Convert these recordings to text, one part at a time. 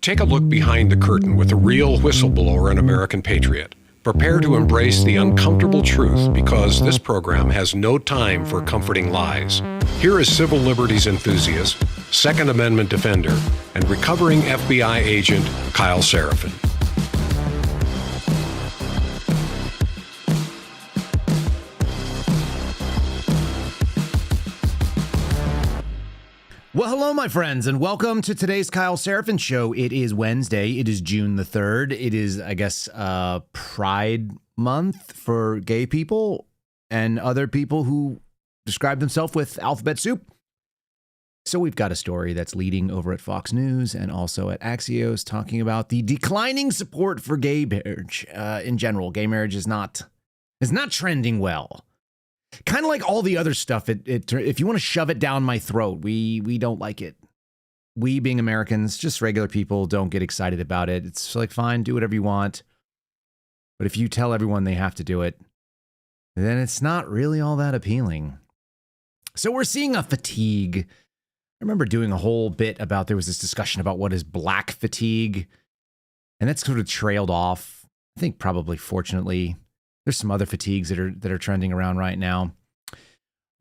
Take a look behind the curtain with a real whistleblower and American patriot. Prepare to embrace the uncomfortable truth because this program has no time for comforting lies. Here is civil liberties enthusiast, Second Amendment defender, and recovering FBI agent Kyle Seraphin. Well, hello, my friends, and welcome to today's Kyle Seraphin Show. It is Wednesday. It is June the 3rd. It is, I guess, Pride Month for gay people and other people who describe themselves with alphabet soup. So we've got a story that's leading over at Fox News and also at Axios talking about the declining support for gay marriage in general. Gay marriage is not trending well. Kind of like all the other stuff, if you want to shove it down my throat, we don't like it. We, being Americans, just regular people, don't get excited about it. It's like, fine, do whatever you want. But if you tell everyone they have to do it, then it's not really all that appealing. So we're seeing a fatigue. I remember doing a whole bit about, there was this discussion about what is black fatigue, and that's sort of trailed off. I think probably, fortunately, there's some other fatigues that are trending around right now.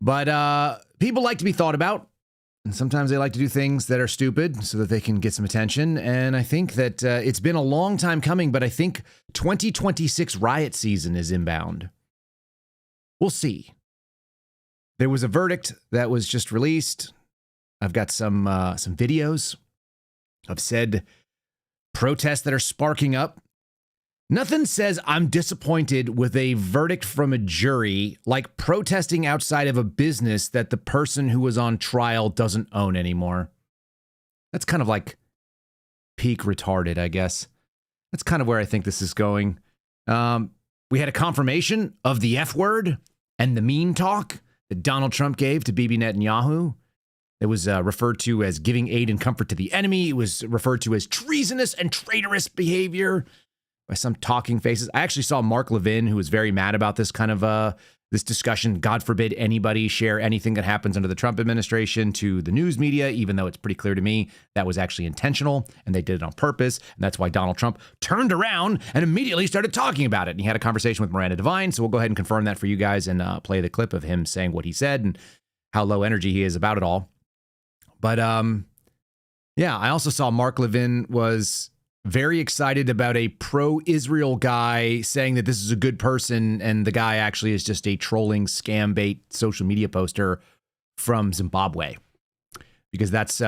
But people like to be thought about, and sometimes they like to do things that are stupid so that they can get some attention. And I think that it's been a long time coming, but I think 2026 riot season is inbound. We'll see. There was a verdict that was just released. I've got some videos of said protests that are sparking up. Nothing says I'm disappointed with a verdict from a jury like protesting outside of a business that the person who was on trial doesn't own anymore. That's kind of like peak retarded, I guess. That's kind of where I think this is going. We had a confirmation of the F word and the mean talk that Donald Trump gave to Bibi Netanyahu. It was referred to as giving aid and comfort to the enemy. It was referred to as treasonous and traitorous behavior by some talking faces. I actually saw Mark Levin, who was very mad about this kind of this discussion. God forbid anybody share anything that happens under the Trump administration to the news media, even though it's pretty clear to me that was actually intentional and they did it on purpose. And that's why Donald Trump turned around and immediately started talking about it. And he had a conversation with Miranda Devine. So we'll go ahead and confirm that for you guys and play the clip of him saying what he said and how low energy he is about it all. But yeah, I also saw Mark Levin was very excited about a pro-Israel guy saying that this is a good person, and the guy actually is just a trolling scam bait social media poster from Zimbabwe. Because that's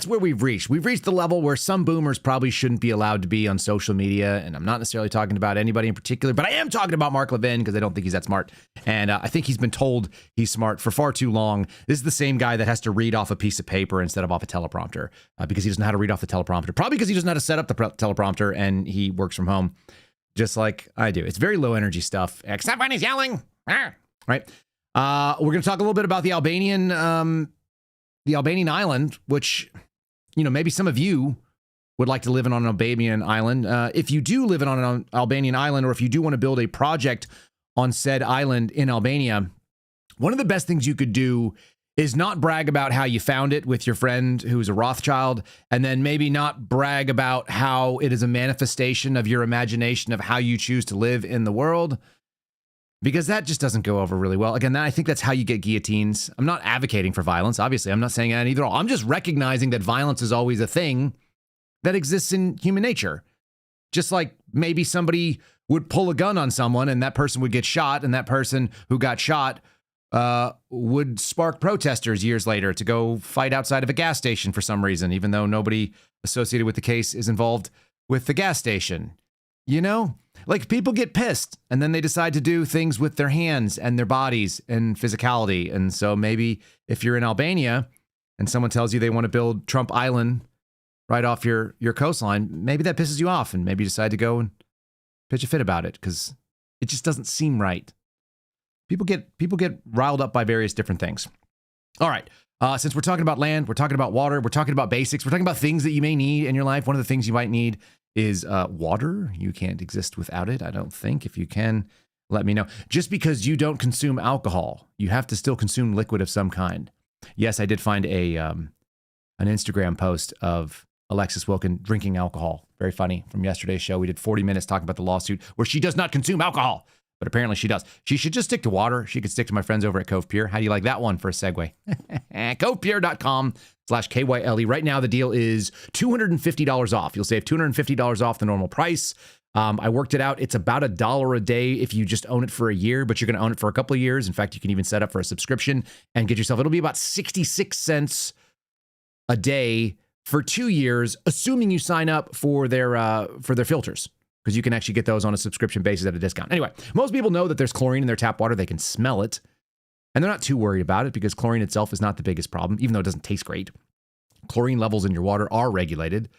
where we've reached. We've reached the level where some boomers probably shouldn't be allowed to be on social media, and I'm not necessarily talking about anybody in particular, but I am talking about Mark Levin because I don't think he's that smart, and I think he's been told he's smart for far too long. This is the same guy that has to read off a piece of paper instead of off a teleprompter because he doesn't know how to read off the teleprompter, probably because he doesn't know how to set up the teleprompter, and he works from home just like I do. It's very low energy stuff, except when he's yelling. Right? We're going to talk a little bit about the Albanian island, which, maybe some of you would like to live on an Albanian island. If you do live on an Albanian island, or if you do want to build a project on said island in Albania, one of the best things you could do is not brag about how you found it with your friend who's a Rothschild, and then maybe not brag about how it is a manifestation of your imagination of how you choose to live in the world. Because that just doesn't go over really well. Again, I think that's how you get guillotines. I'm not advocating for violence. Obviously, I'm not saying that either. I'm just recognizing that violence is always a thing that exists in human nature. Just like maybe somebody would pull a gun on someone and that person would get shot, and that person who got shot would spark protesters years later to go fight outside of a gas station for some reason, even though nobody associated with the case is involved with the gas station. Like, people get pissed and then they decide to do things with their hands and their bodies and physicality. And so maybe if you're in Albania and someone tells you they want to build Trump Island right off your coastline, maybe that pisses you off, and maybe you decide to go and pitch a fit about it because it just doesn't seem right. People get riled up by various different things. All right. Since we're talking about land, we're talking about water, we're talking about basics, we're talking about things that you may need in your life. One of the things you might need is water. You can't exist without it, I don't think. If you can, let me know. Just because you don't consume alcohol, you have to still consume liquid of some kind. Yes, I did find an Instagram post of Alexis Wilkin drinking alcohol. Very funny from yesterday's show. We did 40 minutes talking about the lawsuit where she does not consume alcohol, but apparently she does. She should just stick to water. She could stick to my friends over at Cove Pure. How do you like that one for a segue? CovePure.com/KYLE. Right now, the deal is $250 off. You'll save $250 off the normal price. I worked it out. It's about $1 a day if you just own it for a year, but you're going to own it for a couple of years. In fact, you can even set up for a subscription and get yourself, it'll be about 66 cents a day for 2 years, assuming you sign up for their filters, because you can actually get those on a subscription basis at a discount. Anyway, most people know that there's chlorine in their tap water. They can smell it, and they're not too worried about it because chlorine itself is not the biggest problem, even though it doesn't taste great. Chlorine levels in your water are regulated,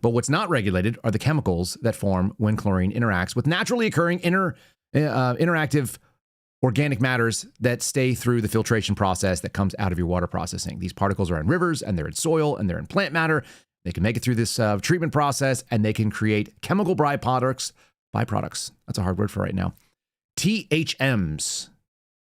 but what's not regulated are the chemicals that form when chlorine interacts with naturally occurring interactive organic matters that stay through the filtration process that comes out of your water processing. These particles are in rivers, and they're in soil, and they're in plant matter. They can make it through this treatment process, and they can create chemical byproducts. That's a hard word for right now. THMs.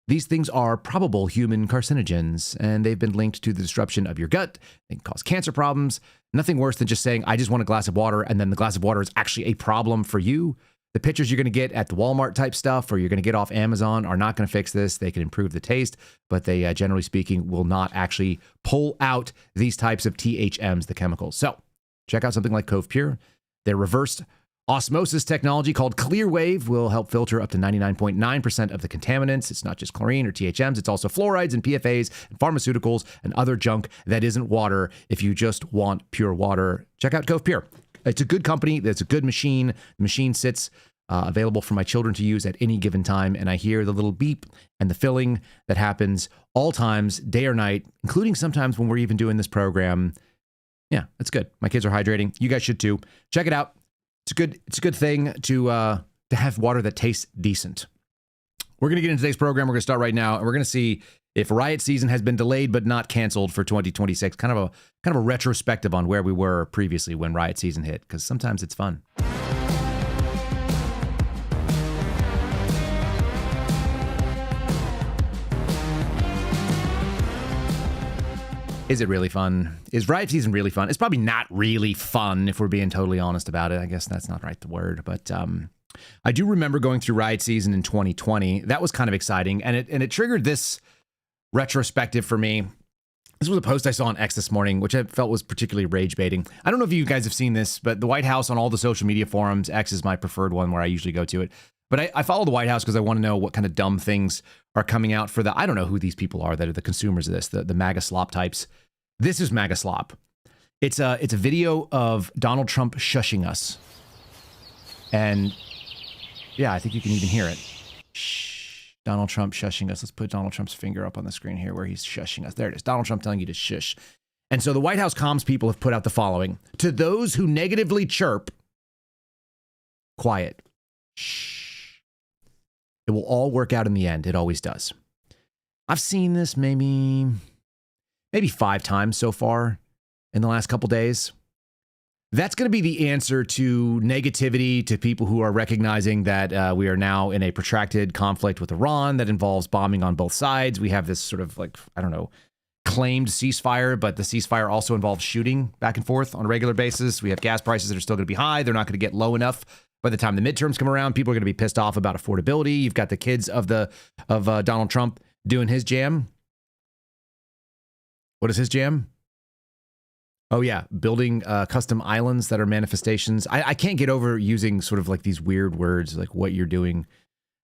These things are probable human carcinogens, and they've been linked to the disruption of your gut. They can cause cancer problems. Nothing worse than just saying, I just want a glass of water, and then the glass of water is actually a problem for you. The pictures you're going to get at the Walmart type stuff, or you're going to get off Amazon, are not going to fix this. They can improve the taste, but they, generally speaking, will not actually pull out these types of THMs, the chemicals. So check out something like Cove Pure. Their reversed osmosis technology called ClearWave will help filter up to 99.9% of the contaminants. It's not just chlorine or THMs. It's also fluorides and PFAs and pharmaceuticals and other junk that isn't water. If you just want pure water, check out Cove Pure. It's a good company. It's a good machine. The machine sits available for my children to use at any given time, and I hear the little beep and the filling that happens all times, day or night, including sometimes when we're even doing this program. Yeah, it's good. My kids are hydrating. You guys should too. Check it out. It's a good thing to have water that tastes decent. We're going to get into today's program. We're going to start right now, and we're going to see if riot season has been delayed but not canceled for 2026. Kind of a retrospective on where we were previously when riot season hit, because sometimes it's fun. Is it really fun? Is riot season really fun? It's probably not really fun if we're being totally honest about it. I guess that's not right, the word. But I do remember going through riot season in 2020. That was kind of exciting. And it triggered this retrospective for me. This was a post I saw on X this morning, which I felt was particularly rage baiting. I don't know if you guys have seen this, but the White House on all the social media forums, X is my preferred one where I usually go to it. But I follow the White House because I want to know what kind of dumb things are coming out for I don't know who these people are that are the consumers of this, the MAGA slop types. This is MAGA slop. It's a video of Donald Trump shushing us. And yeah, I think you can even hear it. Shh. Donald Trump shushing us. Let's put Donald Trump's finger up on the screen here where he's shushing us. There it is. Donald Trump telling you to shush. And so the White House comms people have put out the following. To those who negatively chirp, quiet. Shh. It will all work out in the end. It always does. I've seen this maybe 5 times so far in the last couple days. That's going to be the answer to negativity, to people who are recognizing that we are now in a protracted conflict with Iran that involves bombing on both sides. We have this sort of claimed ceasefire, but the ceasefire also involves shooting back and forth on a regular basis. We have gas prices that are still going to be high. They're not going to get low enough. By the time the midterms come around, people are going to be pissed off about affordability. You've got the kids of Donald Trump doing his jam. What is his jam? Oh, yeah. Building custom islands that are manifestations. I can't get over using sort of like these weird words, like what you're doing.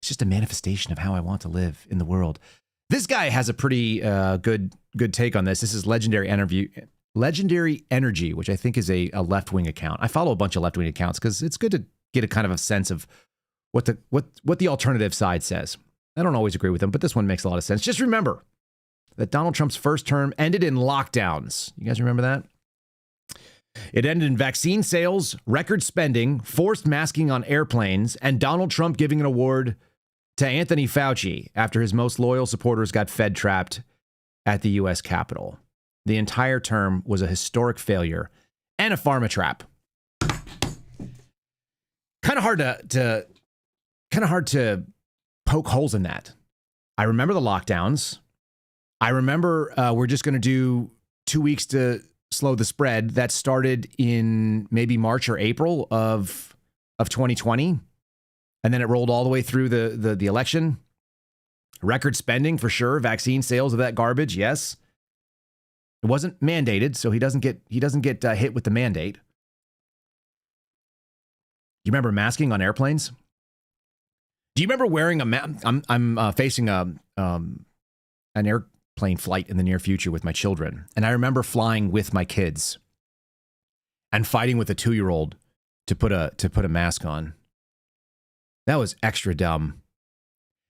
It's just a manifestation of how I want to live in the world. This guy has a pretty good take on this. This is Legendary Energy, which I think is a left-wing account. I follow a bunch of left-wing accounts because it's good to get a kind of a sense of what the alternative side says. I don't always agree with them, but this one makes a lot of sense. Just remember that Donald Trump's first term ended in lockdowns. You guys remember that? It ended in vaccine sales, record spending, forced masking on airplanes, and Donald Trump giving an award to Anthony Fauci after his most loyal supporters got Fed trapped at the U.S. Capitol. The entire term was a historic failure and a pharma trap. Kind of hard to poke holes in that. I remember the lockdowns. I remember we're just going to do 2 weeks to slow the spread that started in maybe March or April of 2020. And then it rolled all the way through the election. Record spending for sure. Vaccine sales of that garbage. Yes. It wasn't mandated, so he doesn't get hit with the mandate. You remember masking on airplanes? Do you remember wearing a mask? I'm facing an airplane flight in the near future with my children, and I remember flying with my kids and fighting with a 2-year-old to put a mask on. That was extra dumb.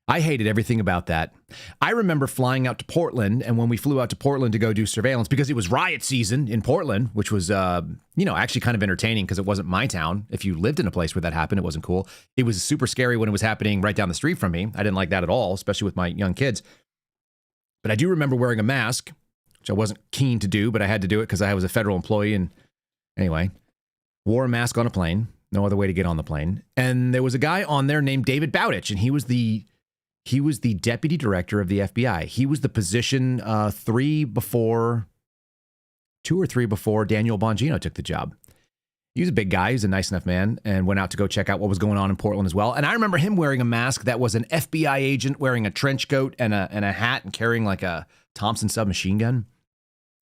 I hated everything about that. I remember flying out to Portland, and when we flew out to Portland to go do surveillance, because it was riot season in Portland, which was, actually kind of entertaining because it wasn't my town. If you lived in a place where that happened, it wasn't cool. It was super scary when it was happening right down the street from me. I didn't like that at all, especially with my young kids. But I do remember wearing a mask, which I wasn't keen to do, but I had to do it because I was a federal employee. And anyway, wore a mask on a plane. No other way to get on the plane. And there was a guy on there named David Bowditch, and he was the deputy director of the FBI. He was the position 2 or 3 before Daniel Bongino took the job. He was a big guy. He was a nice enough man and went out to go check out what was going on in Portland as well. And I remember him wearing a mask that was an FBI agent wearing a trench coat and a hat and carrying like a Thompson submachine gun.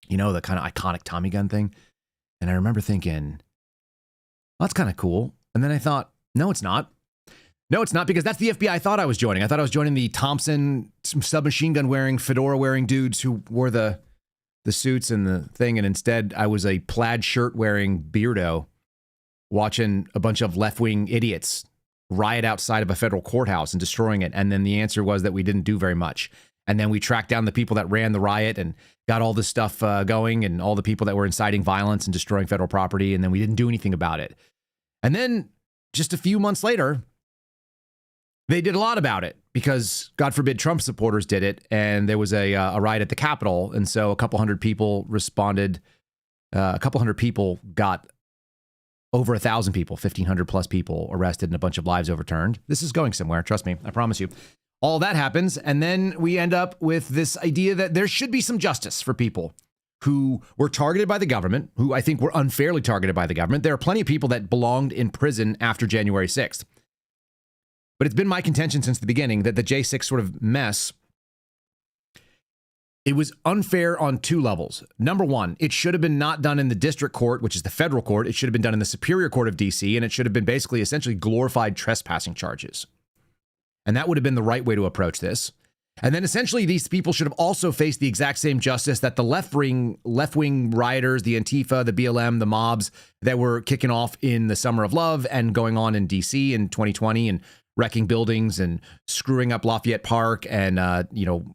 You know, the kind of iconic Tommy gun thing. And I remember thinking, well, that's kind of cool. And then I thought, no, it's not. No, it's not, because that's the FBI I thought I was joining. I thought I was joining the Thompson submachine gun wearing, fedora wearing dudes who wore the suits and the thing. And instead, I was a plaid shirt wearing beardo watching a bunch of left-wing idiots riot outside of a federal courthouse and destroying it. And then the answer was that we didn't do very much. And then we tracked down the people that ran the riot and got all this stuff going, and all the people that were inciting violence and destroying federal property. And then we didn't do anything about it. And then just a few months later, they did a lot about it because, God forbid, Trump supporters did it. And there was a riot at the Capitol. And so a couple hundred people responded. A couple hundred people got over 1,000 people, 1,500 plus people arrested, and a bunch of lives overturned. This is going somewhere. Trust me. I promise you. All that happens. And then we end up with this idea that there should be some justice for people who were targeted by the government, who I think were unfairly targeted by the government. There are plenty of people that belonged in prison after January 6th. But it's been my contention since the beginning that the J6 sort of mess, it was unfair on 2 levels. Number one, it should have been not done in the district court, which is the federal court. It should have been done in the Superior Court of D.C., and it should have been basically essentially glorified trespassing charges. And that would have been the right way to approach this. And then essentially these people should have also faced the exact same justice that the left-wing rioters, the Antifa, the BLM, the mobs that were kicking off in the Summer of Love and going on in D.C. in 2020 and wrecking buildings and screwing up Lafayette Park and,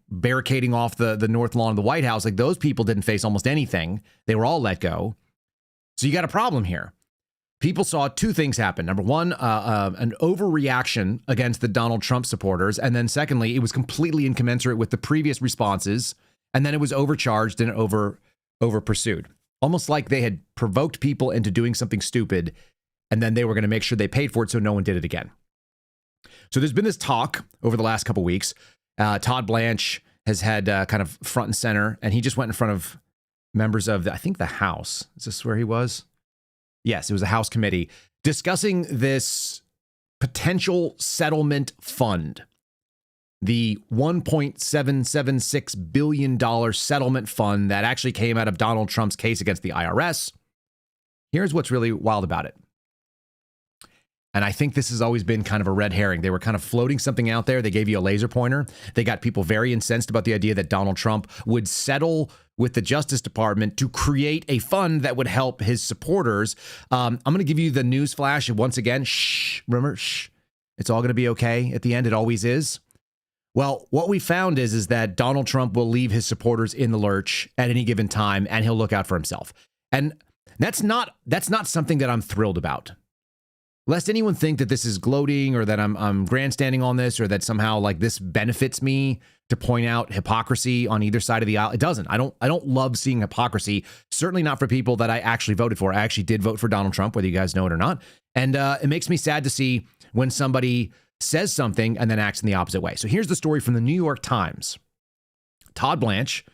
barricading off the north lawn of the White House. Like, those people didn't face almost anything. They were all let go. So you got a problem here. People saw 2 things happen. Number one, an overreaction against the Donald Trump supporters. And then secondly, it was completely incommensurate with the previous responses. And then it was overcharged and over pursued. Almost like they had provoked people into doing something stupid, and then they were going to make sure they paid for it so no one did it again. So there's been this talk over the last couple of weeks. Todd Blanche has had kind of front and center, and he just went in front of members of, I think, the House. Is this where he was? Yes, it was a House committee discussing this potential settlement fund, the $1.776 billion settlement fund that actually came out of Donald Trump's case against the IRS. Here's what's really wild about it. And I think this has always been kind of a red herring. They were kind of floating something out there. They gave you a laser pointer. They got people very incensed about the idea that Donald Trump would settle with the Justice Department to create a fund that would help his supporters. I'm going to give you the news flash once again. Shh, remember, shh. It's all going to be okay at the end. It always is. Well, what we found is that Donald Trump will leave his supporters in the lurch at any given time, and he'll look out for himself. And that's not something that I'm thrilled about. Lest anyone think that this is gloating or that I'm grandstanding on this or that somehow like this benefits me to point out hypocrisy on either side of the aisle. It doesn't. I don't love seeing hypocrisy. Certainly not for people that I actually voted for. I actually did vote for Donald Trump, whether you guys know it or not. And it makes me sad to see when somebody says something and then acts in the opposite way. So here's the story from the New York Times. Todd Blanche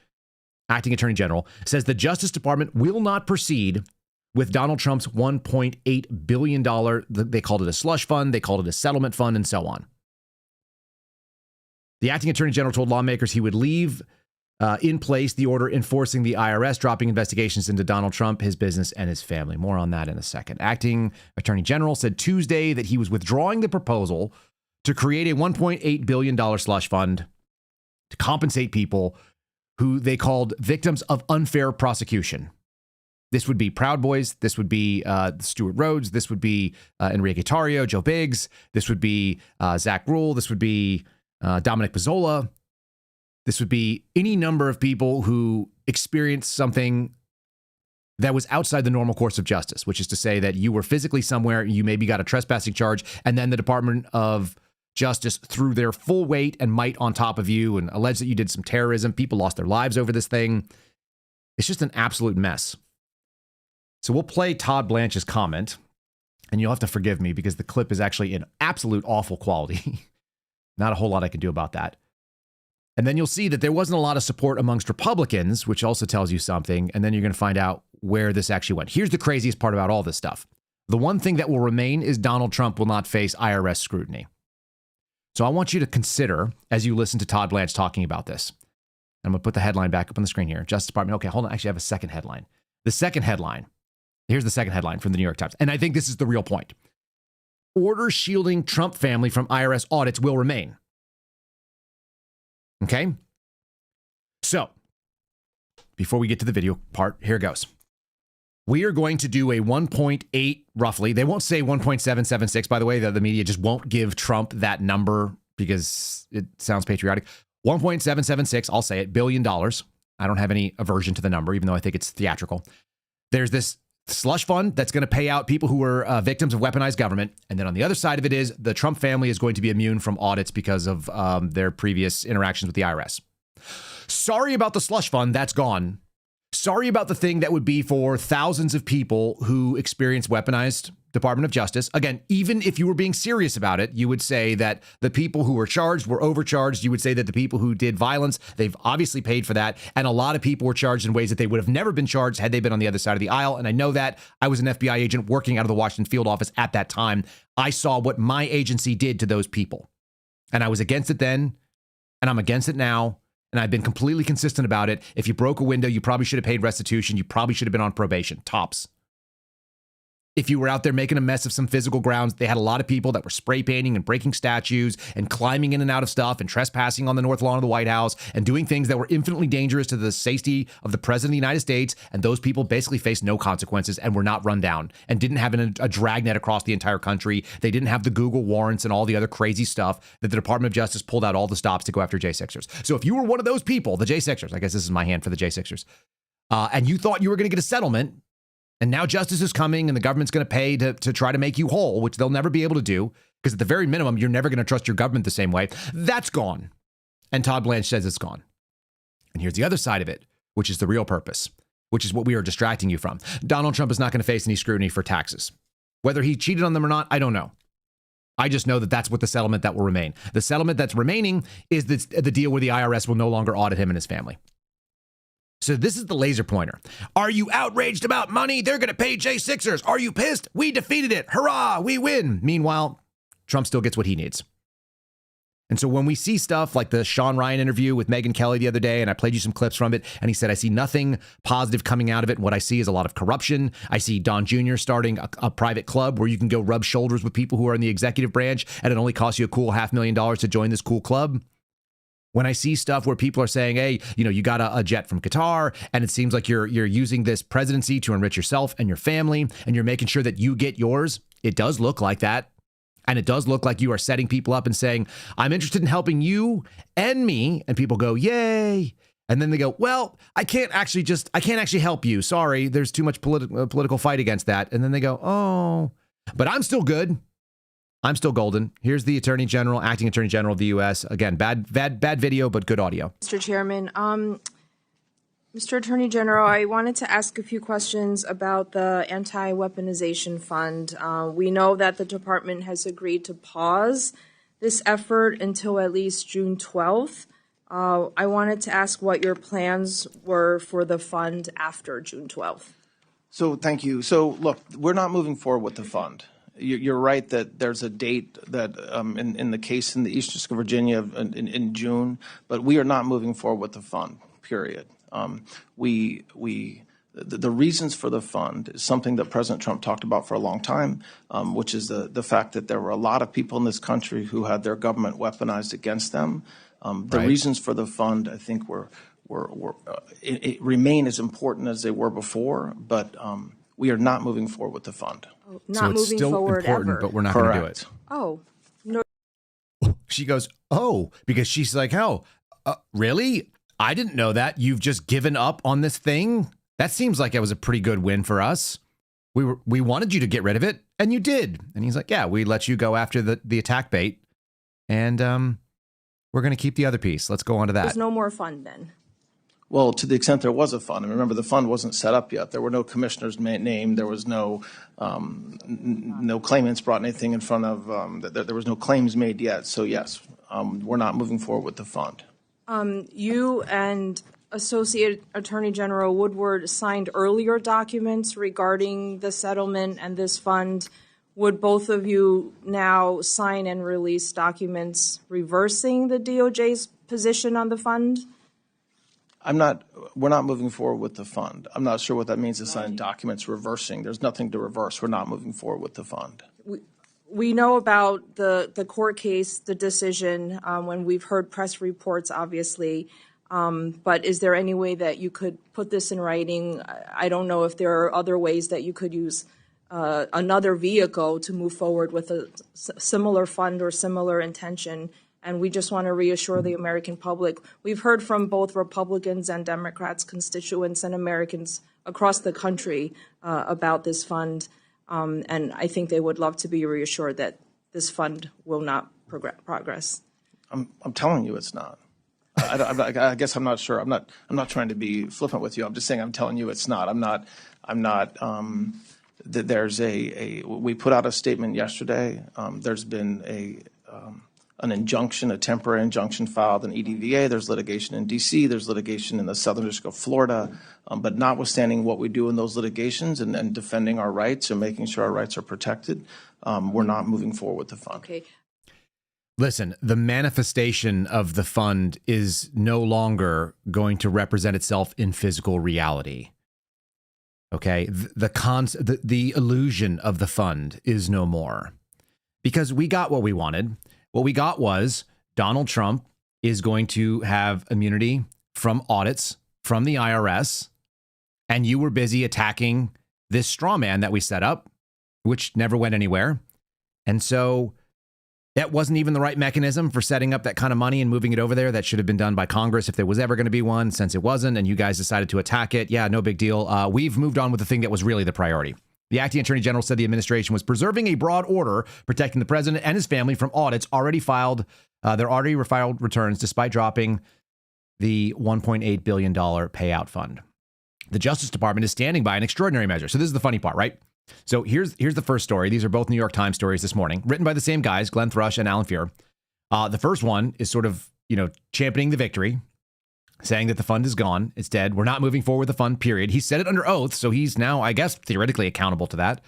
acting attorney general, says the Justice Department will not proceed with Donald Trump's $1.8 billion, they called it a slush fund, they called it a settlement fund, and so on. The acting attorney general told lawmakers he would leave in place the order enforcing the IRS, dropping investigations into Donald Trump, his business, and his family. More on that in a second. Acting attorney general said Tuesday that he was withdrawing the proposal to create a $1.8 billion slush fund to compensate people who they called victims of unfair prosecution. This would be Proud Boys. This would be Stuart Rhodes. This would be Enrique Tarrio, Joe Biggs. This would be Zach Rule. This would be Dominic Pizzola. This would be any number of people who experienced something that was outside the normal course of justice, which is to say that you were physically somewhere, you maybe got a trespassing charge, and then the Department of Justice threw their full weight and might on top of you and alleged that you did some terrorism. People lost their lives over this thing. It's just an absolute mess. So we'll play Todd Blanche's comment, and you'll have to forgive me because the clip is actually in absolute awful quality. Not a whole lot I can do about that. And then you'll see that there wasn't a lot of support amongst Republicans, which also tells you something. And then you're going to find out where this actually went. Here's the craziest part about all this stuff. The one thing that will remain is Donald Trump will not face IRS scrutiny. So I want you to consider, as you listen to Todd Blanche talking about this, I'm going to put the headline back up on the screen here. Justice Department. Okay, hold on. Actually, I have a second headline. The second headline. Here's the second headline from the New York Times. And I think this is the real point. Order shielding Trump family from IRS audits will remain. Okay? So, before we get to the video part, here goes. We are going to do a 1.8 roughly. They won't say 1.776, by the way. The media just won't give Trump that number because it sounds patriotic. 1.776, I'll say it, $1 billion. I don't have any aversion to the number, even though I think it's theatrical. There's this slush fund that's going to pay out people who were victims of weaponized government. And then on the other side of it is the Trump family is going to be immune from audits because of their previous interactions with the IRS. Sorry about the slush fund. That's gone. Sorry about the thing that would be for thousands of people who experience weaponized Department of Justice. Again, even if you were being serious about it, you would say that the people who were charged were overcharged. You would say that the people who did violence, they've obviously paid for that. And a lot of people were charged in ways that they would have never been charged had they been on the other side of the aisle. And I know that. I was an FBI agent working out of the Washington field office at that time. I saw what my agency did to those people. And I was against it then, and I'm against it now. And I've been completely consistent about it. If you broke a window, you probably should have paid restitution. You probably should have been on probation, tops. If you were out there making a mess of some physical grounds, they had a lot of people that were spray painting and breaking statues and climbing in and out of stuff and trespassing on the north lawn of the White House and doing things that were infinitely dangerous to the safety of the president of the United States. And those people basically faced no consequences and were not run down and didn't have a dragnet across the entire country. They didn't have the Google warrants and all the other crazy stuff that the Department of Justice pulled out all the stops to go after J6ers. So if you were one of those people, the J6ers, I guess this is my hand for the J6ers, and you thought you were going to get a settlement, and now justice is coming and the government's going to pay to try to make you whole, which they'll never be able to do, because at the very minimum, you're never going to trust your government the same way. That's gone. And Todd Blanche says it's gone. And here's the other side of it, which is the real purpose, which is what we are distracting you from. Donald Trump is not going to face any scrutiny for taxes. Whether he cheated on them or not, I don't know. I just know that that's what the settlement that will remain. The settlement that's remaining is the deal where the IRS will no longer audit him and his family. So this is the laser pointer. Are you outraged about money? They're going to pay J6ers. Are you pissed? We defeated it. Hurrah, we win. Meanwhile, Trump still gets what he needs. And so when we see stuff like the Sean Ryan interview with Megyn Kelly the other day, and I played you some clips from it, and he said, I see nothing positive coming out of it. And what I see is a lot of corruption. I see Don Jr. starting a private club where you can go rub shoulders with people who are in the executive branch, and it only costs you a cool $500,000 to join this cool club. When I see stuff where people are saying, hey, you got a jet from Qatar, and it seems like you're using this presidency to enrich yourself and your family, and you're making sure that you get yours, it does look like that. And it does look like you are setting people up and saying, I'm interested in helping you and me. And people go, yay. And then they go, well, I can't actually help you. Sorry, there's too much political fight against that. And then they go, oh, but I'm still good. I'm still golden. Here's the Attorney General, Acting Attorney General of the U.S. Again, bad video, but good audio. Mr. Chairman, Mr. Attorney General, I wanted to ask a few questions about the anti-weaponization fund. We know that the department has agreed to pause this effort until at least June 12th. I wanted to ask what your plans were for the fund after June 12th. So thank you. So look, we're not moving forward with the fund. You're right that there's a date that in the case in the Eastern District of Virginia in June, but we are not moving forward with the fund, period. The reasons for the fund is something that President Trump talked about for a long time, which is the fact that there were a lot of people in this country who had their government weaponized against them. The reasons for the fund, I think, it remain as important as they were before, but we are not moving forward with the fund. Not so it's moving still forward important, ever. but we're not going to do it. Oh, no. She goes, oh, because she's like, oh, really? I didn't know that. You've just given up on this thing? That seems like it was a pretty good win for us. We wanted you to get rid of it, and you did. And he's like, yeah, we let you go after the attack bait, and we're going to keep the other piece. Let's go on to that. There's no more fund then. Well, to the extent there was a fund, and remember the fund wasn't set up yet. There were no commissioners named. There was no claimants brought anything in front of. There was no claims made yet. So yes, we're not moving forward with the fund. You and Associate Attorney General Woodward signed earlier documents regarding the settlement and this fund. Would both of you now sign and release documents reversing the DOJ's position on the fund? We're not moving forward with the fund. I'm not sure what that means to sign documents reversing. There's nothing to reverse. We're not moving forward with the fund. We know about the court case, the decision, when we've heard press reports, obviously. But is there any way that you could put this in writing? I don't know if there are other ways that you could use another vehicle to move forward with a similar fund or similar intention. And we just want to reassure the American public. We've heard from both Republicans and Democrats, constituents and Americans across the country about this fund. And I think they would love to be reassured that this fund will not progress. I'm telling you it's not. I guess I'm not sure. I'm not trying to be flippant with you. I'm just saying I'm telling you it's not. I'm not. There's we put out a statement yesterday. There's been an injunction, a temporary injunction filed in EDVA. There's litigation in D.C. There's litigation in the Southern District of Florida. But notwithstanding what we do in those litigations and defending our rights and making sure our rights are protected, we're not moving forward with the fund. Okay. Listen, the manifestation of the fund is no longer going to represent itself in physical reality. Okay, the illusion of the fund is no more, because we got what we wanted. What we got was Donald Trump is going to have immunity from audits from the IRS, and you were busy attacking this straw man that we set up, which never went anywhere. And so that wasn't even the right mechanism for setting up that kind of money and moving it over there. That should have been done by Congress if there was ever going to be one, since it wasn't, and you guys decided to attack it. Yeah, no big deal. We've moved on with the thing that was really the priority. The acting attorney general said the administration was preserving a broad order protecting the president and his family from audits already filed. Their already filed returns, despite dropping the $1.8 billion payout fund. The Justice Department is standing by an extraordinary measure. So this is the funny part, right? So here's the first story. These are both New York Times stories this morning, written by the same guys, Glenn Thrush and Alan Fuhr. The first one is sort of, championing the victory, saying that the fund is gone. It's dead. We're not moving forward with the fund, period. He said it under oath, so he's now, I guess, theoretically accountable to that.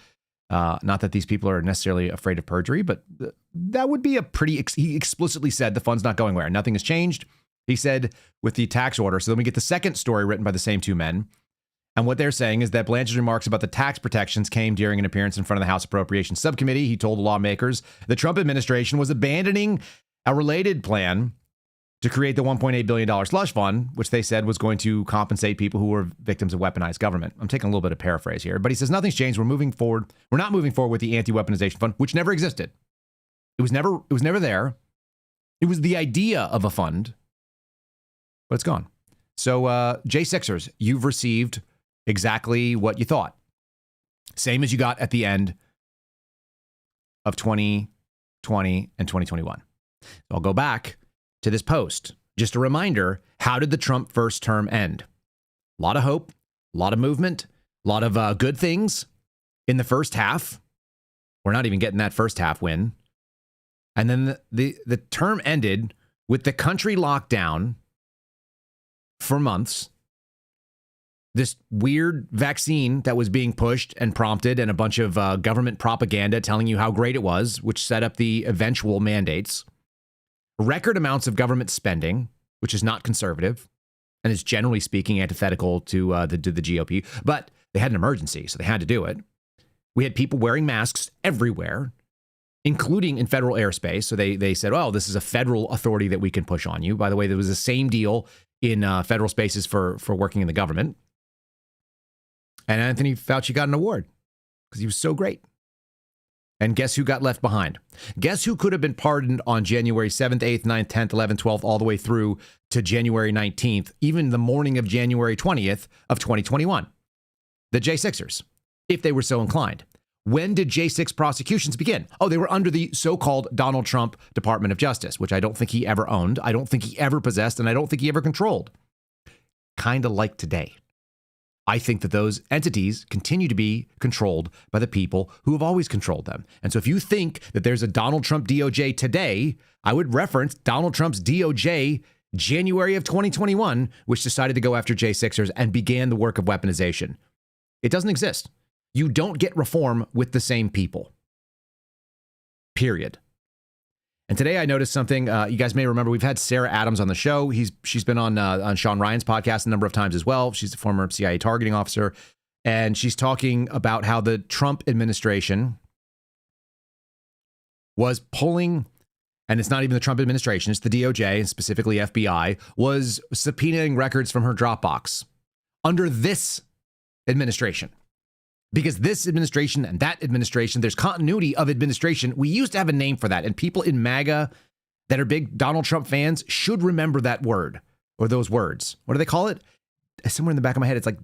Not that these people are necessarily afraid of perjury, but that would be he explicitly said the fund's not going where. Nothing has changed, he said, with the tax order. So then we get the second story written by the same two men. And what they're saying is that Blanche's remarks about the tax protections came during an appearance in front of the House Appropriations Subcommittee. He told the lawmakers the Trump administration was abandoning a related plan to create the $1.8 billion slush fund, which they said was going to compensate people who were victims of weaponized government. I'm taking a little bit of paraphrase here, but he says nothing's changed. We're moving forward. We're not moving forward with the anti-weaponization fund, which never existed. It was never there. It was the idea of a fund, but it's gone. So J6ers, you've received exactly what you thought. Same as you got at the end of 2020 and 2021. So I'll go back to this post. Just a reminder, how did the Trump first term end? A lot of hope, a lot of movement, a lot of good things in the first half. We're not even getting that first half win. And then the term ended with the country locked down, for months. This weird vaccine that was being pushed and prompted, and a bunch of government propaganda telling you how great it was, which set up the eventual mandates. Record amounts of government spending, which is not conservative and is generally speaking antithetical to the GOP. But they had an emergency, so they had to do it. We had people wearing masks everywhere, including in federal airspace. So they said, oh, this is a federal authority that we can push on you. By the way, there was the same deal in federal spaces for working in the government. And Anthony Fauci got an award because he was so great. And guess who got left behind? Guess who could have been pardoned on January 7th, 8th, 9th, 10th, 11th, 12th, all the way through to January 19th, even the morning of January 20th of 2021? The J6ers, if they were so inclined. When did J6 prosecutions begin? Oh, they were under the so-called Donald Trump Department of Justice, which I don't think he ever owned, I don't think he ever possessed, and I don't think he ever controlled. Kind of like today. I think that those entities continue to be controlled by the people who have always controlled them. And so if you think that there's a Donald Trump DOJ today, I would reference Donald Trump's DOJ January of 2021, which decided to go after J6ers and began the work of weaponization. It doesn't exist. You don't get reform with the same people. Period. And today I noticed something. You guys may remember we've had Sarah Adams on the show. She's been on Sean Ryan's podcast a number of times as well. She's a former CIA targeting officer. And she's talking about how the Trump administration was pulling, and it's not even the Trump administration, it's the DOJ, and specifically FBI, was subpoenaing records from her Dropbox under this administration. Because this administration and that administration, there's continuity of administration. We used to have a name for that. And people in MAGA that are big Donald Trump fans should remember that word or those words. What do they call it? Somewhere in the back of my head, it's like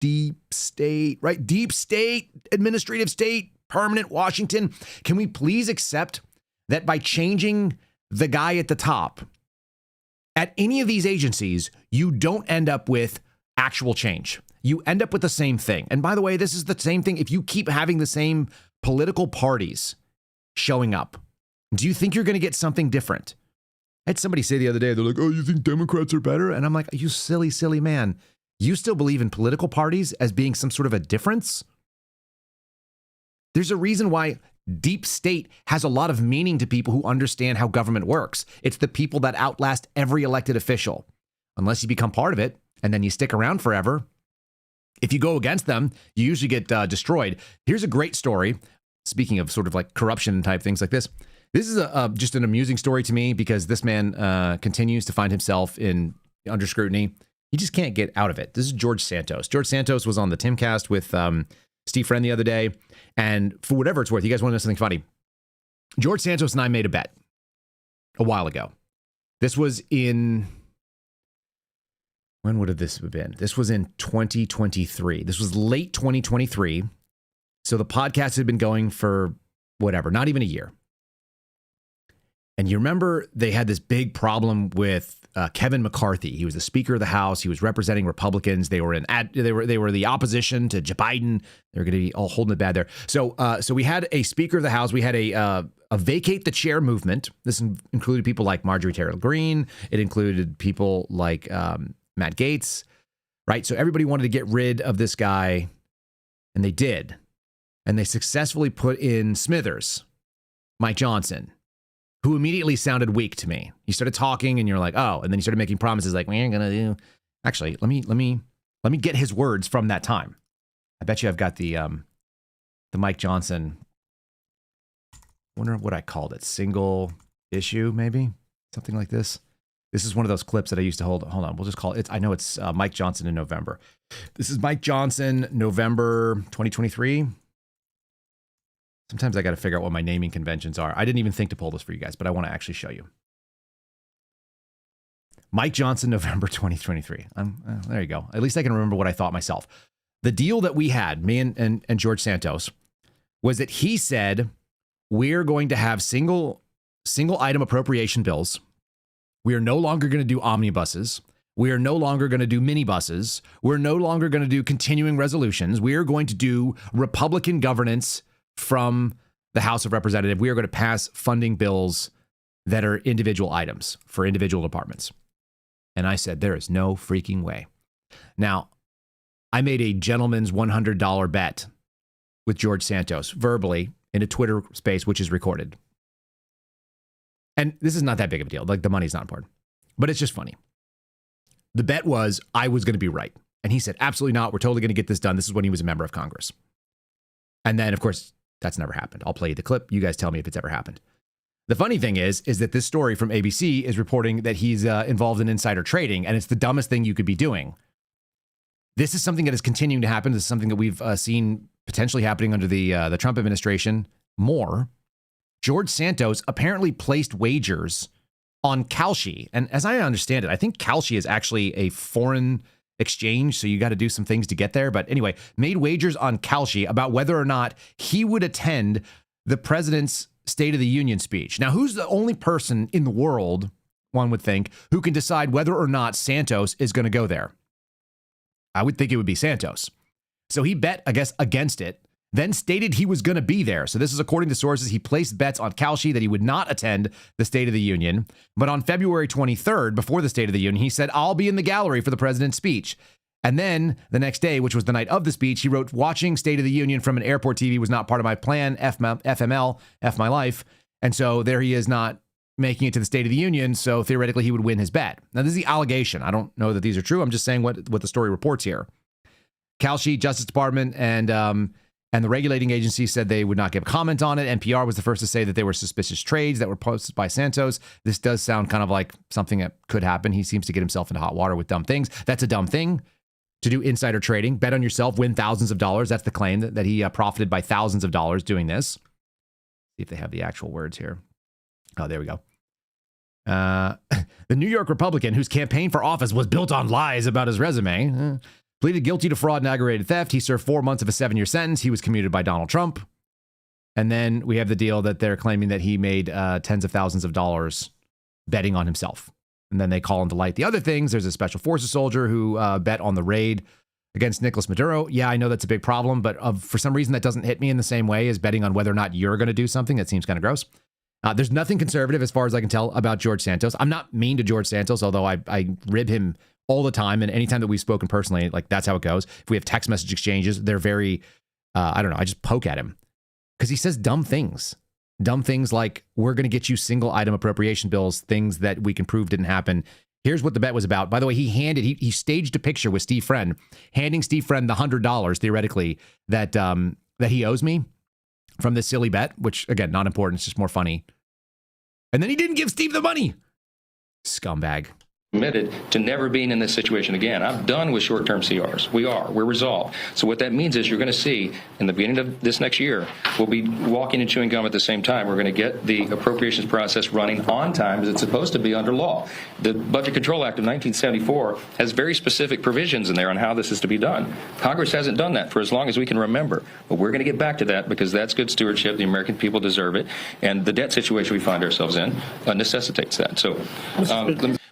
deep state, right? Deep state, administrative state, permanent Washington. Can we please accept that by changing the guy at the top at any of these agencies, you don't end up with actual change? You end up with the same thing. And by the way, this is the same thing. If you keep having the same political parties showing up, do you think you're going to get something different? I had somebody say the other day, they're like, oh, you think Democrats are better? And I'm like, you silly, silly man. You still believe in political parties as being some sort of a difference? There's a reason why deep state has a lot of meaning to people who understand how government works. It's the people that outlast every elected official. Unless you become part of it and then you stick around forever. If you go against them, you usually get destroyed. Here's a great story. Speaking of sort of like corruption type things like this. This is just an amusing story to me because this man continues to find himself under scrutiny. He just can't get out of it. This is George Santos. George Santos was on the Timcast with Steve Friend the other day. And for whatever it's worth, you guys want to know something funny? George Santos and I made a bet a while ago. This was in... When would have this have been? This was in 2023. This was late 2023. So the podcast had been going for whatever, not even a year. And you remember they had this big problem with Kevin McCarthy. He was the Speaker of the House. He was representing Republicans. They were the opposition to Joe Biden. They were going to be all holding it bad there. So we had a Speaker of the House. We had a vacate the chair movement. This included people like Marjorie Taylor Greene. It included people like Matt Gaetz, right? So everybody wanted to get rid of this guy, and they did. And they successfully put in Smithers, Mike Johnson, who immediately sounded weak to me. He started talking, and you're like, oh, and then he started making promises like, we ain't gonna do. Actually, let me get his words from that time. I bet you I've got the Mike Johnson. Wonder what I called it. Single issue, maybe something like this. This is one of those clips that I used to hold on. We'll just call it. I know it's Mike Johnson in November. This is Mike Johnson, November 2023. Sometimes I got to figure out what my naming conventions are. I didn't even think to pull this for you guys, but I want to actually show you. Mike Johnson, November 2023. There you go. At least I can remember what I thought myself. The deal that we had, me and George Santos, was that he said, we're going to have single item appropriation bills. We are no longer going to do omnibuses. We are no longer going to do minibuses. We're no longer going to do continuing resolutions. We are going to do Republican governance from the House of Representatives. We are going to pass funding bills that are individual items for individual departments. And I said, there is no freaking way. Now, I made a gentleman's $100 bet with George Santos verbally in a Twitter space, which is recorded. And this is not that big of a deal. Like, the money's not important, but it's just funny. The bet was I was going to be right. And he said, absolutely not. We're totally going to get this done. This is when he was a member of Congress. And then, of course, that's never happened. I'll play you the clip. You guys tell me if it's ever happened. The funny thing is that this story from ABC is reporting that he's involved in insider trading, and it's the dumbest thing you could be doing. This is something that is continuing to happen. This is something that we've seen potentially happening under the Trump administration more. George Santos apparently placed wagers on Kalshi. And as I understand it, I think Kalshi is actually a foreign exchange, so you got to do some things to get there. But anyway, made wagers on Kalshi about whether or not he would attend the president's State of the Union speech. Now, who's the only person in the world, one would think, who can decide whether or not Santos is going to go there? I would think it would be Santos. So he bet, I guess, against it, then stated he was going to be there. So this is according to sources. He placed bets on Kalshi that he would not attend the State of the Union. But on February 23rd, before the State of the Union, he said, I'll be in the gallery for the president's speech. And then the next day, which was the night of the speech, he wrote, watching State of the Union from an airport TV was not part of my plan, FML, F my life. And so there he is not making it to the State of the Union. So theoretically, he would win his bet. Now, this is the allegation. I don't know that these are true. I'm just saying what the story reports here. Kalshi, Justice Department, and the regulating agency said they would not give comment on it. NPR was the first to say that they were suspicious trades that were posted by Santos. This does sound kind of like something that could happen. He seems to get himself into hot water with dumb things. That's a dumb thing. To do insider trading, bet on yourself, win thousands of dollars. That's the claim, that he profited by thousands of dollars doing this. See if they have the actual words here. Oh, there we go. The New York Republican, whose campaign for office was built on lies about his resume, pleaded guilty to fraud and aggravated theft. He served 4 months of a 7-year sentence. He was commuted by Donald Trump. And then we have the deal that they're claiming that he made tens of thousands of dollars betting on himself. And then they call into light the other things. There's a special forces soldier who bet on the raid against Nicolas Maduro. Yeah, I know that's a big problem, but for some reason that doesn't hit me in the same way as betting on whether or not you're going to do something. That seems kind of gross. There's nothing conservative, as far as I can tell, about George Santos. I'm not mean to George Santos, although I rib him all the time. And anytime that we've spoken personally, like, that's how it goes. If we have text message exchanges, they're very, I don't know, I just poke at him because he says dumb things. Dumb things like, we're going to get you single item appropriation bills, things that we can prove didn't happen. Here's what the bet was about. By the way, he staged a picture with Steve Friend, handing Steve Friend the $100, theoretically, that he owes me from this silly bet, which, again, not important. It's just more funny. And then he didn't give Steve the money. Scumbag. Committed to never being in this situation again. I'm done with short-term CRs. We're resolved. So what that means is you're going to see in the beginning of this next year, we'll be walking and chewing gum at the same time. We're going to get the appropriations process running on time as it's supposed to be under law. The Budget Control Act of 1974 has very specific provisions in there on how this is to be done. Congress hasn't done that for as long as we can remember. But we're going to get back to that because that's good stewardship. The American people deserve it. And the debt situation we find ourselves in necessitates that. So,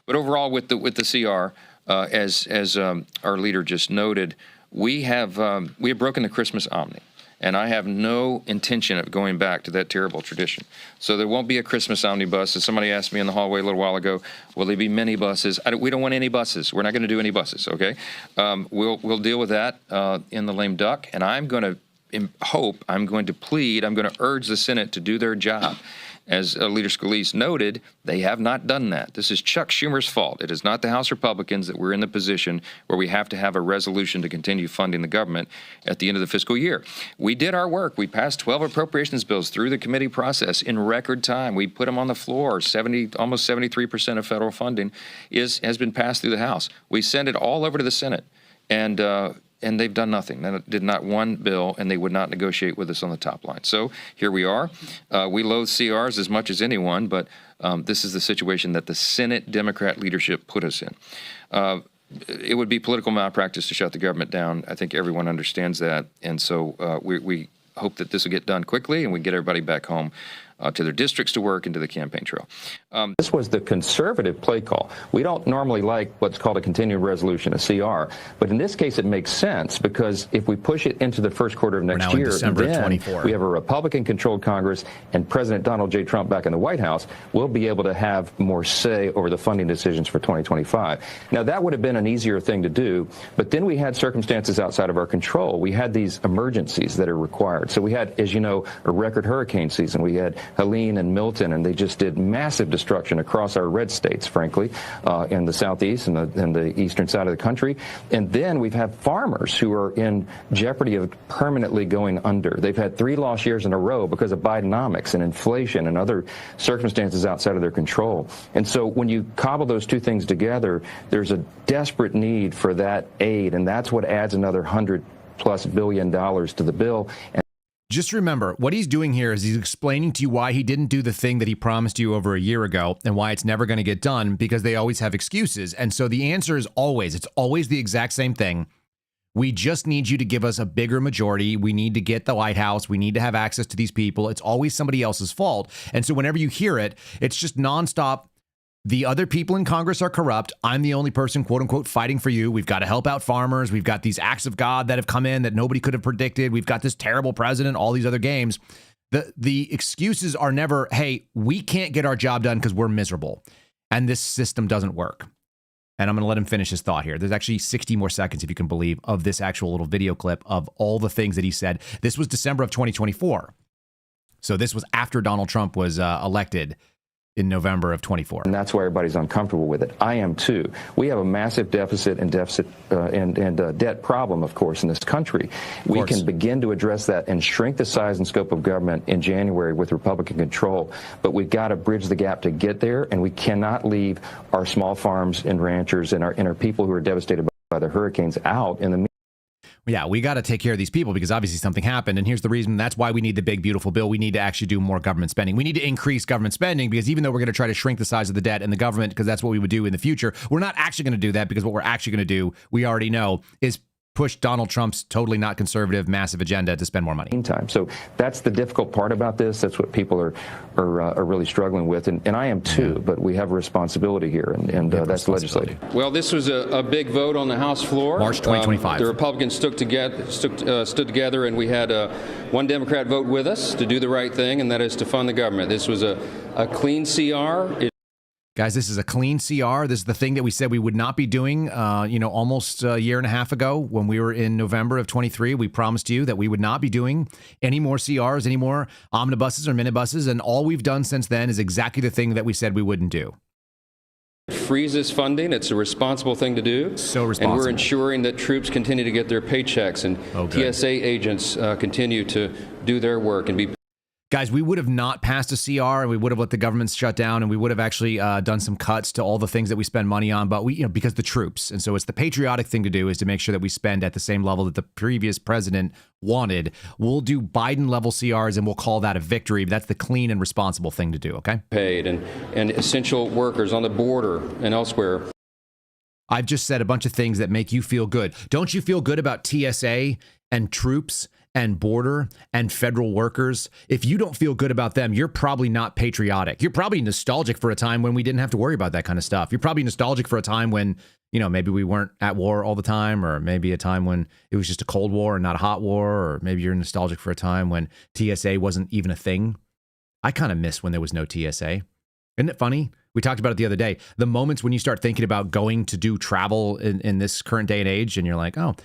but overall, with the CR, as our leader just noted, we have broken the Christmas omni, and I have no intention of going back to that terrible tradition. So there won't be a Christmas omnibus. As somebody asked me in the hallway a little while ago, will there be many buses? We don't want any buses. We're not going to do any buses. Okay, we'll deal with that in the lame duck, and I'm going to plead, I'm going to urge the Senate to do their job. As Leader Scalise noted, they have not done that. This is Chuck Schumer's fault. It is not the House Republicans that we're in the position where we have to have a resolution to continue funding the government at the end of the fiscal year. We did our work. We passed 12 appropriations bills through the committee process in record time. We put them on the floor. Almost 73% of federal funding has been passed through the House. We sent it all over to the Senate, and they've done nothing. They did not one bill, and they would not negotiate with us on the top line. So here we are. We loathe CRs as much as anyone, but this is the situation that the Senate Democrat leadership put us in. It would be political malpractice to shut the government down. I think everyone understands that. And so we hope that this will get done quickly and we get everybody back home to their districts to work, and to the campaign trail. This was the conservative play call. We don't normally like what's called a continuing resolution, a CR, but in this case it makes sense because if we push it into the first quarter of next year, then we have a Republican-controlled Congress and President Donald J. Trump back in the White House, we'll be able to have more say over the funding decisions for 2025. Now, that would have been an easier thing to do, but then we had circumstances outside of our control. We had these emergencies that are required. So we had, as you know, a record hurricane season. We had Helene and Milton, and they just did massive destruction across our red states, frankly, in the southeast and the eastern side of the country. And then we've had farmers who are in jeopardy of permanently going under. They've had 3 lost years in a row because of Bidenomics and inflation and other circumstances outside of their control. And so when you cobble those two things together, there's a desperate need for that aid, and that's what adds another $100+ billion to the bill. And just remember, what he's doing here is he's explaining to you why he didn't do the thing that he promised you over a year ago and why it's never going to get done, because they always have excuses. And so the answer is it's always the exact same thing. We just need you to give us a bigger majority. We need to get the White House. We need to have access to these people. It's always somebody else's fault. And so whenever you hear it, it's just nonstop. The other people in Congress are corrupt. I'm the only person, quote unquote, fighting for you. We've got to help out farmers. We've got these acts of God that have come in that nobody could have predicted. We've got this terrible president, all these other games. The excuses are never, hey, we can't get our job done because we're miserable and this system doesn't work. And I'm going to let him finish his thought here. There's actually 60 more seconds, if you can believe, of this actual little video clip of all the things that he said. This was December of 2024. So this was after Donald Trump was elected in November of 24. And that's why everybody's uncomfortable with it. I am too. We have a massive deficit and debt problem, of course, in this country. We can begin to address that and shrink the size and scope of government in January with Republican control. But we've got to bridge the gap to get there, and we cannot leave our small farms and ranchers and our people who are devastated by the hurricanes out in the Yeah, we got to take care of these people because obviously something happened. And here's the reason. That's why we need the big, beautiful bill. We need to actually do more government spending. We need to increase government spending because even though we're going to try to shrink the size of the debt and the government, because that's what we would do in the future, we're not actually going to do that because what we're actually going to do, we already know, is push Donald Trump's totally not conservative, massive agenda to spend more money. Meantime, so that's the difficult part about this. That's what people are really struggling with, and I am too. But we have a responsibility here, and that's legislative. Well, this was a big vote on the House floor. March 2025. The Republicans stood together, and we had one Democrat vote with us to do the right thing, and that is to fund the government. This was a clean CR. Guys, this is a clean CR. This is the thing that we said we would not be doing, almost a year and a half ago when we were in November of 23. We promised you that we would not be doing any more CRs, any more omnibuses or minibuses. And all we've done since then is exactly the thing that we said we wouldn't do. It freezes funding. It's a responsible thing to do. So responsible. And we're ensuring that troops continue to get their paychecks and TSA agents continue to do their work and be. Guys, we would have not passed a CR and we would have let the government shut down and we would have actually done some cuts to all the things that we spend money on. But because the troops. And so it's the patriotic thing to do is to make sure that we spend at the same level that the previous president wanted. We'll do Biden level CRs and we'll call that a victory. That's the clean and responsible thing to do. OK, paid and essential workers on the border and elsewhere. I've just said a bunch of things that make you feel good. Don't you feel good about TSA and troops and border and federal workers? If you don't feel good about them, you're probably not patriotic. You're probably nostalgic for a time when we didn't have to worry about that kind of stuff. You're probably nostalgic for a time when, maybe we weren't at war all the time, or maybe a time when it was just a Cold War and not a hot war, or maybe you're nostalgic for a time when TSA wasn't even a thing. I kind of miss when there was no TSA. Isn't it funny? We talked about it the other day. The moments when you start thinking about going to do travel in this current day and age, and you're like, oh,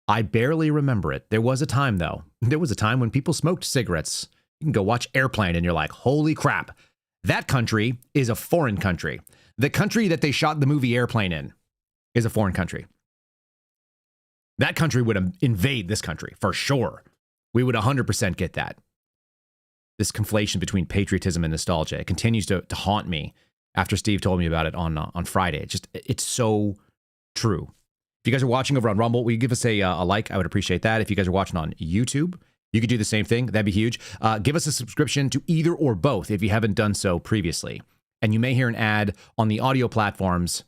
I barely remember it. There was a time, though. There was a time when people smoked cigarettes. You can go watch Airplane, and you're like, holy crap. That country is a foreign country. The country that they shot the movie Airplane in is a foreign country. That country would invade this country, for sure. We would 100% get that. This conflation between patriotism and nostalgia, it continues to haunt me after Steve told me about it on Friday. It's so true. If you guys are watching over on Rumble, will you give us a like? I would appreciate that. If you guys are watching on YouTube, you could do the same thing. That'd be huge. Give us a subscription to either or both if you haven't done so previously. And you may hear an ad on the audio platforms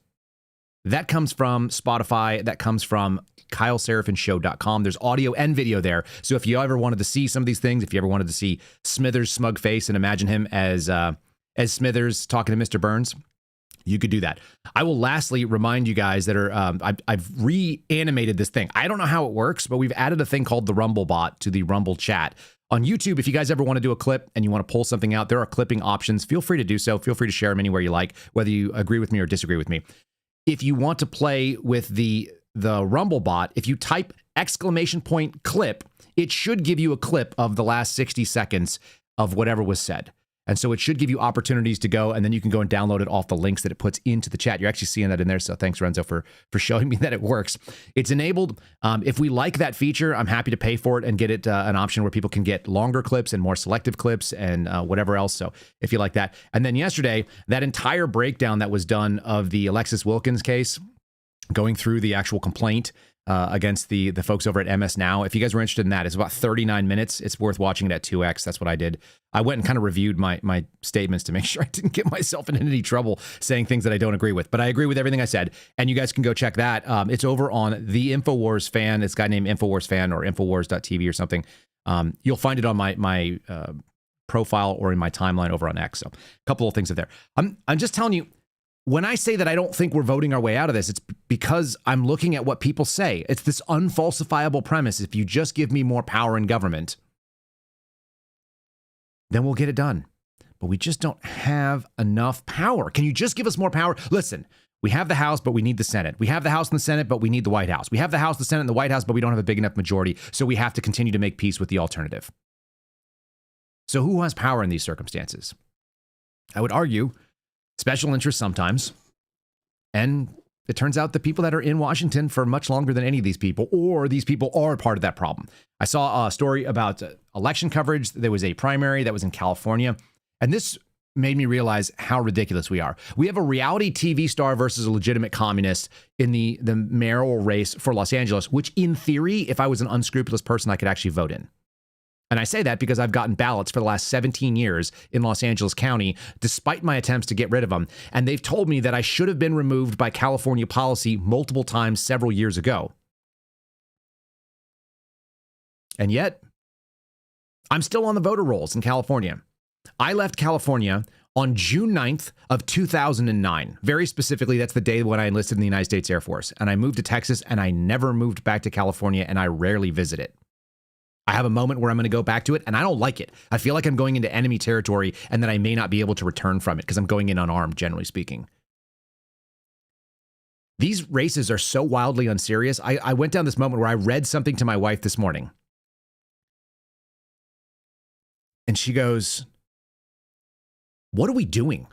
That comes from Spotify. That comes from KyleSeraphinShow.com. There's audio and video there. So if you ever wanted to see some of these things, if you ever wanted to see Smithers' smug face and imagine him as Smithers talking to Mr. Burns, you could do that. I will lastly remind you guys that are, I've reanimated this thing. I don't know how it works, but we've added a thing called the Rumble bot to the Rumble chat. On YouTube, if you guys ever want to do a clip and you want to pull something out, there are clipping options. Feel free to do so. Feel free to share them anywhere you like, whether you agree with me or disagree with me. If you want to play with the Rumble bot, if you type !clip, it should give you a clip of the last 60 seconds of whatever was said. And so it should give you opportunities to go, and then you can go and download it off the links that it puts into the chat. You're actually seeing that in there, so thanks, Renzo, for showing me that it works. It's enabled. If we like that feature, I'm happy to pay for it and get it an option where people can get longer clips and more selective clips and whatever else, so if you like that. And then yesterday, that entire breakdown that was done of the Alexis Wilkins case, going through the actual complaint against the folks over at MS Now. If you guys were interested in that, it's about 39 minutes. It's worth watching it at 2x. That's what I did. I went and kind of reviewed my statements to make sure I didn't get myself in any trouble saying things that I don't agree with. But I agree with everything I said. And you guys can go check that. It's over on the Infowars Fan. It's a guy named Infowars Fan or Infowars.tv or something. You'll find it on my profile or in my timeline over on X. So a couple of things there. I'm just telling you, when I say that I don't think we're voting our way out of this, it's because I'm looking at what people say. It's this unfalsifiable premise. If you just give me more power in government, then we'll get it done. But we just don't have enough power. Can you just give us more power? Listen, we have the House, but we need the Senate. We have the House and the Senate, but we need the White House. We have the House, the Senate, and the White House, but we don't have a big enough majority. So we have to continue to make peace with the alternative. So who has power in these circumstances? I would argue special interests sometimes. And it turns out the people that are in Washington for much longer than any of these people, or these people are part of that problem. I saw a story about election coverage. There was a primary that was in California. And this made me realize how ridiculous we are. We have a reality TV star versus a legitimate communist in the mayoral race for Los Angeles, which in theory, if I was an unscrupulous person, I could actually vote in. And I say that because I've gotten ballots for the last 17 years in Los Angeles County, despite my attempts to get rid of them. And they've told me that I should have been removed by California policy multiple times several years ago. And yet, I'm still on the voter rolls in California. I left California on June 9th of 2009. Very specifically, that's the day when I enlisted in the United States Air Force. And I moved to Texas, and I never moved back to California, and I rarely visit it. I have a moment where I'm going to go back to it, and I don't like it. I feel like I'm going into enemy territory and that I may not be able to return from it because I'm going in unarmed, generally speaking. These races are so wildly unserious. I went down this moment where I read something to my wife this morning. And she goes, "What are we doing?"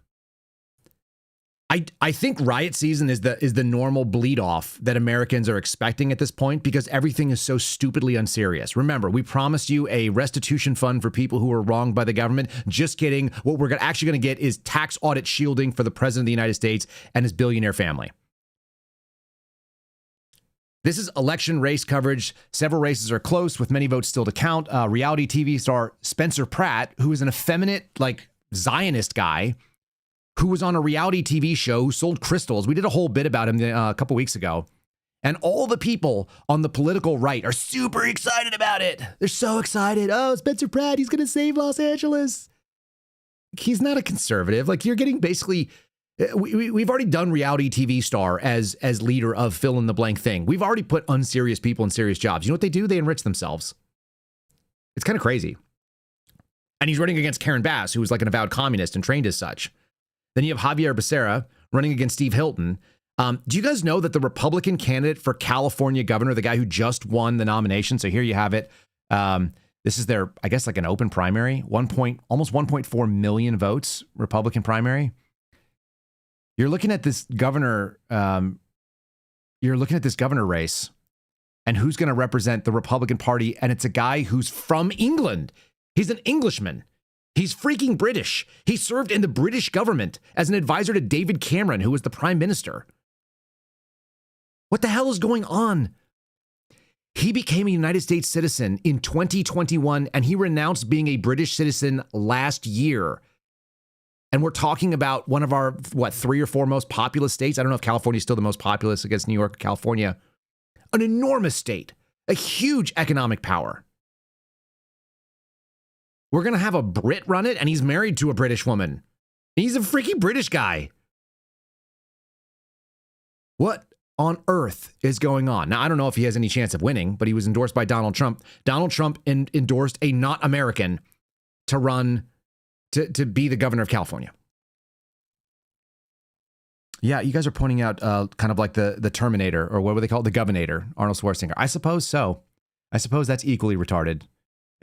I think riot season is the normal bleed off that Americans are expecting at this point because everything is so stupidly unserious. Remember, we promised you a restitution fund for people who were wronged by the government. Just kidding. What we're actually going to get is tax audit shielding for the president of the United States and his billionaire family. This is election race coverage. Several races are close with many votes still to count. Reality TV star Spencer Pratt, who is an effeminate, Zionist guy, who was on a reality TV show, who sold crystals. We did a whole bit about him a couple weeks ago. And all the people on the political right are super excited about it. They're so excited. Oh, Spencer Pratt, he's going to save Los Angeles. He's not a conservative. You're getting basically, we've already done reality TV star as leader of fill in the blank thing. We've already put unserious people in serious jobs. You know what they do? They enrich themselves. It's kind of crazy. And he's running against Karen Bass, who was an avowed communist and trained as such. Then you have Javier Becerra running against Steve Hilton. Do you guys know that the Republican candidate for California governor, the guy who just won the nomination, so here you have it. This is their, I guess, an open primary, almost 1.4 million votes, Republican primary. You're looking at this governor. You're looking at this governor race, and who's going to represent the Republican Party? And it's a guy who's from England. He's an Englishman. He's freaking British. He served in the British government as an advisor to David Cameron, who was the prime minister. What the hell is going on? He became a United States citizen in 2021, and he renounced being a British citizen last year. And we're talking about one of our, 3 or 4 most populous states. I don't know if California is still the most populous against New York, California. An enormous state, a huge economic power. We're going to have a Brit run it, and he's married to a British woman. He's a freaky British guy. What on earth is going on? Now, I don't know if he has any chance of winning, but he was endorsed by Donald Trump. Donald Trump endorsed a not American to run to be the governor of California. Yeah, you guys are pointing out kind of like the Terminator, or what would they call it? The Governator, Arnold Schwarzenegger. I suppose so. I suppose that's equally retarded.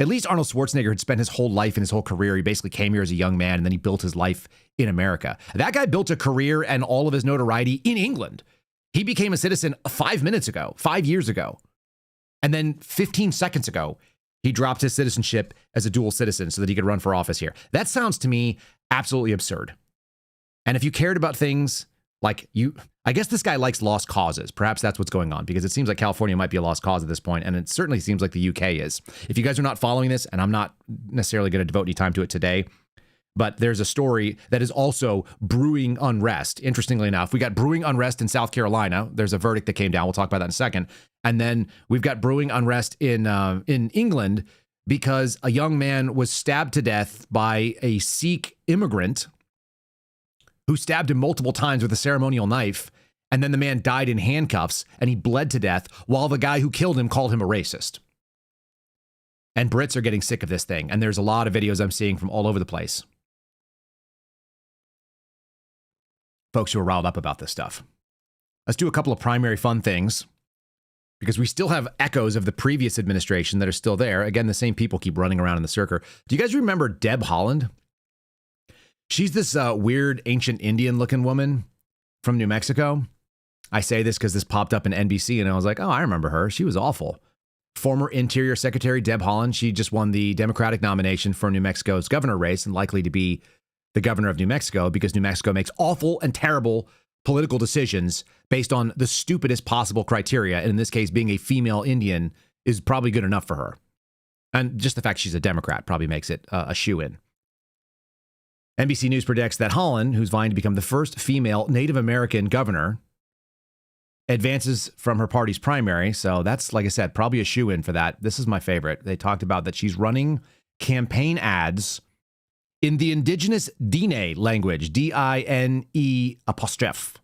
At least Arnold Schwarzenegger had spent his whole life and his whole career. He basically came here as a young man, and then he built his life in America. That guy built a career and all of his notoriety in England. He became a citizen 5 years ago. And then 15 seconds ago, he dropped his citizenship as a dual citizen so that he could run for office here. That sounds to me absolutely absurd. And if you cared about things like I guess this guy likes lost causes. Perhaps that's what's going on, because it seems like California might be a lost cause at this point, and it certainly seems like the UK is. If you guys are not following this, and I'm not necessarily going to devote any time to it today, but there's a story that is also brewing unrest. Interestingly enough, we got brewing unrest in South Carolina. There's a verdict that came down. We'll talk about that in a second. And then we've got brewing unrest in England because a young man was stabbed to death by a Sikh immigrant who stabbed him multiple times with a ceremonial knife. And then the man died in handcuffs and he bled to death while the guy who killed him called him a racist. And Brits are getting sick of this thing. And there's a lot of videos I'm seeing from all over the place. Folks who are riled up about this stuff. Let's do a couple of primary fun things, because we still have echoes of the previous administration that are still there. Again, the same people keep running around in the circle. Do you guys remember Deb Haaland? She's this weird ancient Indian looking woman from New Mexico. I say this because this popped up in NBC and I was like, oh, I remember her. She was awful. Former Interior Secretary Deb Haaland. She just won the Democratic nomination for New Mexico's governor race and likely to be the governor of New Mexico, because New Mexico makes awful and terrible political decisions based on the stupidest possible criteria. And in this case, being a female Indian is probably good enough for her. And just the fact she's a Democrat probably makes it a shoo-in. NBC News predicts that Haaland, who's vying to become the first female Native American governor, advances from her party's primary. So that's, like I said, probably a shoo-in for that. This is my favorite. They talked about that she's running campaign ads in the indigenous Dine language, D-I-N-E apostrophe.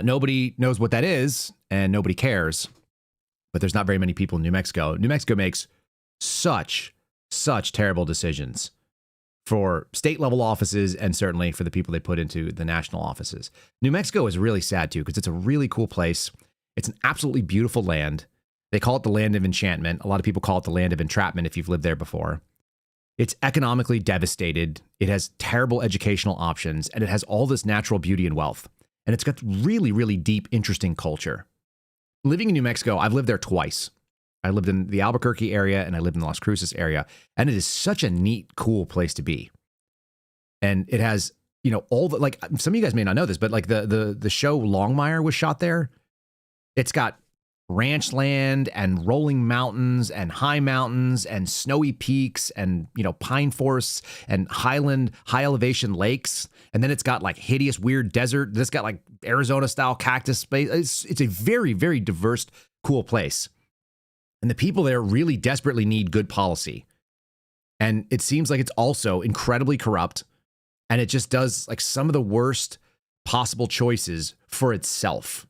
Nobody knows what that is, and nobody cares. But there's not very many people in New Mexico. New Mexico makes such terrible decisions for state-level offices and certainly for the people they put into the national offices. New Mexico is really sad, too, because it's a really cool place. It's an absolutely beautiful land. They call it the land of enchantment. A lot of people call it the land of entrapment if you've lived there before. It's economically devastated. It has terrible educational options, and it has all this natural beauty and wealth. And it's got really, really deep, interesting culture. Living in New Mexico, I've lived there twice. I lived in the Albuquerque area, and I lived in the Las Cruces area. And it is such a neat, cool place to be. And it has, all the, like, some of you guys may not know this, but like the show Longmire was shot there. It's got ranch land and rolling mountains and high mountains and snowy peaks and, pine forests and high elevation lakes. And then it's got like hideous, weird desert. This got like Arizona style cactus space. It's a very, very diverse, cool place. And the people there really desperately need good policy. And it seems like it's also incredibly corrupt. And it just does like some of the worst possible choices for itself.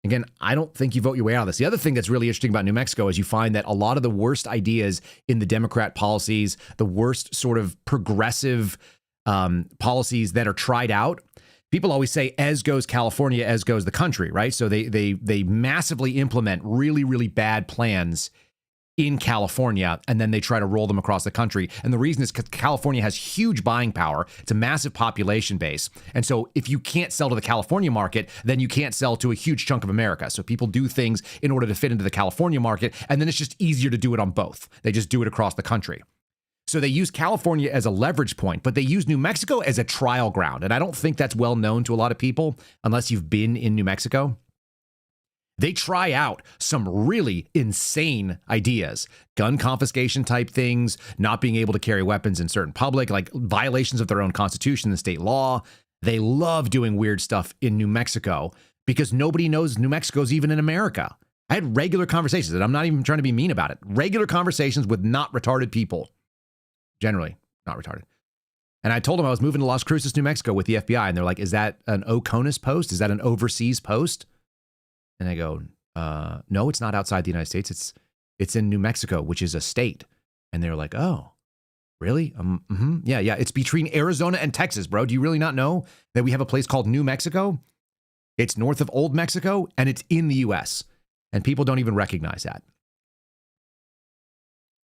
Again, I don't think you vote your way out of this. The other thing that's really interesting about New Mexico is you find that a lot of the worst ideas in the Democrat policies, the worst sort of progressive policies that are tried out, people always say, as goes California, as goes the country, right? So they massively implement really, really bad plans in California, and then they try to roll them across the country. And the reason is because California has huge buying power. It's a massive population base. And so if you can't sell to the California market, then you can't sell to a huge chunk of America. So people do things in order to fit into the California market, and then it's just easier to do it on both. They just do it across the country. So they use California as a leverage point, but they use New Mexico as a trial ground. And I don't think that's well known to a lot of people unless you've been in New Mexico. They try out some really insane ideas, gun confiscation type things, not being able to carry weapons in certain public, like violations of their own constitution and state law. They love doing weird stuff in New Mexico because nobody knows New Mexico's even in America. I had regular conversations, and I'm not even trying to be mean about it. Regular conversations with not retarded people. Generally, not retarded. And I told them I was moving to Las Cruces, New Mexico with the FBI. And they're like, is that an OCONUS post? Is that an overseas post? And I go, no, it's not outside the United States. It's in New Mexico, which is a state. And they're like, oh, really? Yeah. It's between Arizona and Texas, bro. Do you really not know that we have a place called New Mexico? It's north of Old Mexico, and it's in the U.S. And people don't even recognize that.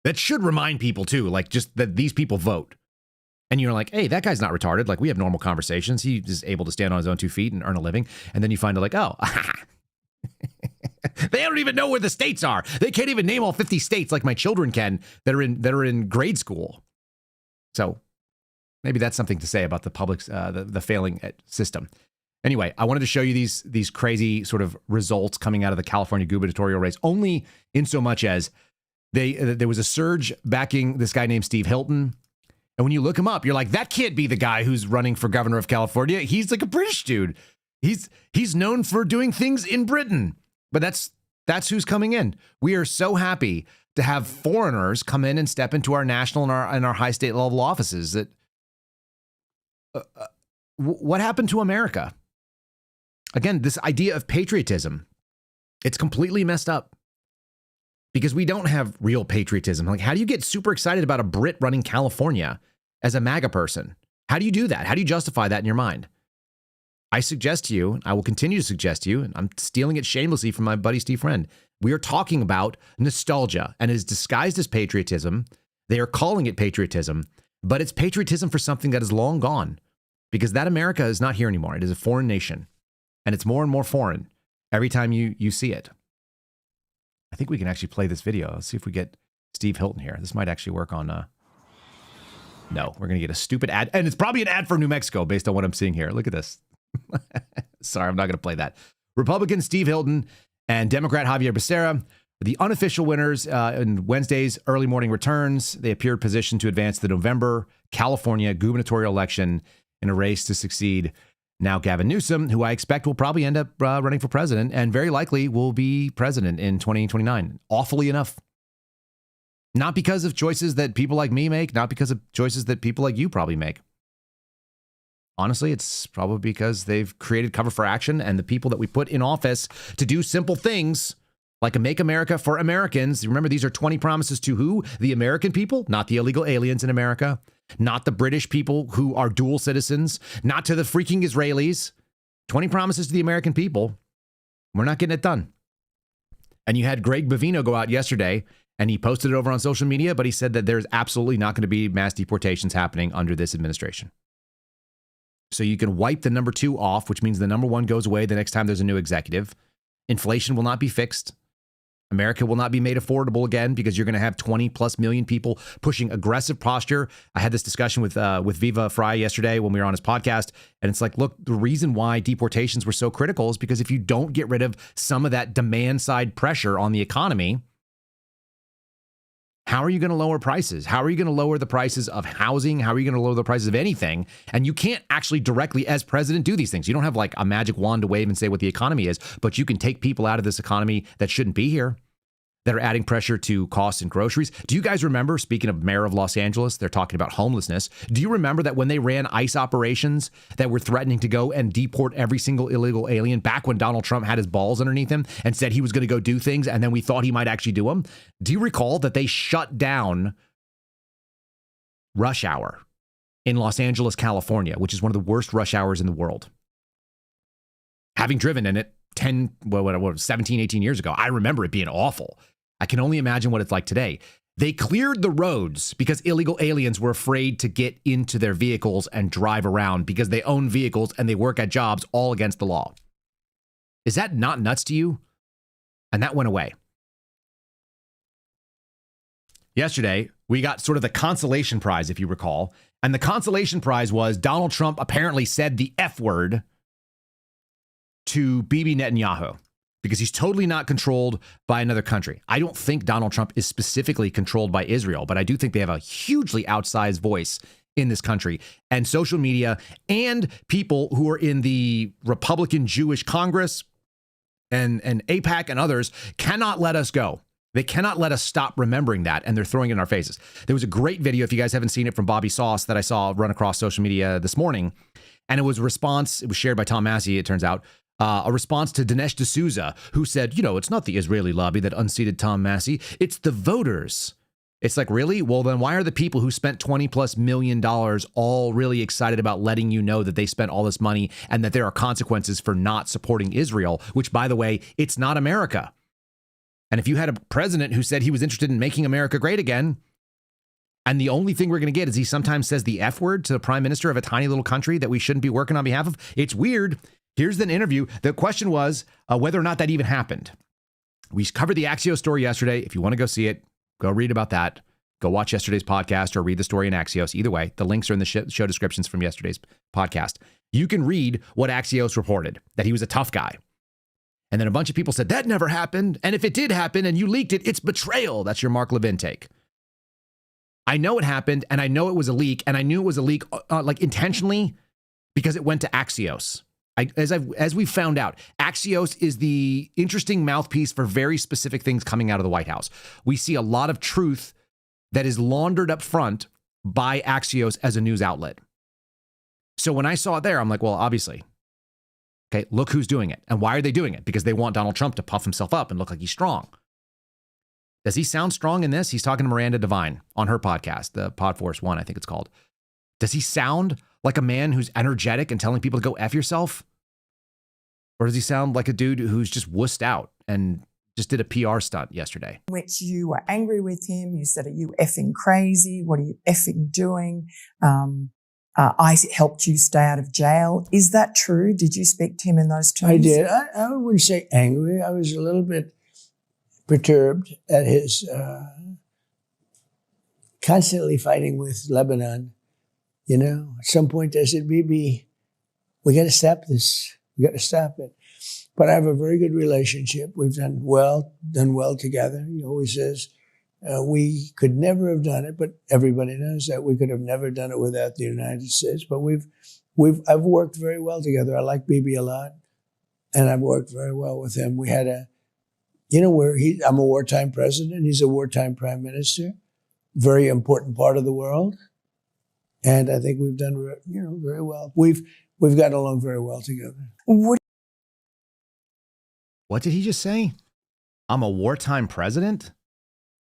That should remind people, too, like just that these people vote. And you're like, hey, that guy's not retarded. Like, we have normal conversations. He is able to stand on his own 2 feet and earn a living. And then you find out like, oh, they don't even know where the states are. They can't even name all 50 states like my children can that are in grade school. So maybe that's something to say about the public's the failing system. Anyway, I wanted to show you these crazy sort of results coming out of the California gubernatorial race, only in so much as there was a surge backing this guy named Steve Hilton. And when you look him up, you're like, that can't be the guy who's running for governor of California. He's like a British dude. He's known for doing things in Britain. But that's who's coming in. We are so happy to have foreigners come in and step into our national and our high state level offices. That what happened to America? Again, this idea of patriotism, it's completely messed up because we don't have real patriotism. Like, how do you get super excited about a Brit running California as a MAGA person? How do you do that? How do you justify that in your mind? I suggest to you, I will continue to suggest to you, and I'm stealing it shamelessly from my buddy Steve Friend. We are talking about nostalgia, and it is disguised as patriotism. They are calling it patriotism, but it's patriotism for something that is long gone because that America is not here anymore. It is a foreign nation, and it's more and more foreign every time you see it. I think we can actually play this video. Let's see if we get Steve Hilton here. This might actually work on... No, we're going to get a stupid ad, and it's probably an ad for New Mexico based on what I'm seeing here. Look at this. Sorry, I'm not going to play that. Republican Steve Hilton and Democrat Javier Becerra, the unofficial winners in Wednesday's early morning returns. They appeared positioned to advance the November California gubernatorial election in a race to succeed now Gavin Newsom, who I expect will probably end up running for president and very likely will be president in 2029. Awfully enough. Not because of choices that people like me make, not because of choices that people like you probably make. Honestly, it's probably because they've created cover for action, and the people that we put in office to do simple things like a Make America for Americans. Remember, these are 20 promises to who? The American people, not the illegal aliens in America, not the British people who are dual citizens, not to the freaking Israelis. 20 promises to the American people. We're not getting it done. And you had Greg Bovino go out yesterday, and he posted it over on social media, but he said that there's absolutely not going to be mass deportations happening under this administration. So you can wipe the number 2 off, which means the number 1 goes away the next time there's a new executive. Inflation will not be fixed. America will not be made affordable again because you're going to have 20 plus million people pushing aggressive posture. I had this discussion with Viva Fry yesterday when we were on his podcast. And it's like, look, the reason why deportations were so critical is because if you don't get rid of some of that demand side pressure on the economy, how are you going to lower prices? How are you going to lower the prices of housing? How are you going to lower the prices of anything? And you can't actually directly, as president, do these things. You don't have like a magic wand to wave and say what the economy is, but you can take people out of this economy that shouldn't be here, that are adding pressure to costs and groceries. Do you guys remember, speaking of mayor of Los Angeles, they're talking about homelessness. Do you remember that when they ran ICE operations that were threatening to go and deport every single illegal alien back when Donald Trump had his balls underneath him and said he was going to go do things and then we thought he might actually do them? Do you recall that they shut down rush hour in Los Angeles, California, which is one of the worst rush hours in the world? Having driven in it 17, 18 years ago, I remember it being awful. I can only imagine what it's like today. They cleared the roads because illegal aliens were afraid to get into their vehicles and drive around because they own vehicles and they work at jobs all against the law. Is that not nuts to you? And that went away. Yesterday, we got sort of the consolation prize, if you recall. And the consolation prize was Donald Trump apparently said the F word to Bibi Netanyahu. because he's totally not controlled by another country. I don't think Donald Trump is specifically controlled by Israel, but I do think they have a hugely outsized voice in this country. And social media and people who are in the Republican Jewish Congress and AIPAC and others cannot let us go. They cannot let us stop remembering that, and they're throwing it in our faces. There was a great video, if you guys haven't seen it, from Bobby Sauce that I saw run across social media this morning, and it was a response. It was shared by Tom Massie, it turns out, a response to Dinesh D'Souza, who said, it's not the Israeli lobby that unseated Tom Massie, it's the voters. It's like, really? Well, then why are the people who spent $20+ million all really excited about letting you know that they spent all this money and that there are consequences for not supporting Israel, which, by the way, it's not America. And if you had a president who said he was interested in making America great again, and the only thing we're going to get is he sometimes says the F word to the prime minister of a tiny little country that we shouldn't be working on behalf of, it's weird. Here's an interview. The question was whether or not that even happened. We covered the Axios story yesterday. If you want to go see it, go read about that. Go watch yesterday's podcast or read the story in Axios. Either way, the links are in the show descriptions from yesterday's podcast. You can read what Axios reported, that he was a tough guy. And then a bunch of people said, that never happened. And if it did happen and you leaked it, it's betrayal. That's your Mark Levin take. I know it happened, and I know it was a leak, and I knew it was a leak like intentionally because it went to Axios. As we found out, Axios is the interesting mouthpiece for very specific things coming out of the White House. We see a lot of truth that is laundered up front by Axios as a news outlet. So when I saw it there, I'm like, well, obviously. Okay, look who's doing it. And why are they doing it? Because they want Donald Trump to puff himself up and look like he's strong. Does he sound strong in this? He's talking to Miranda Devine on her podcast, the Podforce One, I think it's called. Does he sound like a man who's energetic and telling people to go F yourself? Or does he sound like a dude who's just wussed out and just did a PR stunt yesterday? Which you were angry with him. You said, are you effing crazy? What are you effing doing? I helped you stay out of jail. Is that true? Did you speak to him in those terms? I did. I wouldn't say angry. I was a little bit perturbed at his constantly fighting with Lebanon. At some point I said, Bibi, we got to stop this. We got to stop it. But I have a very good relationship. We've done well together. He always says, we could never have done it, but everybody knows that we could have never done it without the United States. But I've worked very well together. I like Bibi a lot, and I've worked very well with him. We had I'm a wartime president. He's a wartime prime minister. Very important part of the world. And I think we've done, very well. We've gotten along very well together. What did he just say? I'm a wartime president?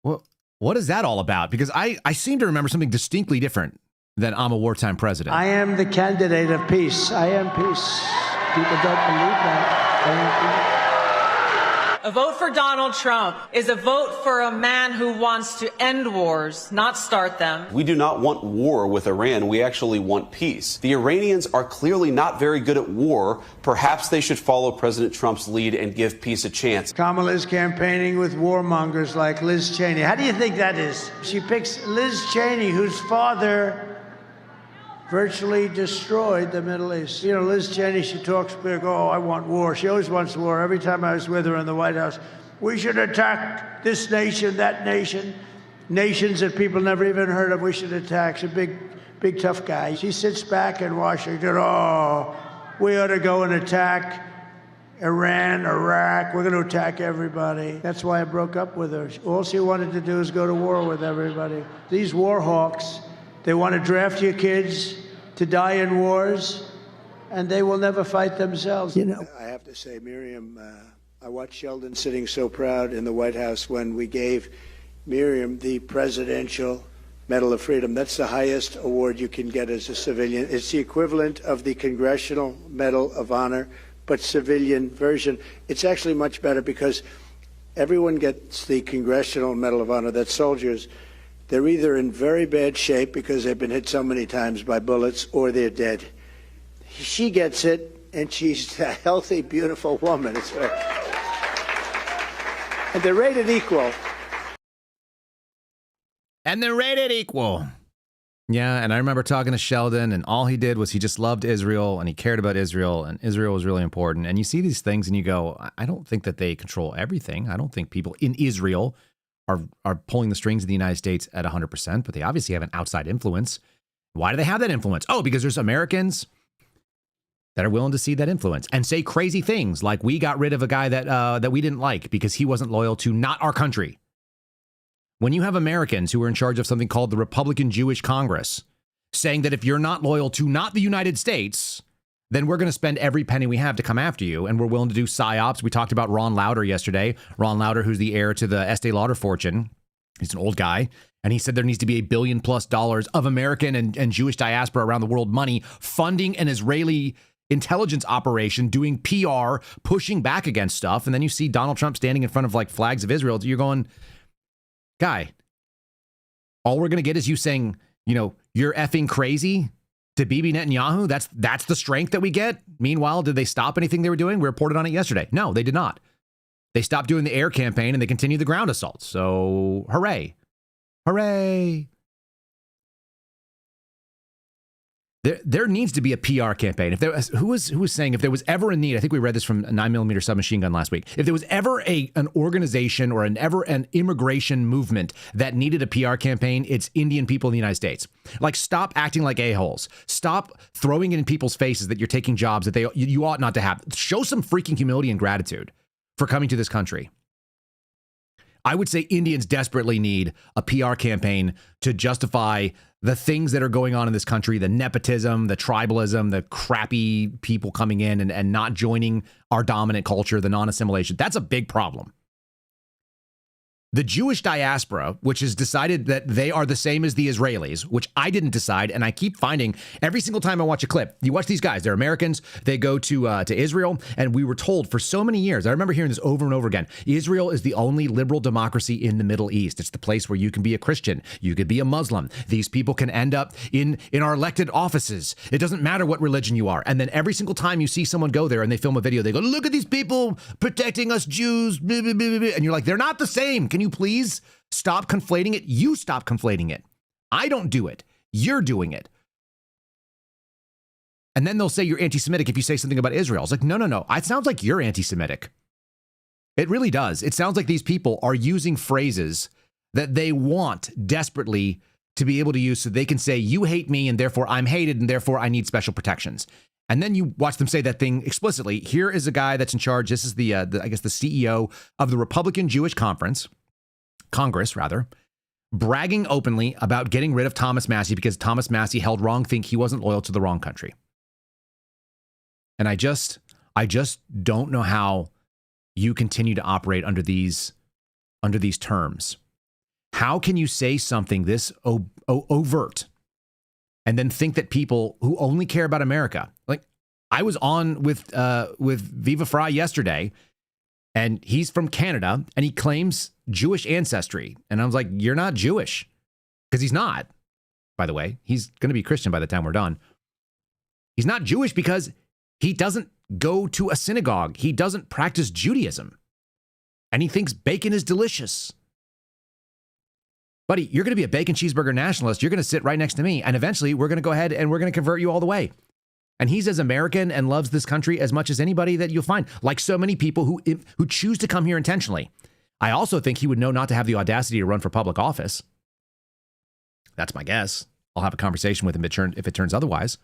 What is that all about? Because I seem to remember something distinctly different than I'm a wartime president. I am the candidate of peace. I am peace. People don't believe that. I am peace. A vote for Donald Trump is a vote for a man who wants to end wars, not start them. We do not want war with Iran. We actually want peace. The Iranians are clearly not very good at war. Perhaps they should follow President Trump's lead and give peace a chance. Kamala is campaigning with warmongers like Liz Cheney. How do you think that is? She picks Liz Cheney, whose father virtually destroyed the Middle East. Liz Cheney, she talks big, I want war. She always wants war. Every time I was with her in the White House, we should attack this nation, that nation, nations that people never even heard of, we should attack. She's a big tough guy. She sits back in Washington, we ought to go and attack Iran, Iraq. We're going to attack everybody. That's why I broke up with her. All she wanted to do is go to war with everybody. These war hawks, they want to draft your kids to die in wars, and they will never fight themselves. I have to say, Miriam, I watched Sheldon sitting so proud in the White House when we gave Miriam the Presidential Medal of Freedom. That's the highest award you can get as a civilian. It's the equivalent of the Congressional Medal of Honor, but civilian version. It's actually much better because everyone gets the Congressional Medal of Honor, that's soldiers. They're either in very bad shape because they've been hit so many times by bullets, or they're dead. She gets it, and she's a healthy, beautiful woman. It's very... And they're rated equal. And they're rated equal. Yeah, and I remember talking to Sheldon, and all he did was he just loved Israel, and he cared about Israel, and Israel was really important. And you see these things, and you go, I don't think that they control everything. I don't think people in Israel are pulling the strings of the United States at 100%, but they obviously have an outside influence. Why do they have that influence? Oh, because there's Americans that are willing to see that influence and say crazy things, like we got rid of a guy that we didn't like because he wasn't loyal to not our country. When you have Americans who are in charge of something called the Republican Jewish Congress saying that if you're not loyal to not the United States, then we're going to spend every penny we have to come after you, and we're willing to do psyops. We talked about Ron Lauder yesterday. Ron Lauder, who's the heir to the Estee Lauder fortune. He's an old guy, and he said there needs to be $1 billion+ of American and Jewish diaspora around the world money funding an Israeli intelligence operation, doing PR, pushing back against stuff. And then you see Donald Trump standing in front of like flags of Israel. You're going, guy, all we're going to get is you saying, you're effing crazy to Bibi Netanyahu. That's the strength that we get. Meanwhile, did they stop anything they were doing? We reported on it yesterday. No, they did not. They stopped doing the air campaign and they continued the ground assaults. So hooray. Hooray. There needs to be a PR campaign. If there was, who was saying if there was ever a need, I think we read this from a 9mm submachine gun last week. If there was ever an organization or an immigration movement that needed a PR campaign, it's Indian people in the United States. Like, stop acting like a-holes. Stop throwing it in people's faces that you're taking jobs that you ought not to have. Show some freaking humility and gratitude for coming to this country. I would say Indians desperately need a PR campaign to justify the things that are going on in this country, the nepotism, the tribalism, the crappy people coming in and not joining our dominant culture, the non-assimilation. That's a big problem. The Jewish diaspora, which has decided that they are the same as the Israelis, which I didn't decide, and I keep finding every single time I watch a clip, you watch these guys, they're Americans, they go to Israel, and we were told for so many years, I remember hearing this over and over again, Israel is the only liberal democracy in the Middle East. It's the place where you can be a Christian, you could be a Muslim, these people can end up in our elected offices. It doesn't matter what religion you are. And then every single time you see someone go there and they film a video, they go, look at these people protecting us Jews, blah, blah, blah, blah. And you're like, they're not the same. Can you please stop conflating it? You stop conflating it. I don't do it. You're doing it. And then they'll say you're anti-Semitic if you say something about Israel. It's like, no. It sounds like you're anti-Semitic. It really does. It sounds like these people are using phrases that they want desperately to be able to use so they can say, you hate me and therefore I'm hated and therefore I need special protections. And then you watch them say that thing explicitly. Here is a guy that's in charge. This is the CEO of the Republican Jewish Congress, bragging openly about getting rid of Thomas Massie because Thomas Massie held wrong, think he wasn't loyal to the wrong country. And I just don't know how you continue to operate under these terms. How can you say something this overt and then think that people who only care about America, like I was on with Viva Fry yesterday, and he's from Canada and he claims Jewish ancestry. And I was like, you're not Jewish. Because he's not, by the way. He's going to be Christian by the time we're done. He's not Jewish because he doesn't go to a synagogue. He doesn't practice Judaism. And he thinks bacon is delicious. Buddy, you're going to be a bacon cheeseburger nationalist. You're going to sit right next to me. And eventually we're going to go ahead and we're going to convert you all the way. And he's as American and loves this country as much as anybody that you'll find, like so many people who choose to come here intentionally. I also think he would know not to have the audacity to run for public office. That's my guess. I'll have a conversation with him if it turns otherwise.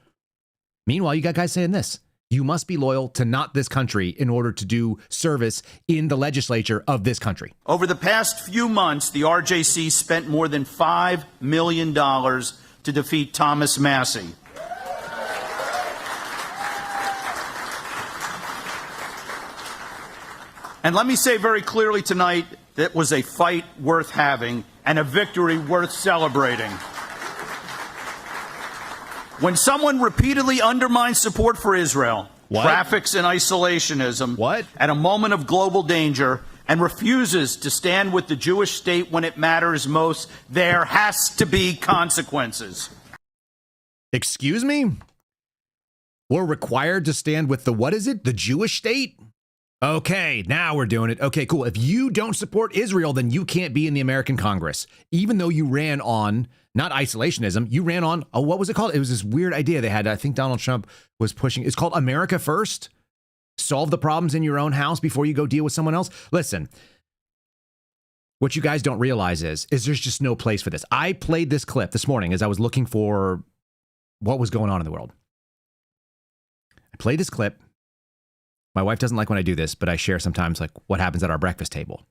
Meanwhile, you got guys saying this. You must be loyal to not this country in order to do service in the legislature of this country. Over the past few months, the RJC spent more than $5 million to defeat Thomas Massie. And let me say very clearly tonight, that was a fight worth having and a victory worth celebrating. When someone repeatedly undermines support for Israel, traffics in isolationism at a moment of global danger, and refuses to stand with the Jewish state when it matters most, there has to be consequences. Excuse me? We're required to stand with the, what is it? The Jewish state? Okay, now we're doing it. Okay, cool. If you don't support Israel, then you can't be in the American Congress, even though you ran on, not isolationism, you ran on, what was it called? It was this weird idea they had. I think Donald Trump was pushing. It's called America First. Solve the problems in your own house before you go deal with someone else. Listen, what you guys don't realize is there's just no place for this. I played this clip this morning as I was looking for what was going on in the world. I played this clip. My wife doesn't like when I do this, but I share sometimes like what happens at our breakfast table.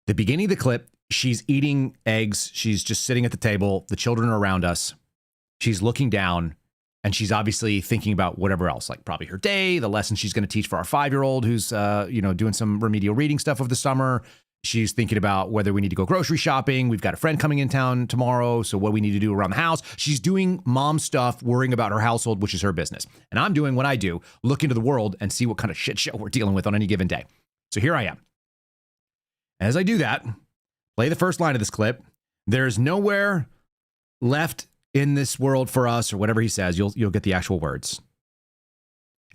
The beginning of the clip, she's eating eggs. She's just sitting at the table. The children are around us. She's looking down and she's obviously thinking about whatever else, like probably her day, the lesson she's going to teach for our 5-year-old who's, doing some remedial reading stuff over the summer. She's thinking about whether we need to go grocery shopping. We've got a friend coming in town tomorrow. So what we need to do around the house. She's doing mom stuff, worrying about her household, which is her business. And I'm doing what I do, look into the world and see what kind of shit show we're dealing with on any given day. So here I am. As I do that, play the first line of this clip. There's nowhere left in this world for us, or whatever he says. You'll get the actual words.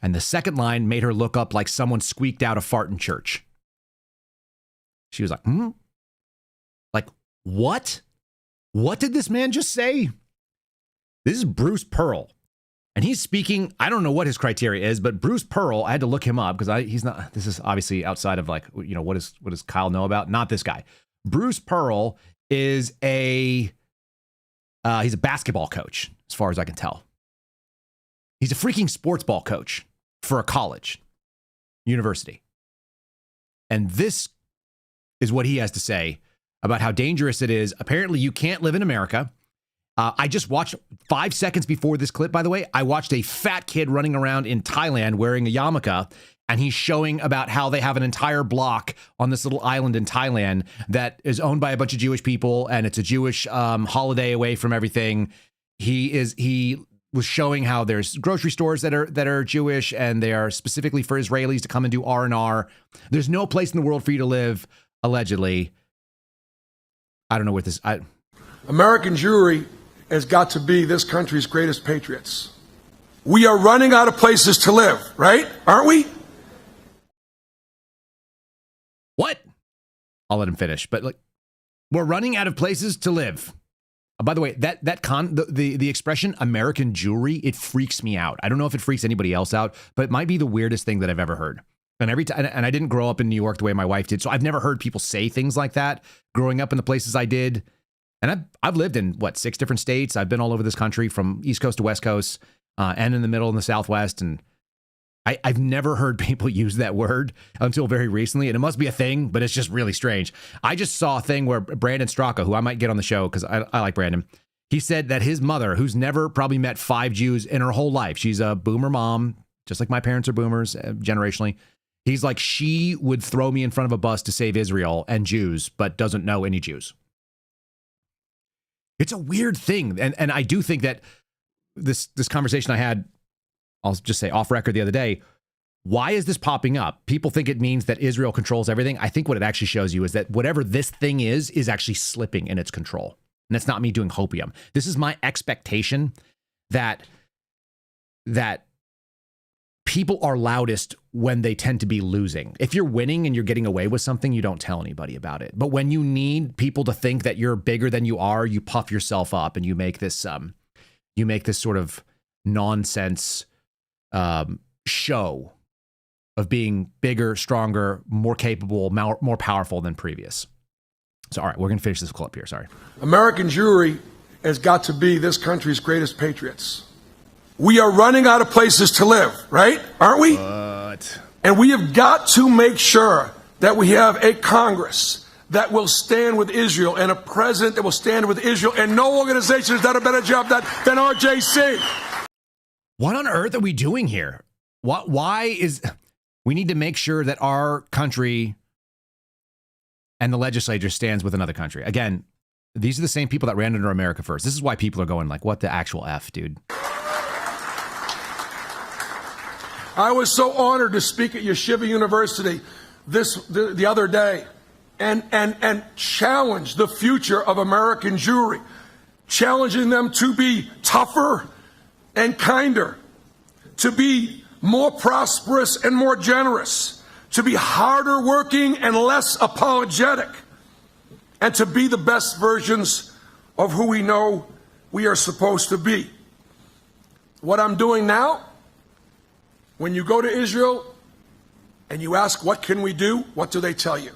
And the second line made her look up like someone squeaked out a fart in church. She was like, Like, what? What did this man just say? This is Bruce Pearl. And he's speaking, I don't know what his criteria is, but Bruce Pearl, I had to look him up because he's not, this is obviously outside of like, what does Kyle know about? Not this guy. Bruce Pearl is he's a basketball coach, as far as I can tell. He's a freaking sports ball coach for a college, university. And this is what he has to say about how dangerous it is. Apparently, you can't live in America. I just watched 5 seconds before this clip, by the way, I watched a fat kid running around in Thailand wearing a yarmulke, and he's showing about how they have an entire block on this little island in Thailand that is owned by a bunch of Jewish people, and it's a Jewish holiday away from everything. He was showing how there's grocery stores that are Jewish, and they are specifically for Israelis to come and do R&R. There's no place in the world for you to live. Allegedly, I don't know what this. American Jewry has got to be this country's greatest patriots. We are running out of places to live, right? Aren't we? What? I'll let him finish. But like, we're running out of places to live. By the way, the expression American Jewry, it freaks me out. I don't know if it freaks anybody else out, but it might be the weirdest thing that I've ever heard. And every time, and I didn't grow up in New York the way my wife did, so I've never heard people say things like that growing up in the places I did. And I've lived in 6 different states. I've been all over this country from East Coast to West Coast, and in the middle and the Southwest. And I've never heard people use that word until very recently. And it must be a thing, but it's just really strange. I just saw a thing where Brandon Straka, who I might get on the show because I like Brandon, he said that his mother, who's never probably met 5 Jews in her whole life, she's a boomer mom, just like my parents are boomers generationally. He's like, she would throw me in front of a bus to save Israel and Jews, but doesn't know any Jews. It's a weird thing. And I do think that this conversation I had, I'll just say off record the other day, why is this popping up? People think it means that Israel controls everything. I think what it actually shows you is that whatever this thing is actually slipping in its control. And it's not me doing hopium. This is my expectation that people are loudest when they tend to be losing. If you're winning and you're getting away with something, you don't tell anybody about it. But when you need people to think that you're bigger than you are, you puff yourself up and you make this sort of nonsense show of being bigger, stronger, more capable, more powerful than previous. So, all right, we're going to finish this clip here. Sorry. American Jewry has got to be this country's greatest patriots. We are running out of places to live, right? Aren't we? What? And we have got to make sure that we have a Congress that will stand with Israel and a president that will stand with Israel, and no organization has done a better job than RJC. What on earth are we doing here? We need to make sure that our country and the legislature stands with another country. Again, these are the same people that ran under America First. This is why people are going like, what the actual F, dude? I was so honored to speak at Yeshiva University the other day and challenge the future of American Jewry, challenging them to be tougher and kinder, to be more prosperous and more generous, to be harder working and less apologetic, and to be the best versions of who we know we are supposed to be. What I'm doing now, when you go to Israel and you ask, what can we do? What do they tell you?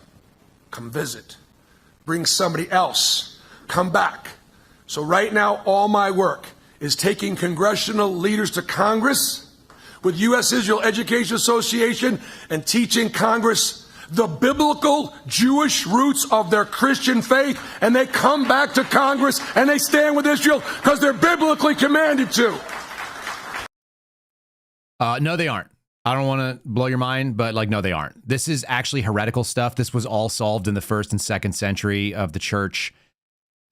Come visit. Bring somebody else. Come back. So right now, all my work is taking congressional leaders to Congress with U.S.-Israel Education Association and teaching Congress the biblical Jewish roots of their Christian faith, and they come back to Congress and they stand with Israel because they're biblically commanded to. No, they aren't. I don't want to blow your mind, but no, they aren't. This is actually heretical stuff. This was all solved in the 1st and 2nd century of the church.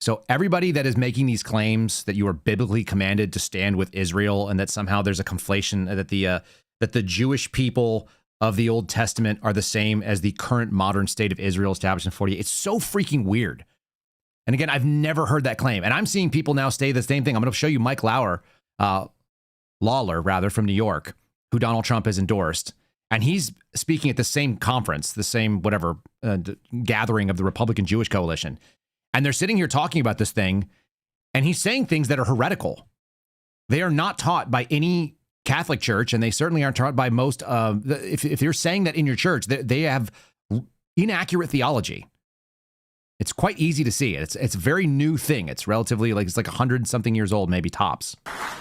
So everybody that is making these claims that you are biblically commanded to stand with Israel and that somehow there's a conflation that the Jewish people of the Old Testament are the same as the current modern state of Israel established in 48. It's so freaking weird. And again, I've never heard that claim. And I'm seeing people now say the same thing. I'm going to show you Mike Lawler from New York, who Donald Trump has endorsed. And he's speaking at the same conference, the same gathering of the Republican Jewish Coalition. And they're sitting here talking about this thing, and he's saying things that are heretical. They are not taught by any Catholic church, and they certainly aren't taught by most. If you're saying that in your church, they have inaccurate theology. It's quite easy to see. It's a very new thing. It's relatively it's 100-something years old, maybe tops.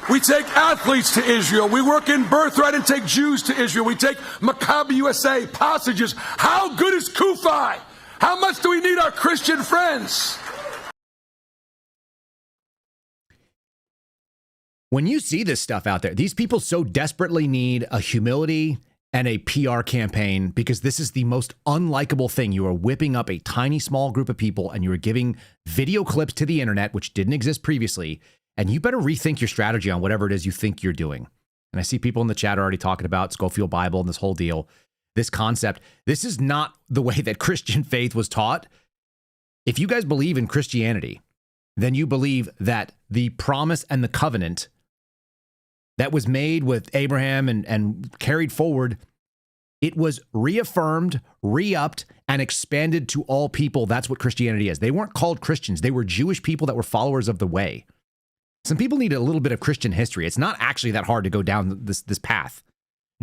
We take athletes to Israel. We work in birthright and take Jews to Israel. We take Maccabi USA, passages. How good is Kufi? How much do we need our Christian friends? When you see this stuff out there, these people so desperately need a humility and a PR campaign because this is the most unlikable thing. You are whipping up a tiny, small group of people and you are giving video clips to the internet, which didn't exist previously. And you better rethink your strategy on whatever it is you think you're doing. And I see people in the chat already talking about Schofield Bible and this whole deal. This concept, this is not the way that Christian faith was taught. If you guys believe in Christianity, then you believe that the promise and the covenant that was made with Abraham and carried forward, it was reaffirmed, re-upped, and expanded to all people. That's what Christianity is. They weren't called Christians. They were Jewish people that were followers of the way. Some people need a little bit of Christian history. It's not actually that hard to go down this path.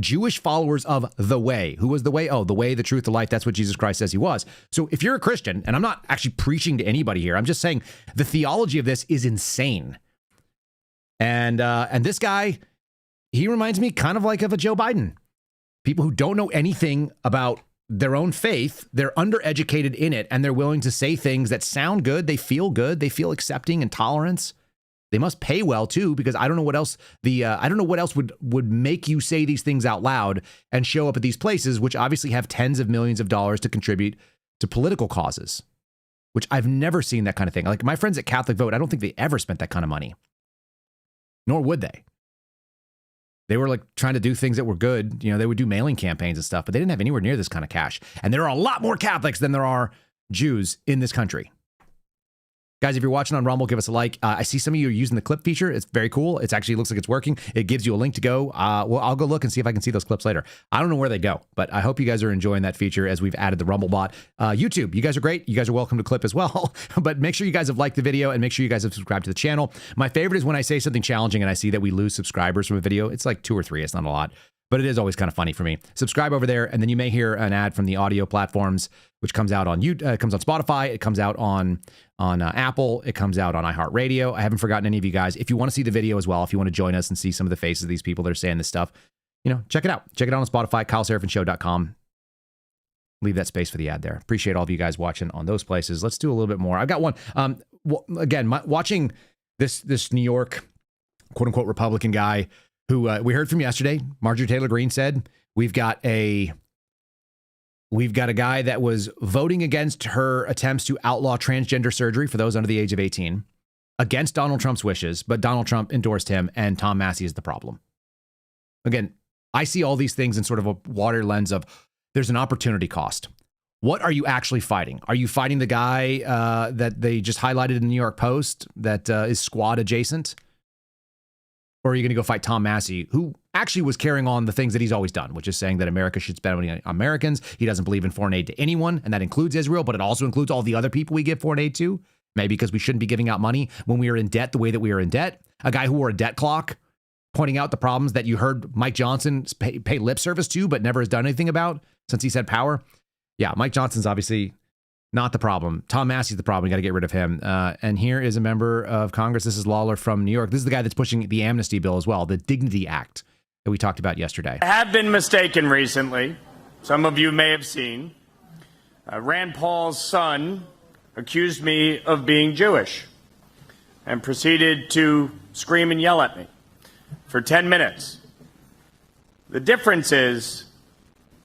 Jewish followers of the way. Who was the way? Oh, the way, the truth, the life. That's what Jesus Christ says he was. So if you're a Christian, and I'm not actually preaching to anybody here, I'm just saying the theology of this is insane. And this guy, he reminds me kind of like of a Joe Biden. People who don't know anything about their own faith, they're undereducated in it, and they're willing to say things that sound good, they feel accepting and tolerance. They must pay well too, because I don't know what else would make you say these things out loud and show up at these places, which obviously have tens of millions of dollars to contribute to political causes, which I've never seen that kind of thing. Like my friends at Catholic Vote, I don't think they ever spent that kind of money, nor would they. They were trying to do things that were good. You know, they would do mailing campaigns and stuff, but they didn't have anywhere near this kind of cash. And there are a lot more Catholics than there are Jews in this country. Guys, if you're watching on Rumble, give us a like. I see some of you are using the clip feature. It's very cool. It actually looks like it's working. It gives you a link to go. Well, I'll go look and see if I can see those clips later. I don't know where they go, but I hope you guys are enjoying that feature as we've added the Rumble bot. YouTube, you guys are great. You guys are welcome to clip as well. But make sure you guys have liked the video and make sure you guys have subscribed to the channel. My favorite is when I say something challenging and I see that we lose subscribers from a video. It's like 2 or 3. It's not a lot, but it is always kind of funny for me. Subscribe over there, and then you may hear an ad from the audio platforms, which comes out on it comes on Spotify, it comes out on Apple, it comes out on iHeartRadio. I haven't forgotten any of you guys. If you want to see the video as well, if you want to join us and see some of the faces of these people that are saying this stuff, check it out. Check it out on Spotify, KyleSeraphinShow.com. Leave that space for the ad there. Appreciate all of you guys watching on those places. Let's do a little bit more. I've got one. Again, watching this New York quote unquote Republican guy who we heard from yesterday. Marjorie Taylor Greene said, we've got a guy that was voting against her attempts to outlaw transgender surgery for those under the age of 18 against Donald Trump's wishes, but Donald Trump endorsed him and Tom Massie is the problem. Again, I see all these things in sort of a water lens of there's an opportunity cost. What are you actually fighting? Are you fighting the guy that they just highlighted in the New York Post that is squad adjacent? Or are you going to go fight Tom Massie, who actually was carrying on the things that he's always done, which is saying that America should spend money on Americans. He doesn't believe in foreign aid to anyone, and that includes Israel, but it also includes all the other people we give foreign aid to. Maybe because we shouldn't be giving out money when we are in debt the way that we are in debt. A guy who wore a debt clock, pointing out the problems that you heard Mike Johnson pay lip service to, but never has done anything about since he's had power. Yeah, Mike Johnson's obviously not the problem. Tom Massie's the problem. We got to get rid of him. And here is a member of Congress. This is Lawler from New York. This is the guy that's pushing the amnesty bill as well, the Dignity Act that we talked about yesterday. I have been mistaken recently. Some of you may have seen. Rand Paul's son accused me of being Jewish and proceeded to scream and yell at me for 10 minutes. The difference is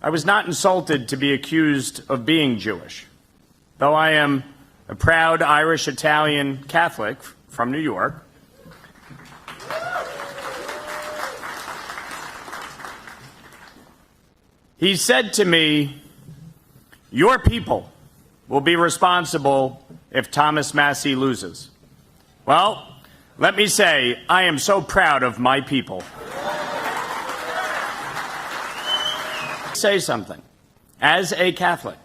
I was not insulted to be accused of being Jewish. Though I am a proud Irish-Italian Catholic from New York, he said to me, "Your people will be responsible if Thomas Massie loses." Well, let me say, I am so proud of my people. Say something. As a Catholic,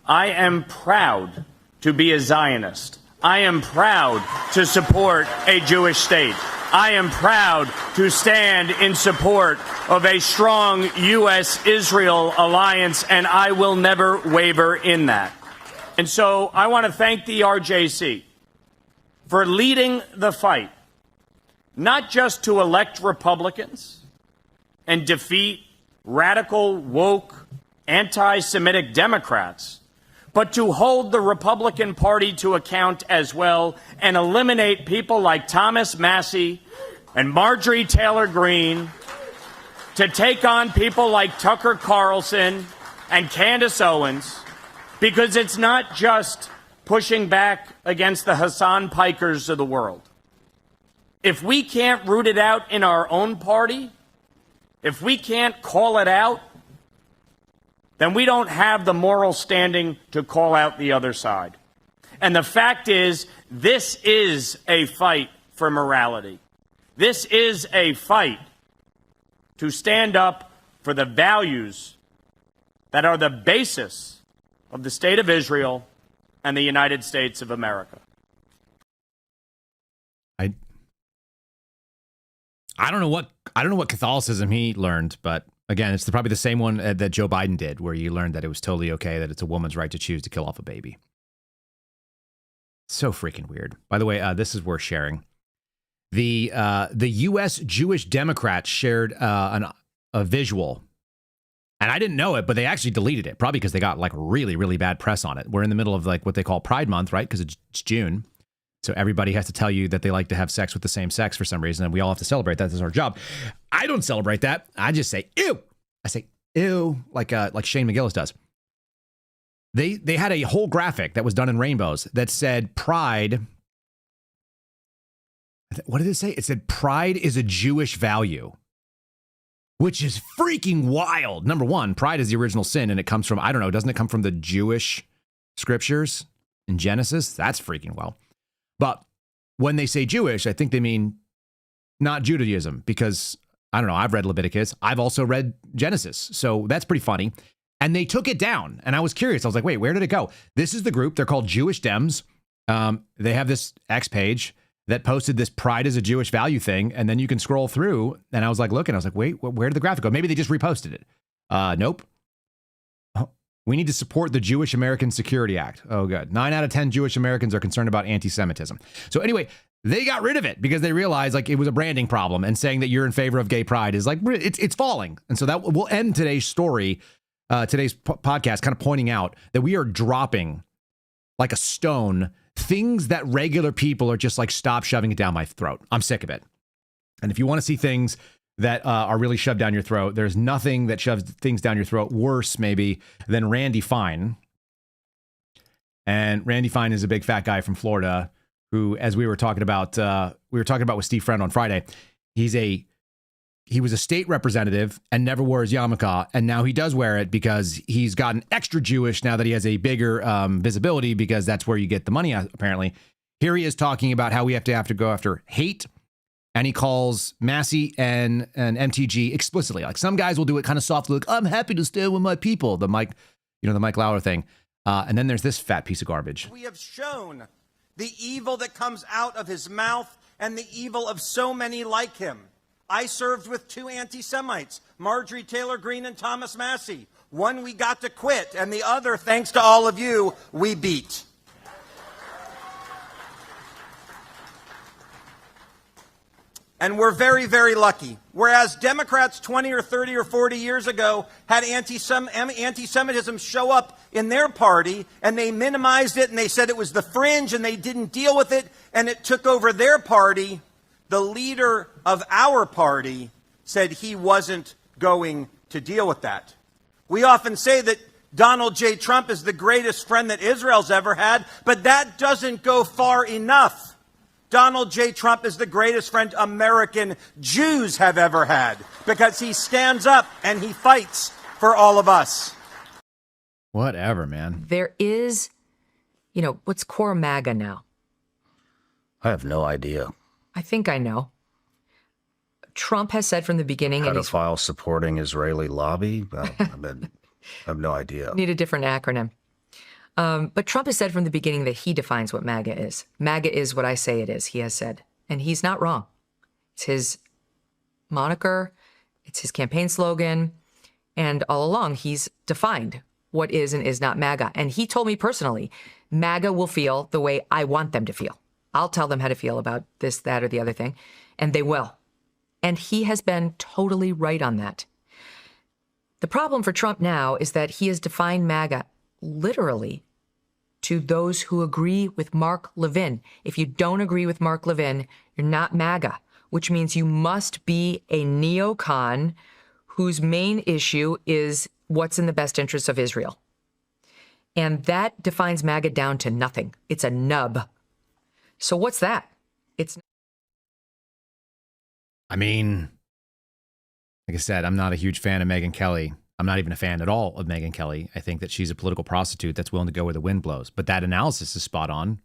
I am proud to be a Zionist. I am proud to support a Jewish state. I am proud to stand in support of a strong U.S.-Israel alliance, and I will never waver in that. And so I want to thank the RJC for leading the fight, not just to elect Republicans and defeat radical, woke, anti-Semitic Democrats, but to hold the Republican Party to account as well and eliminate people like Thomas Massie and Marjorie Taylor Greene, to take on people like Tucker Carlson and Candace Owens, because it's not just pushing back against the Hassan Pikers of the world. If we can't root it out in our own party, if we can't call it out, then we don't have the moral standing to call out the other side. And the fact is, this is a fight for morality. This is a fight to stand up for the values that are the basis of the state of Israel and the United States of America. I don't know what Catholicism he learned, but again, it's probably the same one that Joe Biden did, where you learned that it was totally okay that it's a woman's right to choose to kill off a baby. So freaking weird. By the way, this is worth sharing. The U.S. Jewish Democrats shared a visual, and I didn't know it, but they actually deleted it, probably because they got like really, really bad press on it. We're in the middle of like what they call Pride Month, right? Because it's June. So everybody has to tell you that they like to have sex with the same sex for some reason, and we all have to celebrate that. That's our job. I don't celebrate that. I just say, ew. I say, ew, like Shane McGillis does. They had a whole graphic that was done in rainbows that said pride. What did it say? It said pride is a Jewish value, which is freaking wild. Number one, pride is the original sin, and it comes from, I don't know, doesn't it come from the Jewish scriptures in Genesis? That's freaking wild. But when they say Jewish, I think they mean not Judaism, because, I don't know, I've read Leviticus. I've also read Genesis. So that's pretty funny. And they took it down. And I was curious. I was like, wait, where did it go? This is the group. They're called Jewish Dems. They have this X page that posted this pride is a Jewish value thing. And then you can scroll through. And I was like, looking, I was like, wait, where did the graphic go? Maybe they just reposted it. Nope. We need to support the Jewish American Security Act. Oh, good. 9 out of 10 Jewish Americans are concerned about anti-Semitism. So anyway, they got rid of it because they realized like it was a branding problem, and saying that you're in favor of gay pride is like, it's falling. And so that will end today's story, today's podcast, kind of pointing out that we are dropping like a stone things that regular people are just like, stop shoving it down my throat. I'm sick of it. And if you want to see things that are really shoved down your throat, there's nothing that shoves things down your throat worse, maybe, than Randy Fine. And Randy Fine is a big fat guy from Florida who, as we were talking about with Steve Friend on Friday, he was a state representative and never wore his yarmulke, and now he does wear it because he's gotten extra Jewish now that he has a bigger visibility, because that's where you get the money, apparently. Here he is talking about how we have to go after hate And he calls Massie and MTG explicitly. Like some guys will do it kind of softly, like, I'm happy to stand with my people. The Mike Lauer thing. And then there's this fat piece of garbage. We have shown the evil that comes out of his mouth and the evil of so many like him. I served with 2 anti-Semites, Marjorie Taylor Greene and Thomas Massie. One we got to quit, and the other, thanks to all of you, we beat. And we're very, very lucky. Whereas Democrats 20 or 30 or 40 years ago had anti-Semitism show up in their party, and they minimized it, and they said it was the fringe, and they didn't deal with it, and it took over their party. The leader of our party said he wasn't going to deal with that. We often say that Donald J. Trump is the greatest friend that Israel's ever had, but that doesn't go far enough. Donald J. Trump is the greatest friend American Jews have ever had because he stands up and he fights for all of us. Whatever, man. There is, what's core MAGA now? I have no idea. I think I know. Trump has said from the beginning... Pedophile supporting Israeli lobby? Well, I have no idea. Need a different acronym. But Trump has said from the beginning that he defines what MAGA is. MAGA is what I say it is, he has said. And he's not wrong. It's his moniker. It's his campaign slogan. And all along, he's defined what is and is not MAGA. And he told me personally, MAGA will feel the way I want them to feel. I'll tell them how to feel about this, that, or the other thing. And they will. And he has been totally right on that. The problem for Trump now is that he has defined MAGA literally to those who agree with Mark Levin. If you don't agree with Mark Levin, you're not MAGA, which means you must be a neocon whose main issue is what's in the best interest of Israel. And that defines MAGA down to nothing. It's a nub. So what's that? I mean, like I said, I'm not a huge fan of Megyn Kelly. I'm not even a fan at all of Megyn Kelly. I think that she's a political prostitute that's willing to go where the wind blows. But that analysis is spot on.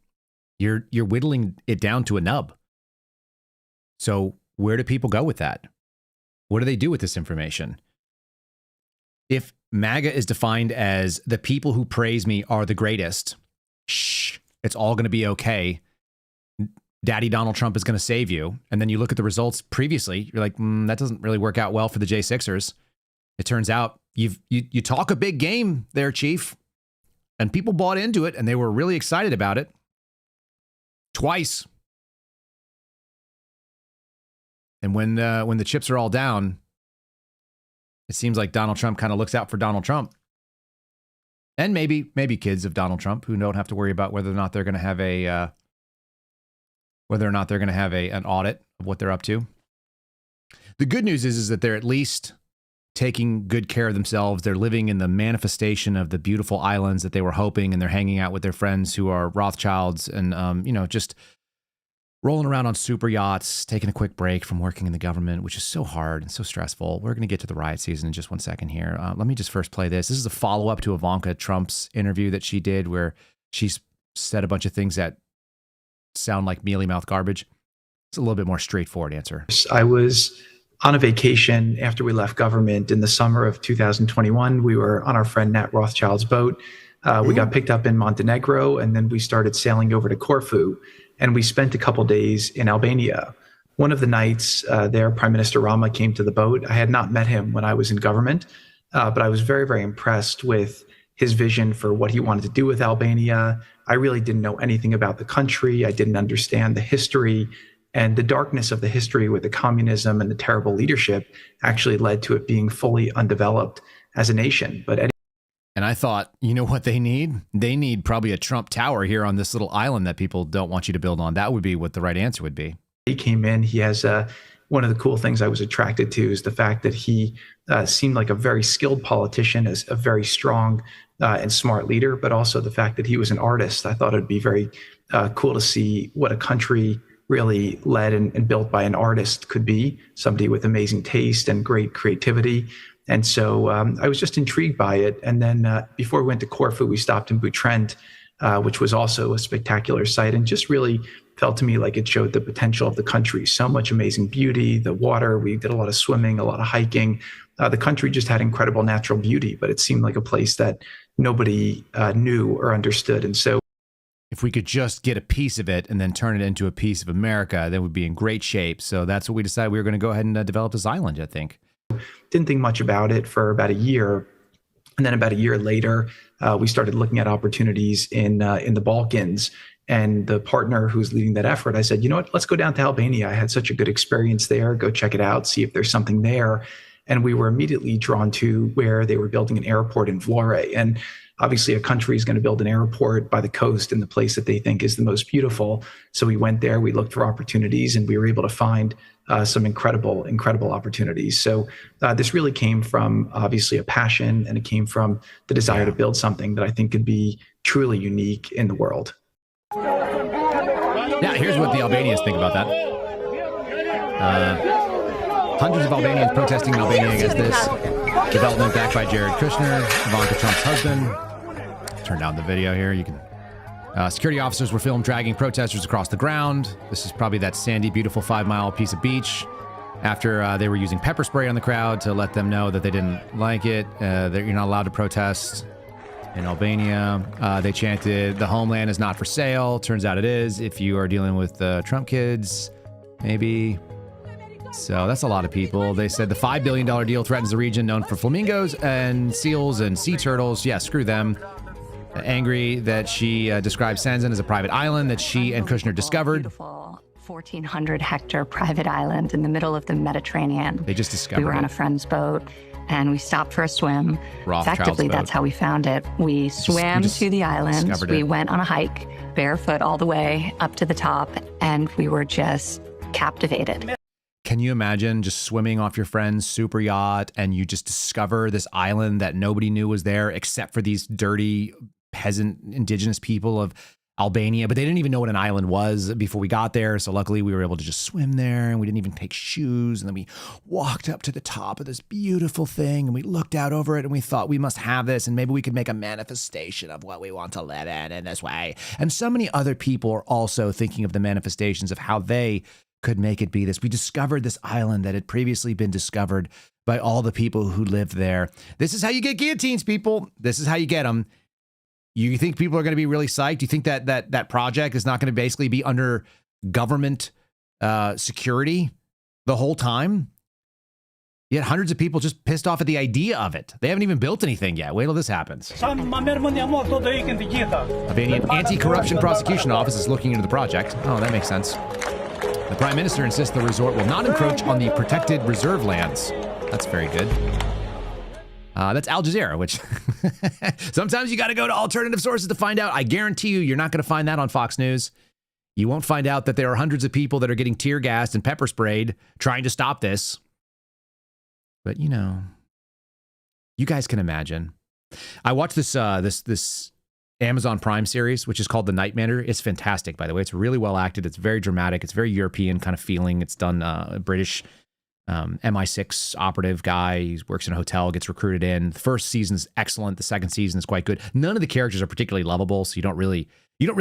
You're whittling it down to a nub. So where do people go with that? What do they do with this information? If MAGA is defined as the people who praise me are the greatest, it's all going to be okay. Daddy Donald Trump is going to save you. And then you look at the results previously, you're like, that doesn't really work out well for the J6ers. It turns out you talk a big game there, Chief, and people bought into it and they were really excited about it. Twice. And when the chips are all down, it seems like Donald Trump kind of looks out for Donald Trump. And maybe kids of Donald Trump who don't have to worry about whether or not they're going to have an audit of what they're up to. The good news is that they're at least taking good care of themselves. They're living in the manifestation of the beautiful islands that they were hoping, and they're hanging out with their friends who are Rothschilds and, just rolling around on super yachts, taking a quick break from working in the government, which is so hard and so stressful. We're going to get to the riot season in just one second here. Let me just first play this. This is a follow-up to Ivanka Trump's interview that she did where she's said a bunch of things that sound like mealy-mouthed garbage. It's a little bit more straightforward answer. I was on a vacation after we left government in the summer of 2021. We were on our friend Nat Rothschild's boat. We got picked up in Montenegro, and then we started sailing over to Corfu, and we spent a couple days in Albania. One of the nights there, Prime Minister Rama came to the boat. I had not met him when I was in government, but I was very, very impressed with his vision for what he wanted to do with Albania. I really didn't know anything about the country. I didn't understand the history, and the darkness of the history with the communism and the terrible leadership actually led to it being fully undeveloped as a nation. And I thought, you know what they need? They need probably a Trump Tower here on this little island that people don't want you to build on. That would be what the right answer would be. He came in, he has one of the cool things I was attracted to is the fact that he seemed like a very skilled politician, as a very strong and smart leader, but also the fact that he was an artist. I thought it'd be very cool to see what a country really led and built by an artist could be, somebody with amazing taste and great creativity. And so I was just intrigued by it. And then before we went to Corfu, we stopped in Butrent, which was also a spectacular site, and just really felt to me like it showed the potential of the country. So much amazing beauty, the water. We did a lot of swimming, a lot of hiking. The country just had incredible natural beauty, but it seemed like a place that nobody knew or understood. And so if we could just get a piece of it and then turn it into a piece of America, then we'd be in great shape. So that's what we decided we were going to go ahead and develop this island, I think. Didn't think much about it for about a year. And then about a year later, we started looking at opportunities in the Balkans. And the partner who's leading that effort, I said, you know what, let's go down to Albania. I had such a good experience there. Go check it out, see if there's something there. And we were immediately drawn to where they were building an airport in Vlore. And obviously a country is going to build an airport by the coast in the place that they think is the most beautiful. So we went there, we looked for opportunities, and we were able to find some incredible opportunities. So this really came from obviously a passion, and it came from the desire to build something that I think could be truly unique in the world. Yeah, here's what the Albanians think about that. Hundreds of Albanians protesting in Albania against this development backed by Jared Kushner, Ivanka Trump's husband. Turn down the video here. You can. Security officers were filmed dragging protesters across the ground. This is probably that sandy, beautiful 5-mile piece of beach. After they were using pepper spray on the crowd to let them know that they didn't like it, that you're not allowed to protest in Albania. They chanted, "The homeland is not for sale." Turns out it is. If you are dealing with Trump kids, maybe. So that's a lot of people. They said the $5 billion deal threatens the region known for flamingos and seals and sea turtles. Yeah, screw them. Angry that she described Sanzan as a private island that she and Kushner discovered. Beautiful 1,400-hectare private island in the middle of the Mediterranean. They just discovered We were on a friend's boat, and we stopped for a swim. Rothschild's Effectively, boat. That's how we found it. We swam to the island. We went on a hike, barefoot all the way up to the top, and we were just captivated. Can you imagine just swimming off your friend's super yacht and you just discover this island that nobody knew was there except for these dirty peasant indigenous people of Albania, but they didn't even know what an island was before we got there. So luckily we were able to just swim there, and we didn't even take shoes. And then we walked up to the top of this beautiful thing, and we looked out over it, and we thought we must have this, and maybe we could make a manifestation of what we want to live in this way. And so many other people are also thinking of the manifestations of how they could make it be this. We discovered this island that had previously been discovered by all the people who lived there. This is how you get guillotines, people. This is how you get them. You think people are going to be really psyched? You think that project is not going to basically be under government security the whole time? Yet hundreds of people just pissed off at the idea of it. They haven't even built anything yet. Wait till this happens. Albanian Anti-Corruption Prosecution Office is looking into the project. Oh, that makes sense. The Prime Minister insists the resort will not encroach on the protected reserve lands. That's very good. That's Al Jazeera, which sometimes you got to go to alternative sources to find out. I guarantee you're not going to find that on Fox News. You won't find out that there are hundreds of people that are getting tear gassed and pepper sprayed trying to stop this. But, you know, you guys can imagine. I watched this Amazon Prime series, which is called The Night Manager. It's fantastic, by the way. It's really well acted. It's very dramatic. It's very European kind of feeling. It's done a British MI6 operative guy. He works in a hotel, gets recruited in. The first season is excellent. The second season is quite good. None of the characters are particularly lovable, so you don't really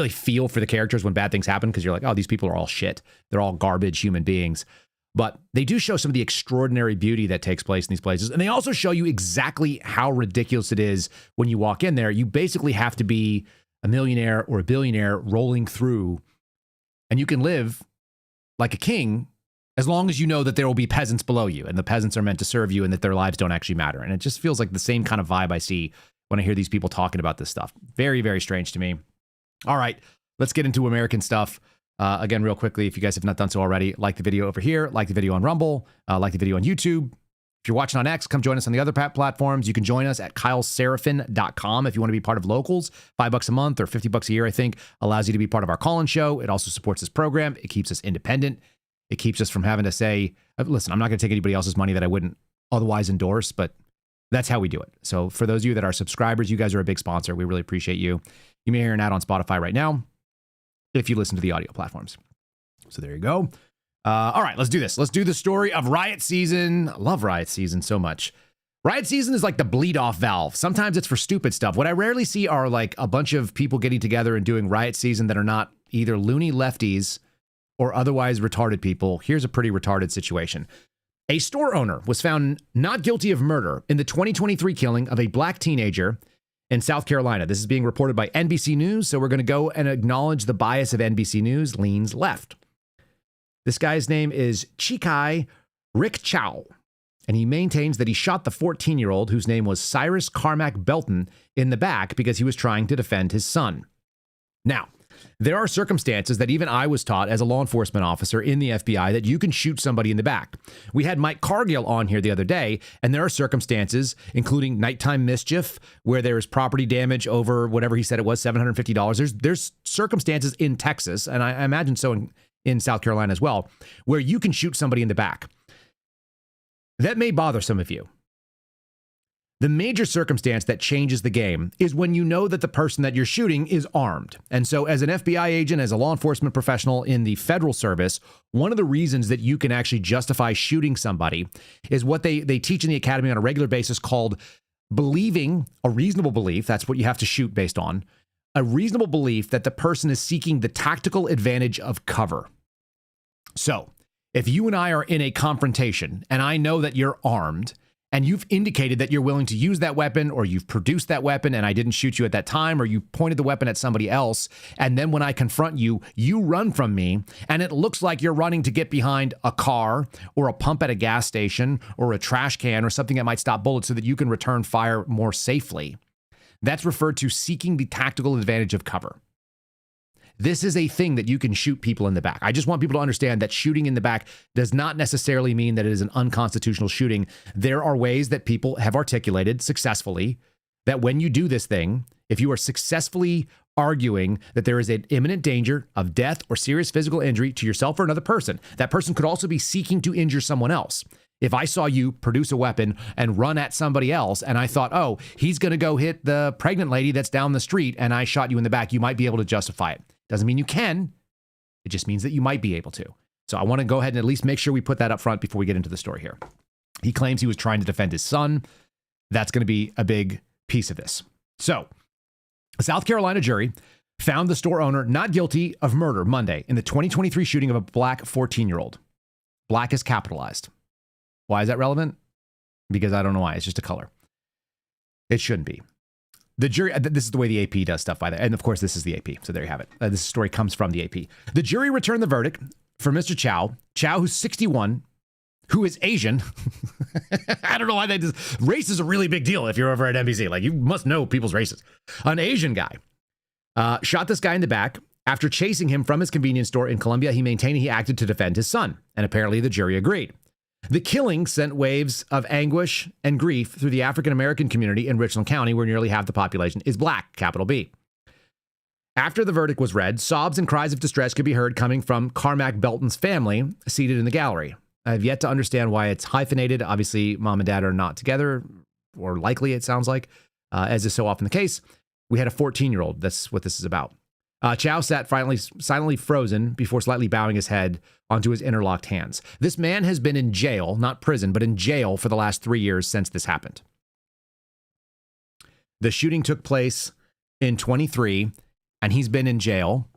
feel for the characters when bad things happen, because you're like, oh, these people are all shit. They're all garbage human beings. But they do show some of the extraordinary beauty that takes place in these places. And they also show you exactly how ridiculous it is when you walk in there. You basically have to be a millionaire or a billionaire rolling through, and you can live like a king as long as you know that there will be peasants below you, and the peasants are meant to serve you, and that their lives don't actually matter. And it just feels like the same kind of vibe I see when I hear these people talking about this stuff. Very, very strange to me. All right, let's get into American stuff. Again, real quickly, if you guys have not done so already, like the video over here, like the video on Rumble, like the video on YouTube. If you're watching on X, come join us on the other platforms. You can join us at kyleseraphin.com if you want to be part of Locals. $5 a month or $50 a year, I think, allows you to be part of our call-in show. It also supports this program. It keeps us independent. It keeps us from having to say, listen, I'm not going to take anybody else's money that I wouldn't otherwise endorse, but that's how we do it. So for those of you that are subscribers, you guys are a big sponsor. We really appreciate you. You may hear an ad on Spotify right now if you listen to the audio platforms. So there you go. All right, let's do this. Let's do the story of riot season. I love riot season so much. Riot season is like the bleed off valve. Sometimes it's for stupid stuff. What I rarely see are like a bunch of people getting together and doing riot season that are not either loony lefties or otherwise retarded people, here's a pretty retarded situation. A store owner was found not guilty of murder in the 2023 killing of a black teenager in South Carolina. This is being reported by NBC News, so we're going to go and acknowledge the bias of NBC News leans left. This guy's name is Chikai Rick Chow, and he maintains that he shot the 14-year-old, whose name was Cyrus Carmack Belton, in the back because he was trying to defend his son. Now, there are circumstances that even I was taught as a law enforcement officer in the FBI that you can shoot somebody in the back. We had Mike Cargill on here the other day, and there are circumstances, including nighttime mischief, where there is property damage over whatever he said it was, $750. There's circumstances in Texas, and I imagine so in South Carolina as well, where you can shoot somebody in the back. That may bother some of you. The major circumstance that changes the game is when you know that the person that you're shooting is armed. And so as an FBI agent, as a law enforcement professional in the federal service, one of the reasons that you can actually justify shooting somebody is what they teach in the academy on a regular basis called believing, a reasonable belief, that's what you have to shoot based on, a reasonable belief that the person is seeking the tactical advantage of cover. So if you and I are in a confrontation and I know that you're armed, and you've indicated that you're willing to use that weapon, or you've produced that weapon and I didn't shoot you at that time, or you pointed the weapon at somebody else, and then when I confront you, you run from me, and it looks like you're running to get behind a car or a pump at a gas station or a trash can or something that might stop bullets so that you can return fire more safely. That's referred to seeking the tactical advantage of cover. This is a thing that you can shoot people in the back. I just want people to understand that shooting in the back does not necessarily mean that it is an unconstitutional shooting. There are ways that people have articulated successfully that when you do this thing, if you are successfully arguing that there is an imminent danger of death or serious physical injury to yourself or another person, that person could also be seeking to injure someone else. If I saw you produce a weapon and run at somebody else, and I thought, oh, he's going to go hit the pregnant lady that's down the street, and I shot you in the back, you might be able to justify it. Doesn't mean you can. It just means that you might be able to. So I want to go ahead and at least make sure we put that up front before we get into the story here. He claims he was trying to defend his son. That's going to be a big piece of this. So a South Carolina jury found the store owner not guilty of murder Monday in the 2023 shooting of a black 14-year-old. Black is capitalized. Why is that relevant? Because I don't know why. It's just a color. It shouldn't be. The jury, this is the way the AP does stuff by that. And of course, this is the AP. So there you have it. This story comes from the AP. The jury returned the verdict for Mr. Chow, who's 61, who is Asian. I don't know why they do. Race is a really big deal if you're over at NBC. Like, you must know people's races. An Asian guy shot this guy in the back. After chasing him from his convenience store in Columbia, he maintained he acted to defend his son. And apparently the jury agreed. The killing sent waves of anguish and grief through the African-American community in Richland County, where nearly half the population is black, capital B. After the verdict was read, sobs and cries of distress could be heard coming from Carmack Belton's family, seated in the gallery. I have yet to understand why it's hyphenated. Obviously, mom and dad are not together, or likely it sounds like, as is so often the case. We had a 14-year-old. That's what this is about. Chow sat silently frozen before slightly bowing his head onto his interlocked hands. This man has been in jail, not prison, but in jail for the last 3 years since this happened. The shooting took place in 23, and he's been in jail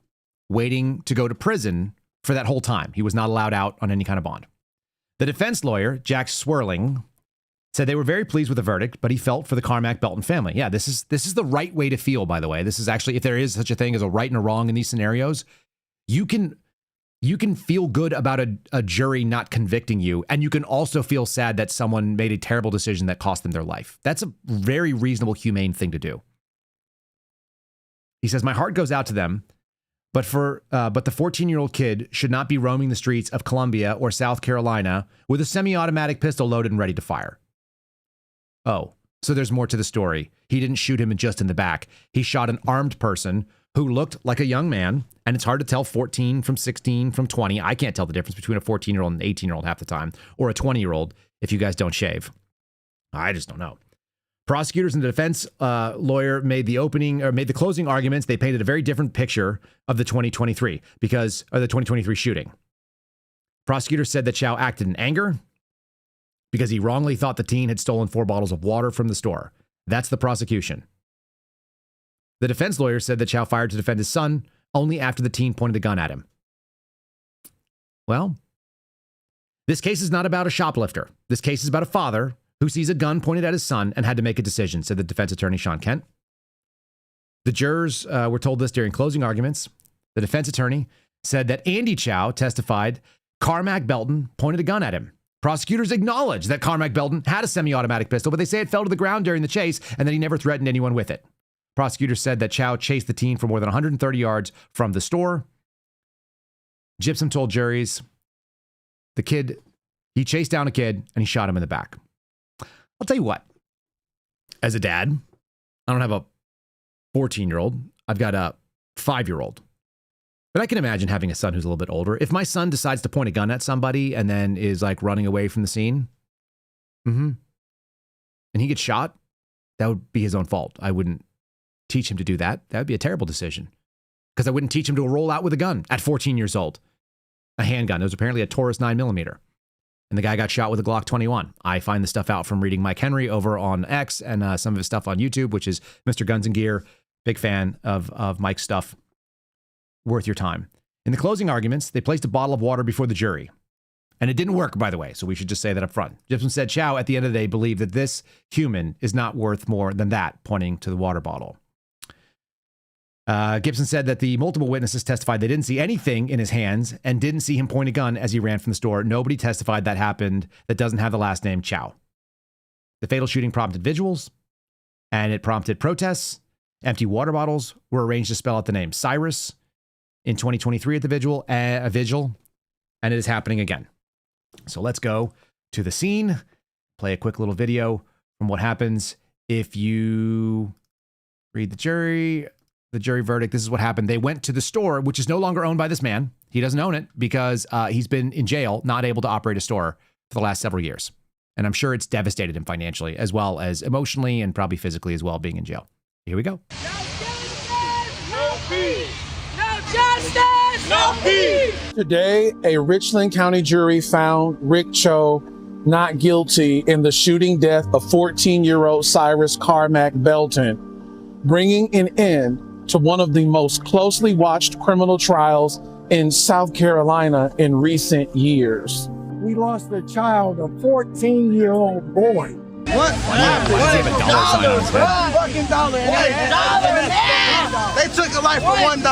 waiting to go to prison for that whole time. He was not allowed out on any kind of bond. The defense lawyer, Jack Swerling, said they were very pleased with the verdict, but he felt for the Carmack Belton family. Yeah, this is the right way to feel, by the way. This is actually, if there is such a thing as a right and a wrong in these scenarios, you can feel good about a jury not convicting you, and you can also feel sad that someone made a terrible decision that cost them their life. That's a very reasonable, humane thing to do. He says, my heart goes out to them, but the 14-year-old kid should not be roaming the streets of Columbia or South Carolina with a semi-automatic pistol loaded and ready to fire. Oh, so there's more to the story. He didn't shoot him just in the back. He shot an armed person who looked like a young man, and it's hard to tell 14 from 16 from 20. I can't tell the difference between a 14-year-old and an 18-year-old half the time, or a 20-year-old if you guys don't shave. I just don't know. Prosecutors and the defense lawyer made the closing arguments. They painted a very different picture of the 2023 shooting. Prosecutors said that Chow acted in anger because he wrongly thought the teen had stolen 4 bottles of water from the store. That's the prosecution. The defense lawyer said that Chow fired to defend his son only after the teen pointed the gun at him. Well, this case is not about a shoplifter. This case is about a father who sees a gun pointed at his son and had to make a decision, said the defense attorney, Sean Kent. The jurors were told this during closing arguments. The defense attorney said that Andy Chow testified Carmack Belton pointed a gun at him. Prosecutors acknowledge that Carmack Belton had a semi-automatic pistol, but they say it fell to the ground during the chase and that he never threatened anyone with it. Prosecutors said that Chow chased the teen for more than 130 yards from the store. Gypsum told juries he chased down a kid and he shot him in the back. I'll tell you what, as a dad, I don't have a 14-year-old. I've got a 5-year-old. But I can imagine having a son who's a little bit older. If my son decides to point a gun at somebody and then is like running away from the scene, and he gets shot, that would be his own fault. I wouldn't teach him to do that. That would be a terrible decision. Because I wouldn't teach him to roll out with a gun at 14 years old. A handgun. It was apparently a Taurus 9mm. And the guy got shot with a Glock 21. I find the stuff out from reading Mike Henry over on X and some of his stuff on YouTube, which is Mr. Guns and Gear. Big fan of Mike's stuff. Worth your time. In the closing arguments, they placed a bottle of water before the jury. And it didn't work, by the way, so we should just say that up front. Gibson said Chow, at the end of the day, believed that this human is not worth more than that, pointing to the water bottle. Gibson said that the multiple witnesses testified they didn't see anything in his hands and didn't see him point a gun as he ran from the store. Nobody testified that happened that doesn't have the last name Chow. The fatal shooting prompted vigils, and it prompted protests. Empty water bottles were arranged to spell out the name Cyrus in 2023 at the vigil, and it is happening again. So let's go to the scene, play a quick little video from what happens if you read the jury verdict. This is what happened. They went to the store, which is no longer owned by this man. He doesn't own it because he's been in jail, not able to operate a store for the last several years. And I'm sure it's devastated him financially, as well as emotionally and probably physically as well, being in jail. Here we go. No peace! Today, a Richland County jury found Rick Cho not guilty in the shooting death of 14-year-old Cyrus Carmack Belton, bringing an end to one of the most closely watched criminal trials in South Carolina in recent years. We lost a child, a 14-year-old boy. What happened? Why does he have a dollar sign on his head? Fucking dollar. They took a life for $1.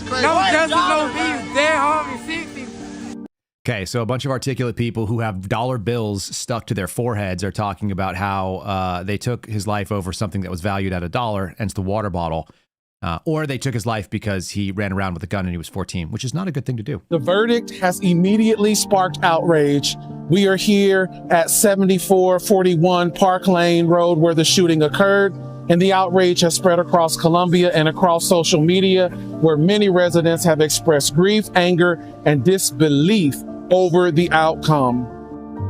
No justice, no peace. Dead homie, 60. Okay, so a bunch of articulate people who have dollar bills stuck to their foreheads are talking about how they took his life over something that was valued at $1, hence the water bottle. Or they took his life because he ran around with a gun and he was 14, which is not a good thing to do. The verdict has immediately sparked outrage. We are here at 7441 Park Lane Road where the shooting occurred, and the outrage has spread across Columbia and across social media, where many residents have expressed grief, anger, and disbelief over the outcome.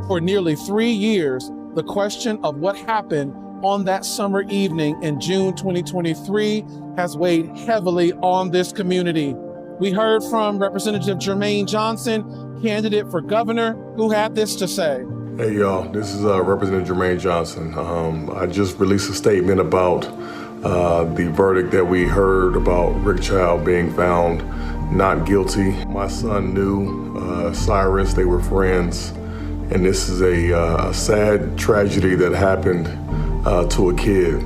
For nearly 3 years, the question of what happened on that summer evening in June 2023 has weighed heavily on this community. We heard from Representative Jermaine Johnson, candidate for governor, who had this to say. Hey y'all, this is Representative Jermaine Johnson. I just released a statement about the verdict that we heard about Rick Chow being found not guilty. My son knew Cyrus, they were friends, and this is a sad tragedy that happened to a kid.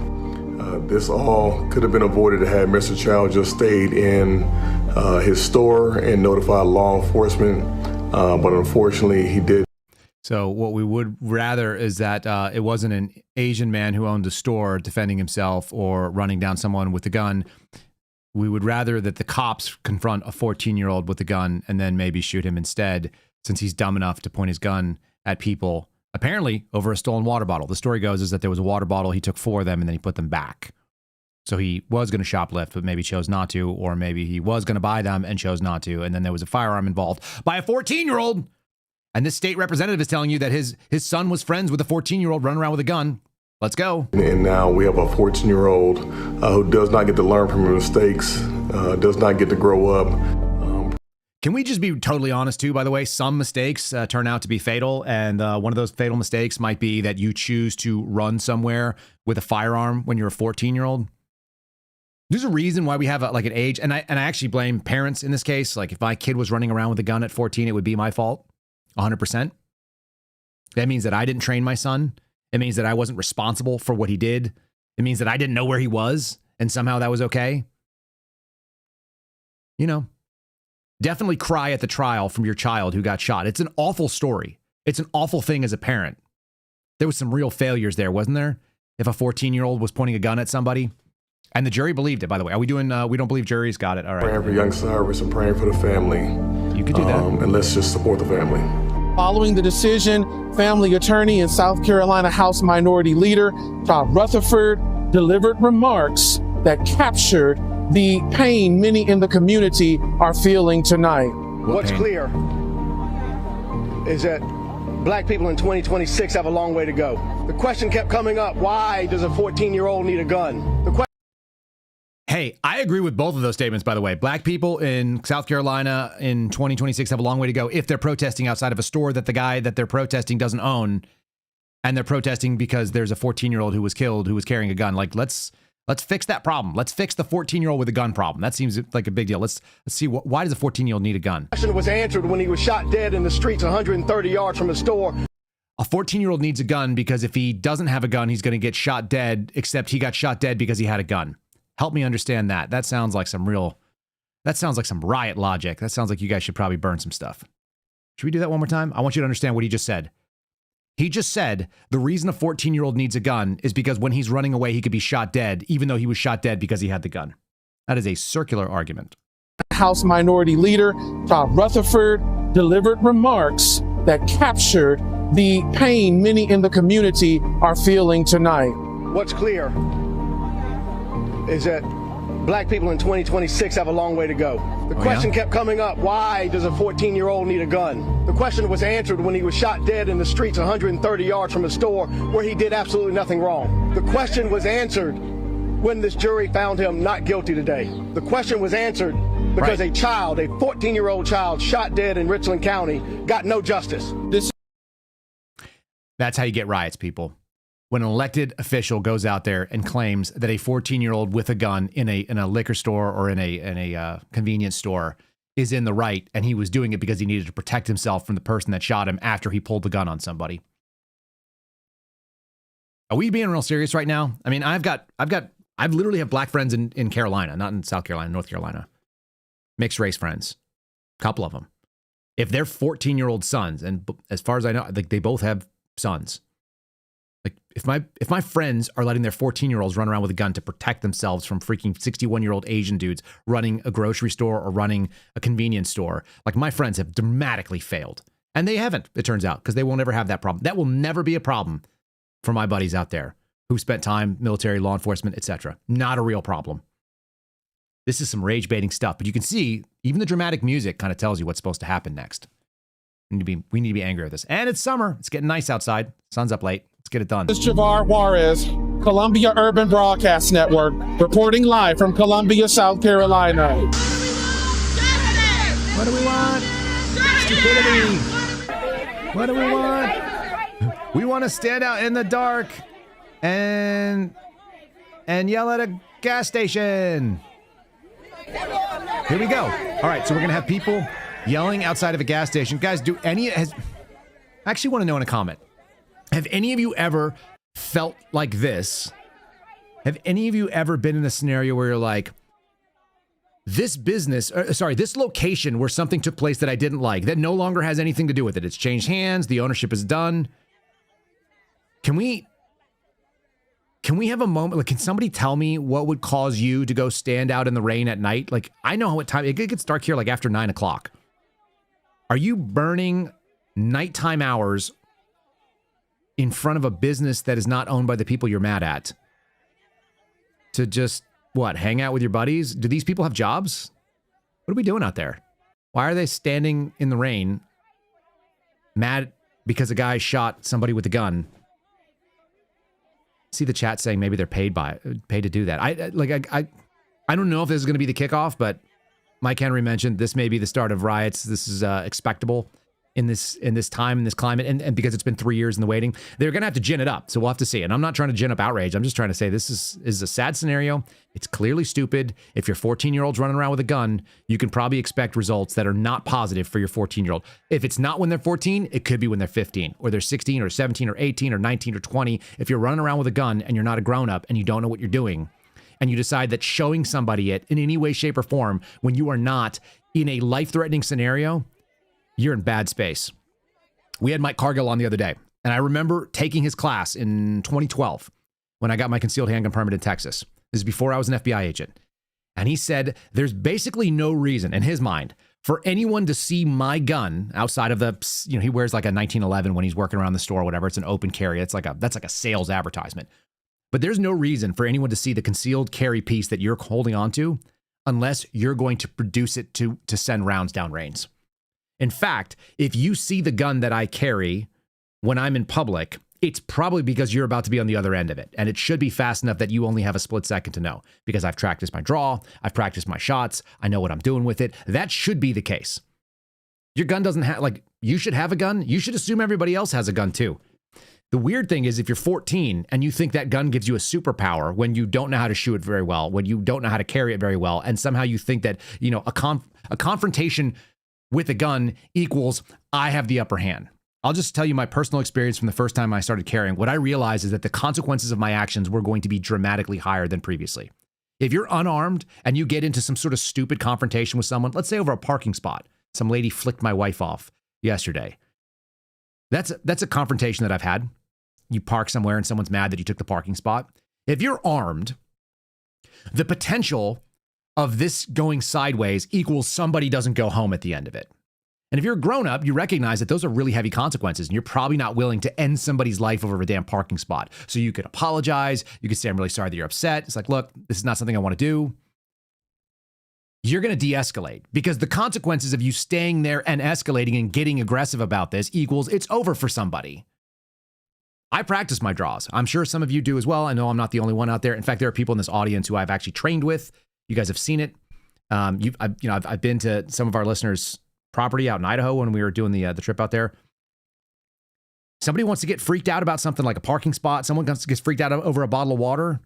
This all could have been avoided had Mr. Chow just stayed in his store and notified law enforcement, but unfortunately he did. So what we would rather is that it wasn't an Asian man who owned a store defending himself or running down someone with a gun. We would rather that the cops confront a 14-year-old with a gun and then maybe shoot him instead, since he's dumb enough to point his gun at people, apparently over a stolen water bottle. The story goes is that there was a water bottle, he took 4 of them, and then he put them back. So he was going to shoplift, but maybe chose not to, or maybe he was going to buy them and chose not to, and then there was a firearm involved by a 14-year-old. And this state representative is telling you that his son was friends with a 14-year-old running around with a gun. Let's go. And now we have a 14-year-old who does not get to learn from her mistakes, does not get to grow up. Can we just be totally honest, too, by the way? Some mistakes turn out to be fatal, and one of those fatal mistakes might be that you choose to run somewhere with a firearm when you're a 14-year-old. There's a reason why we have like an age, and I actually blame parents in this case. Like if my kid was running around with a gun at 14, it would be my fault, 100%. That means that I didn't train my son. It means that I wasn't responsible for what he did. It means that I didn't know where he was, and somehow that was okay. You know, definitely cry at the trial from your child who got shot. It's an awful story. It's an awful thing as a parent. There was some real failures there, wasn't there? If a 14-year-old was pointing a gun at somebody. And the jury believed it, by the way. Are we doing, we don't believe juries? Got it. All right. Praying for young Cyrus and praying for the family. You could do that. And let's just support the family. Following the decision, family attorney and South Carolina House Minority Leader Todd Rutherford delivered remarks that captured the pain many in the community are feeling tonight. What's clear is that Black people in 2026 have a long way to go. The question kept coming up, why does a 14-year-old need a gun? Hey, I agree with both of those statements, by the way. Black people in South Carolina in 2026 have a long way to go if they're protesting outside of a store that the guy that they're protesting doesn't own, and they're protesting because there's a 14-year-old who was killed who was carrying a gun. Like, let's fix that problem. Let's fix the 14-year-old with a gun problem. That seems like a big deal. Let's see, why does a 14-year-old need a gun? The question was answered when he was shot dead in the streets 130 yards from a store. A 14-year-old needs a gun because if he doesn't have a gun, he's going to get shot dead, except he got shot dead because he had a gun. Help me understand that. That sounds like some riot logic. That sounds like you guys should probably burn some stuff. Should we do that one more time? I want you to understand what he just said. He just said the reason a 14-year-old needs a gun is because when he's running away, he could be shot dead, even though he was shot dead because he had the gun. That is a circular argument. House Minority Leader Todd Rutherford delivered remarks that captured the pain many in the community are feeling tonight. What's clear is that Black people in 2026 have a long way to go. The question kept coming up, why does a 14-year-old need a gun? The question was answered when he was shot dead in the streets 130 yards from a store where he did absolutely nothing wrong. The question was answered when this jury found him not guilty today. The question was answered because a child, a 14-year-old child shot dead in Richland County, got no justice. That's how you get riots, people. When an elected official goes out there and claims that a 14-year-old with a gun in a liquor store or in a convenience store is in the right, and he was doing it because he needed to protect himself from the person that shot him after he pulled the gun on somebody. Are we being real serious right now? I mean, I literally have black friends in Carolina, not in South Carolina, North Carolina. Mixed race friends, a couple of them. If they're 14-year-old sons, and as far as I know, like they both have sons. Like if my friends are letting their 14-year-olds run around with a gun to protect themselves from freaking 61-year-old Asian dudes running a grocery store or running a convenience store, like my friends have dramatically failed. And they haven't, it turns out, because they won't ever have that problem. That will never be a problem for my buddies out there who spent time, military, law enforcement, etc. Not a real problem. This is some rage-baiting stuff, but you can see even the dramatic music kind of tells you what's supposed to happen next. We need to be angry at this. And it's summer. It's getting nice outside. Sun's up late. Let's get it done. This is Javar Juarez, Columbia Urban Broadcast Network, reporting live from Columbia, South Carolina. What do we want? Stupidity. What do we want? We want to stand out in the dark and yell at a gas station. Here we go. All right, so we're going to have people yelling outside of a gas station. Guys, I actually want to know in a comment. Have any of you ever felt like this? Have any of you ever been in a scenario where you're like, this location where something took place that I didn't like, that no longer has anything to do with it. It's changed hands. The ownership is done. Can we have a moment? Like, can somebody tell me what would cause you to go stand out in the rain at night? Like, I know what time it gets dark here, like after 9 o'clock. Are you burning nighttime hours in front of a business that is not owned by the people you're mad at to just, hang out with your buddies? Do these people have jobs? What are we doing out there? Why are they standing in the rain mad because a guy shot somebody with a gun? See the chat saying maybe they're paid to do that. I don't know if this is going to be the kickoff, but Mike Henry mentioned this may be the start of riots. This is expectable. in this time, in this climate, and because it's been 3 years in the waiting, they're going to have to gin it up. So we'll have to see. And I'm not trying to gin up outrage. I'm just trying to say this is a sad scenario. It's clearly stupid. If your 14-year-old's running around with a gun, you can probably expect results that are not positive for your 14-year-old. If it's not when they're 14, it could be when they're 15 or they're 16 or 17 or 18 or 19 or 20. If you're running around with a gun and you're not a grown-up and you don't know what you're doing, and you decide that showing somebody it in any way, shape, or form when you are not in a life-threatening scenario, you're in bad space. We had Mike Cargill on the other day, and I remember taking his class in 2012 when I got my concealed handgun permit in Texas. This is before I was an FBI agent. And he said there's basically no reason, in his mind, for anyone to see my gun outside of the, he wears like a 1911 when he's working around the store or whatever. It's an open carry. That's like a sales advertisement. But there's no reason for anyone to see the concealed carry piece that you're holding onto unless you're going to produce it to send rounds down range. In fact, if you see the gun that I carry when I'm in public, it's probably because you're about to be on the other end of it. And it should be fast enough that you only have a split second to know, because I've practiced my draw, I've practiced my shots, I know what I'm doing with it. That should be the case. Your gun doesn't have, you should have a gun. You should assume everybody else has a gun too. The weird thing is if you're 14 and you think that gun gives you a superpower when you don't know how to shoot it very well, when you don't know how to carry it very well, and somehow you think that, a confrontation with a gun equals I have the upper hand. I'll just tell you my personal experience from the first time I started carrying. What I realized is that the consequences of my actions were going to be dramatically higher than previously. If you're unarmed and you get into some sort of stupid confrontation with someone, let's say over a parking spot, some lady flicked my wife off yesterday. That's a confrontation that I've had. You park somewhere and someone's mad that you took the parking spot. If you're armed, the potential of this going sideways equals somebody doesn't go home at the end of it. And if you're a grown up, you recognize that those are really heavy consequences and you're probably not willing to end somebody's life over a damn parking spot. So you could apologize. You could say, I'm really sorry that you're upset. It's like, look, this is not something I want to do. You're going to de-escalate because the consequences of you staying there and escalating and getting aggressive about this equals it's over for somebody. I practice my draws. I'm sure some of you do as well. I know I'm not the only one out there. In fact, there are people in this audience who I've actually trained with. You guys have seen it. I've been to some of our listeners' property out in Idaho when we were doing the trip out there. Somebody wants to get freaked out about something like a parking spot. Someone gets freaked out over a bottle of water.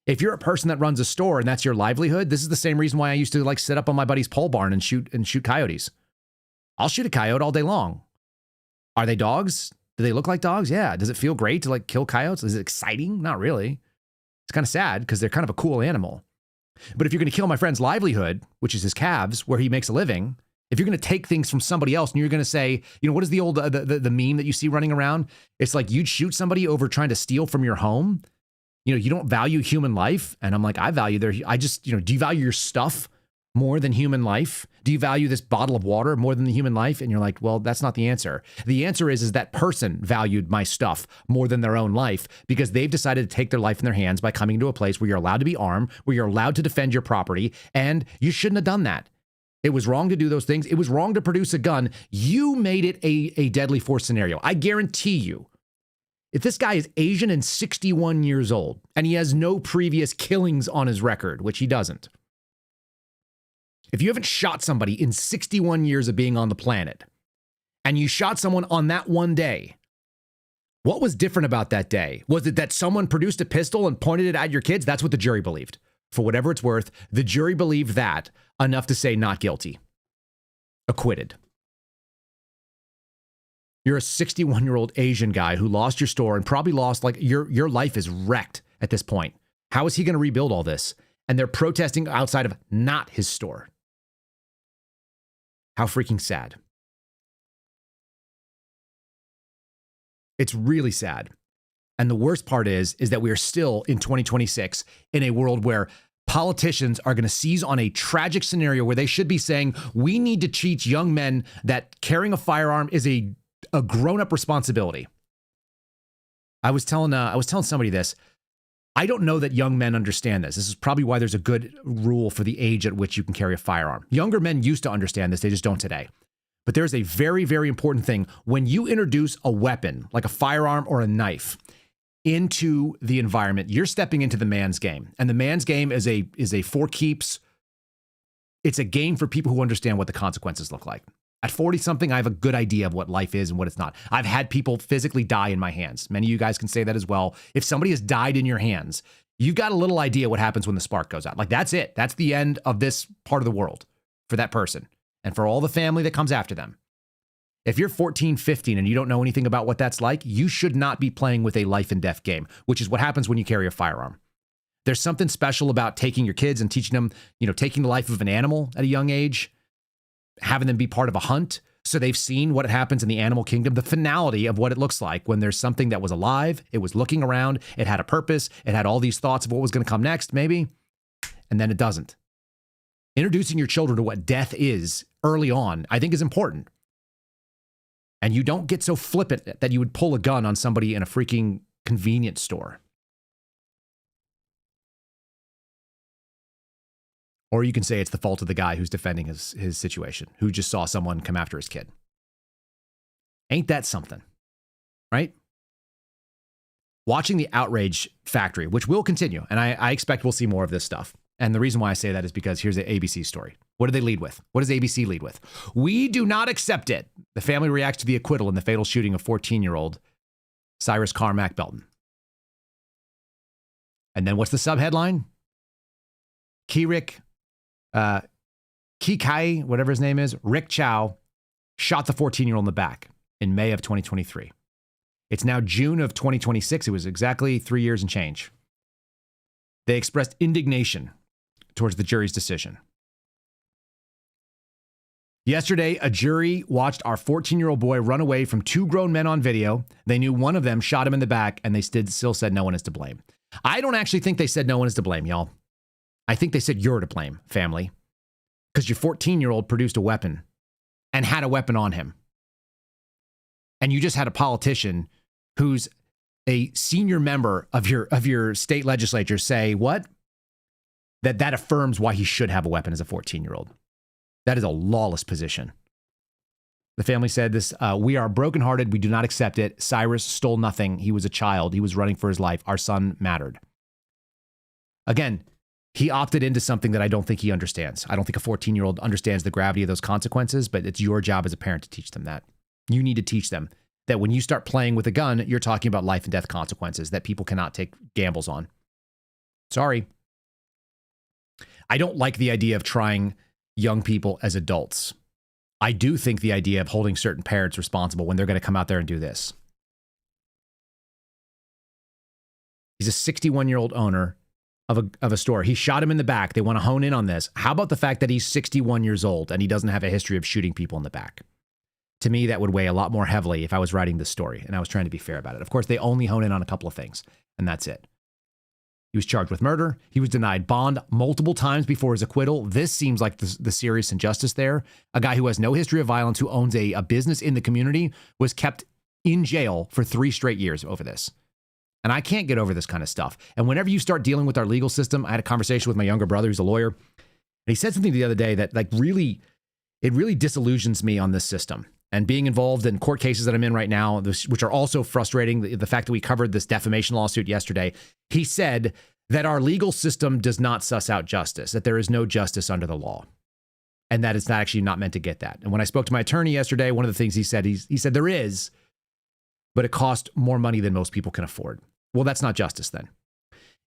If you're a person that runs a store and that's your livelihood, this is the same reason why I used to sit up on my buddy's pole barn and shoot coyotes. I'll shoot a coyote all day long. Are they dogs? Do they look like dogs? Yeah. Does it feel great to kill coyotes? Is it exciting? Not really. It's kind of sad because they're kind of a cool animal. But if you're going to kill my friend's livelihood, which is his calves, where he makes a living, if you're going to take things from somebody else and you're going to say, what is the old the meme that you see running around? It's like you'd shoot somebody over trying to steal from your home. You don't value human life. And I'm like, I value do you value your stuff more than human life? Do you value this bottle of water more than the human life? And you're like, well, that's not the answer. The answer is that person valued my stuff more than their own life because they've decided to take their life in their hands by coming to a place where you're allowed to be armed, where you're allowed to defend your property. And you shouldn't have done that. It was wrong to do those things. It was wrong to produce a gun. You made it a deadly force scenario. I guarantee you, if this guy is Asian and 61 years old and he has no previous killings on his record, which he doesn't, if you haven't shot somebody in 61 years of being on the planet and you shot someone on that one day, what was different about that day? Was it that someone produced a pistol and pointed it at your kids? That's what the jury believed. For whatever it's worth, the jury believed that enough to say not guilty. Acquitted. You're a 61-year-old Asian guy who lost your store and probably lost, your life is wrecked at this point. How is he going to rebuild all this? And they're protesting outside of not his store. How freaking sad. It's really sad. And the worst part is that we are still in 2026 in a world where politicians are going to seize on a tragic scenario where they should be saying, we need to teach young men that carrying a firearm is a grown-up responsibility. I was telling somebody this. I don't know that young men understand this. This is probably why there's a good rule for the age at which you can carry a firearm. Younger men used to understand this. They just don't today. But there's a very, very important thing. When you introduce a weapon, like a firearm or a knife, into the environment, you're stepping into the man's game. And the man's game is a for keeps. It's a game for people who understand what the consequences look like. At 40-something, I have a good idea of what life is and what it's not. I've had people physically die in my hands. Many of you guys can say that as well. If somebody has died in your hands, you've got a little idea what happens when the spark goes out. Like, that's it. That's the end of this part of the world for that person and for all the family that comes after them. If you're 14, 15, and you don't know anything about what that's like, you should not be playing with a life and death game, which is what happens when you carry a firearm. There's something special about taking your kids and teaching them, taking the life of an animal at a young age, having them be part of a hunt so they've seen what happens in the animal kingdom, the finality of what it looks like when there's something that was alive, it was looking around, it had a purpose, it had all these thoughts of what was going to come next, maybe, and then it doesn't. Introducing your children to what death is early on, I think, is important. And you don't get so flippant that you would pull a gun on somebody in a freaking convenience store. Or you can say it's the fault of the guy who's defending his situation, who just saw someone come after his kid. Ain't that something, right? Watching the outrage factory, which will continue, and I expect we'll see more of this stuff. And the reason why I say that is because here's the ABC story. What do they lead with? What does ABC lead with? We do not accept it. The family reacts to the acquittal in the fatal shooting of 14-year-old Cyrus Carmack Belton. And then what's the subheadline? Kikai, whatever his name is, Rick Chow, shot the 14-year-old in the back in May of 2023. It's now June of 2026. It was exactly 3 years and change. They expressed indignation towards the jury's decision. Yesterday, a jury watched our 14-year-old boy run away from two grown men on video. They knew one of them shot him in the back, and they still said no one is to blame. I don't actually think they said no one is to blame, y'all. I think they said you're to blame, family, because your 14-year-old produced a weapon and had a weapon on him. And you just had a politician who's a senior member of your state legislature say what? That affirms why he should have a weapon as a 14-year-old. That is a lawless position. The family said this, we are brokenhearted. We do not accept it. Cyrus stole nothing. He was a child. He was running for his life. Our son mattered. Again, he opted into something that I don't think he understands. I don't think a 14-year-old understands the gravity of those consequences, but it's your job as a parent to teach them that. You need to teach them that when you start playing with a gun, you're talking about life and death consequences that people cannot take gambles on. Sorry. I don't like the idea of trying young people as adults. I do think the idea of holding certain parents responsible when they're going to come out there and do this. He's a 61-year-old owner of a store. He shot him in the back. They want to hone in on this. How about the fact that he's 61 years old and he doesn't have a history of shooting people in the back? To me, that would weigh a lot more heavily if I was writing this story and I was trying to be fair about it. Of course, they only hone in on a couple of things, and that's it. He was charged with murder. He was denied bond multiple times before his acquittal. This seems like the serious injustice there. A guy who has no history of violence, who owns a business in the community, was kept in jail for 3 straight years over this. And I can't get over this kind of stuff. And whenever you start dealing with our legal system, I had a conversation with my younger brother, who's a lawyer, and he said something the other day that it really disillusions me on this system. And being involved in court cases that I'm in right now, which are also frustrating, the fact that we covered this defamation lawsuit yesterday, he said that our legal system does not suss out justice, that there is no justice under the law, and that it's actually not meant to get that. And when I spoke to my attorney yesterday, one of the things he said there is, but it costs more money than most people can afford. Well, that's not justice then.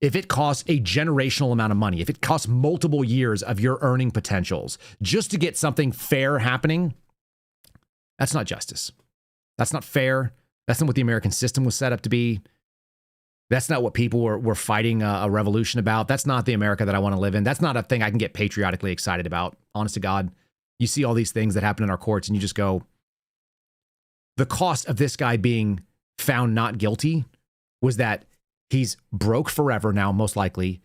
If it costs a generational amount of money, if it costs multiple years of your earning potentials just to get something fair happening, that's not justice. That's not fair. That's not what the American system was set up to be. That's not what people were fighting a revolution about. That's not the America that I want to live in. That's not a thing I can get patriotically excited about. Honest to God, you see all these things that happen in our courts and you just go, the cost of this guy being found not guilty was that he's broke forever now, most likely.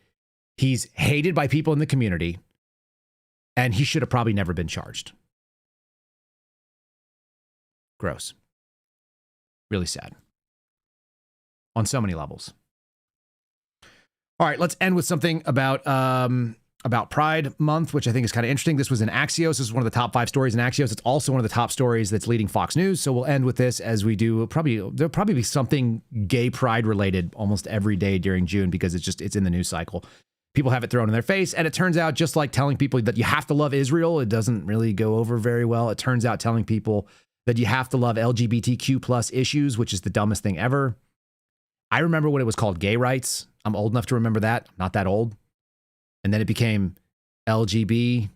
He's hated by people in the community, and he should have probably never been charged. Gross. Really sad. On so many levels. All right, let's end with something about Pride Month, which I think is kind of interesting. This was in Axios. This is one of the top 5 stories in Axios. It's also one of the top stories that's leading Fox News. So we'll end with this as we do. There'll probably be something gay pride related almost every day during June because it's in the news cycle. People have it thrown in their face. And it turns out, just like telling people that you have to love Israel, it doesn't really go over very well. It turns out telling people that you have to love LGBTQ plus issues, which is the dumbest thing ever. I remember when it was called gay rights. I'm old enough to remember that. Not that old. And then it became LGB.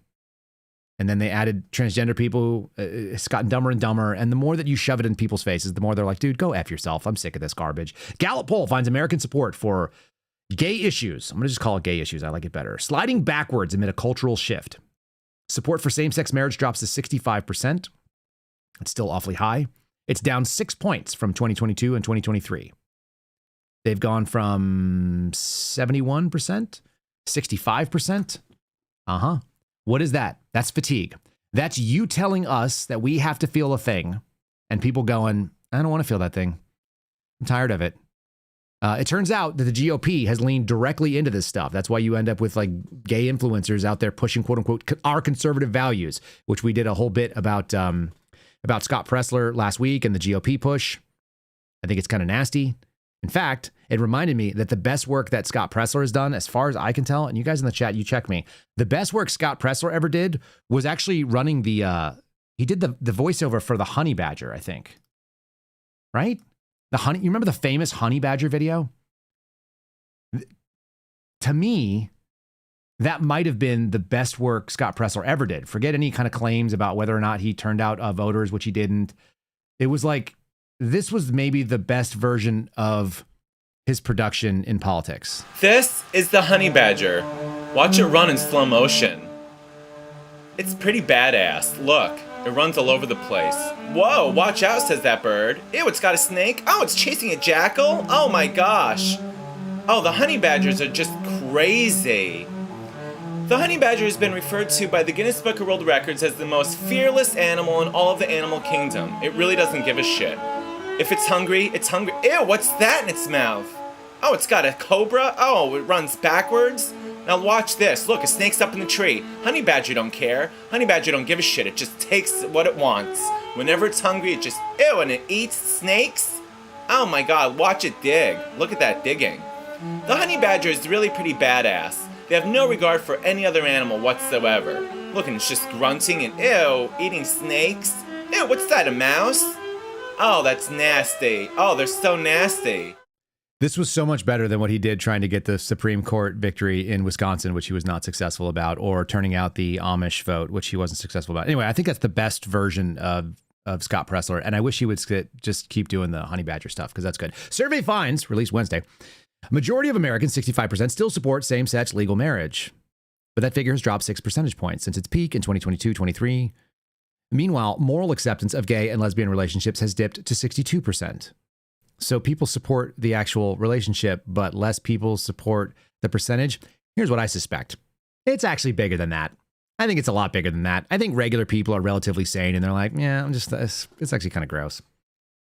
And then they added transgender people. It's gotten dumber and dumber. And the more that you shove it in people's faces, the more they're like, dude, go F yourself. I'm sick of this garbage. Gallup poll finds American support for gay issues. I'm going to just call it gay issues. I like it better. Sliding backwards amid a cultural shift. Support for same-sex marriage drops to 65%. It's still awfully high. It's down 6 points from 2022 and 2023. They've gone from 71%, 65%. What is that? That's fatigue. That's you telling us that we have to feel a thing and people going, I don't want to feel that thing. I'm tired of it. It turns out that the GOP has leaned directly into this stuff. That's why you end up with like gay influencers out there pushing, quote unquote, our conservative values, which we did a whole bit about Scott Presler last week and the GOP push. I think it's kind of nasty. In fact, it reminded me that the best work that Scott Presler has done, as far as I can tell, and you guys in the chat, you check me, the best work Scott Presler ever did was actually running he did the voiceover for the Honey Badger, I think. Right? You remember the famous Honey Badger video? To me, that might have been the best work Scott Presler ever did. Forget any kind of claims about whether or not he turned out voters, which he didn't. It was like, this was maybe the best version of his production in politics. This is the Honey Badger. Watch it run in slow motion. It's pretty badass. Look, it runs all over the place. Whoa, watch out, says that bird. Ew, it's got a snake. Oh, it's chasing a jackal. Oh my gosh. Oh, the honey badgers are just crazy. The honey badger has been referred to by the Guinness Book of World Records as the most fearless animal in all of the animal kingdom. It really doesn't give a shit. If it's hungry, it's hungry. Ew, what's that in its mouth? Oh, it's got a cobra. Oh, it runs backwards. Now watch this. Look, a snake's up in the tree. Honey badger don't care. Honey badger don't give a shit. It just takes what it wants. Whenever it's hungry, it just, ew, and it eats snakes? Oh my god, watch it dig. Look at that digging. The honey badger is really pretty badass. They have no regard for any other animal whatsoever. Look, and it's just grunting and ew, eating snakes. Ew, what's that, a mouse? Oh, that's nasty. Oh, they're so nasty. This was so much better than what he did trying to get the Supreme Court victory in Wisconsin, which he was not successful about, or turning out the Amish vote, which he wasn't successful about. Anyway, I think that's the best version of Scott Presler, and I wish he would just keep doing the honey badger stuff, because that's good. Survey finds, released Wednesday, majority of Americans, 65%, still support same-sex legal marriage. But that figure has dropped 6 percentage points since its peak in 2022-23. Meanwhile, moral acceptance of gay and lesbian relationships has dipped to 62%. So people support the actual relationship, but less people support the percentage. Here's what I suspect. It's actually bigger than that. I think it's a lot bigger than that. I think regular people are relatively sane and they're like, yeah, it's actually kind of gross.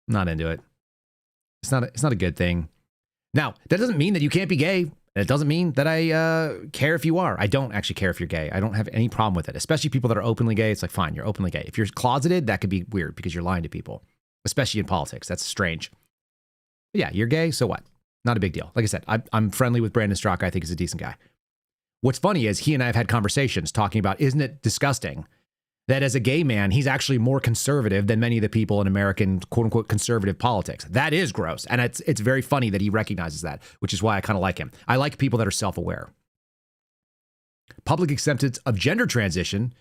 I'm not into it. It's not a good thing. Now, that doesn't mean that you can't be gay. And it doesn't mean that I care if you are. I don't actually care if you're gay. I don't have any problem with it, especially people that are openly gay. It's like, fine, you're openly gay. If you're closeted, that could be weird because you're lying to people, especially in politics. That's strange. But yeah, you're gay, so what? Not a big deal. Like I said, I'm friendly with Brandon Straka. I think he's a decent guy. What's funny is he and I have had conversations talking about, isn't it disgusting that as a gay man, he's actually more conservative than many of the people in American, quote unquote, conservative politics. That is gross. And it's very funny that he recognizes that, which is why I kind of like him. I like people that are self-aware. Public acceptance of gender transition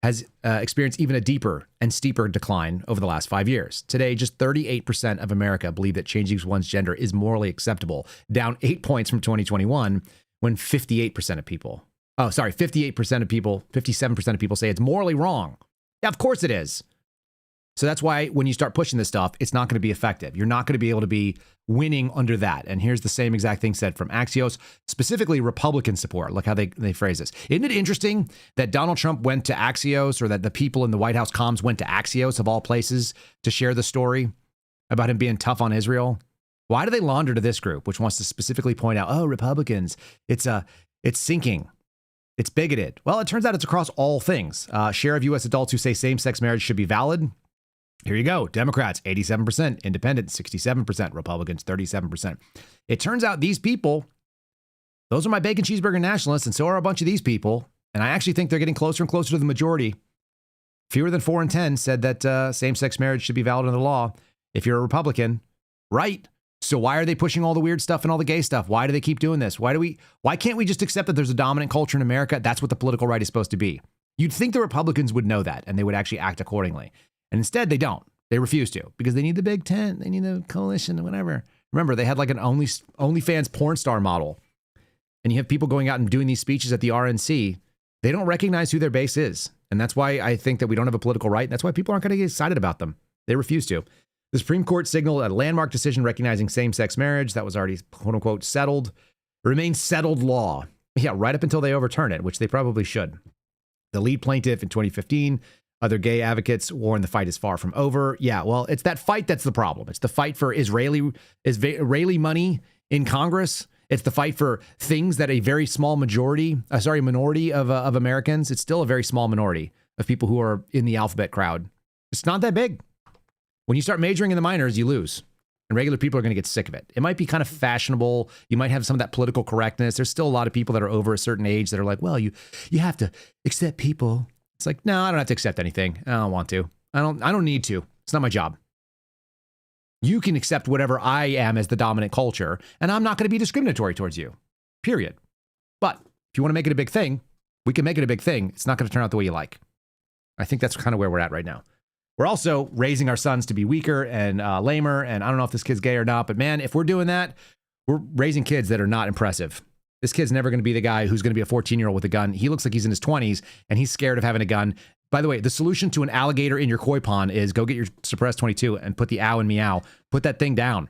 has experienced even a deeper and steeper decline over the last 5 years. Today, just 38% of America believe that changing one's gender is morally acceptable, down 8 points from 2021, when 58% of people, 58% of people, 57% of people say it's morally wrong. Yeah, of course it is. So that's why when you start pushing this stuff, it's not going to be effective. You're not going to be able to be winning under that. And here's the same exact thing said from Axios, specifically Republican support. Look how they phrase this. Isn't it interesting that Donald Trump went to Axios, or that the people in the White House comms went to Axios of all places to share the story about him being tough on Israel? Why do they launder to this group, which wants to specifically point out, oh, Republicans, it's sinking. It's bigoted. Well, it turns out it's across all things. Share of U.S. adults who say same-sex marriage should be valid. Here you go. Democrats, 87%. Independents, 67%. Republicans, 37%. It turns out these people, Those are my bacon cheeseburger nationalists, and so are a bunch of these people. And I actually think they're getting closer and closer to the majority. Fewer than 4 in 10 said that same-sex marriage should be valid under the law if you're a Republican. Right. So why are they pushing all the weird stuff and all the gay stuff? Why do they keep doing this? Why can't we just accept that there's a dominant culture in America? That's what the political right is supposed to be. You'd think the Republicans would know that and they would actually act accordingly. And instead they don't. They refuse to because they need the big tent. They need a coalition and whatever. Remember, they had like an OnlyFans porn star model. And you have people going out and doing these speeches at the RNC. They don't recognize who their base is. And that's why I think that we don't have a political right. That's why people aren't going to get excited about them. They refuse to. The Supreme Court signaled a landmark decision recognizing same-sex marriage that was already, quote-unquote, settled. It remains settled law. Yeah, right up until they overturn it, which they probably should. The lead plaintiff in 2015, other gay advocates warn the fight is far from over. Yeah, well, it's that fight that's the problem. It's the fight for Israeli money in Congress. It's the fight for things that a very small minority of Americans. It's still a very small minority of people who are in the alphabet crowd. It's not that big. When you start majoring in the minors, you lose. And regular people are going to get sick of it. It might be kind of fashionable. You might have some of that political correctness. There's still a lot of people that are over a certain age that are like, well, you have to accept people. It's like, no, I don't have to accept anything. I don't want to. I don't need to. It's not my job. You can accept whatever I am as the dominant culture, and I'm not going to be discriminatory towards you. Period. But if you want to make it a big thing, we can make it a big thing. It's not going to turn out the way you like. I think that's kind of where we're at right now. We're also raising our sons to be weaker and lamer. And I don't know if this kid's gay or not, but man, if we're doing that, we're raising kids that are not impressive. This kid's never going to be the guy who's going to be a 14-year-old with a gun. He looks like he's in his 20s and he's scared of having a gun. By the way, the solution to an alligator in your koi pond is go get your suppressed 22 and put the ow and meow. Put that thing down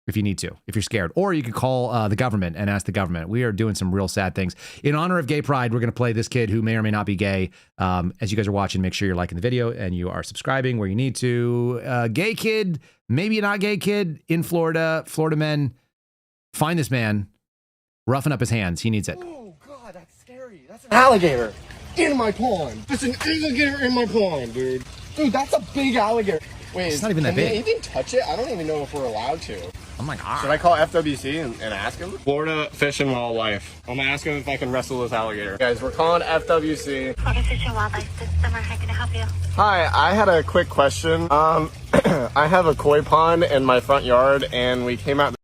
if you need to, if you're scared. Or you could call the government and ask the government. We are doing some real sad things. In honor of Gay Pride, we're going to play this kid who may or may not be gay. As you guys are watching, make sure you're liking the video and you are subscribing where you need to. Gay kid, maybe not gay kid in Florida. Florida men, find this man, roughen up his hands. He needs it. Oh, God, that's scary. That's an alligator in my pond. There's an alligator in my pond, dude. Dude, that's a big alligator. Wait, it's not even that big. Can they even touch it? I don't even know if we're allowed to. Oh my God. Should I call FWC and ask him? Florida Fish and Wildlife. I'm gonna ask him if I can wrestle this alligator. Guys, we're calling FWC. Florida Fish and Wildlife System, how can I help you? Hi, I had a quick question. I have a koi pond in my front yard and we came out.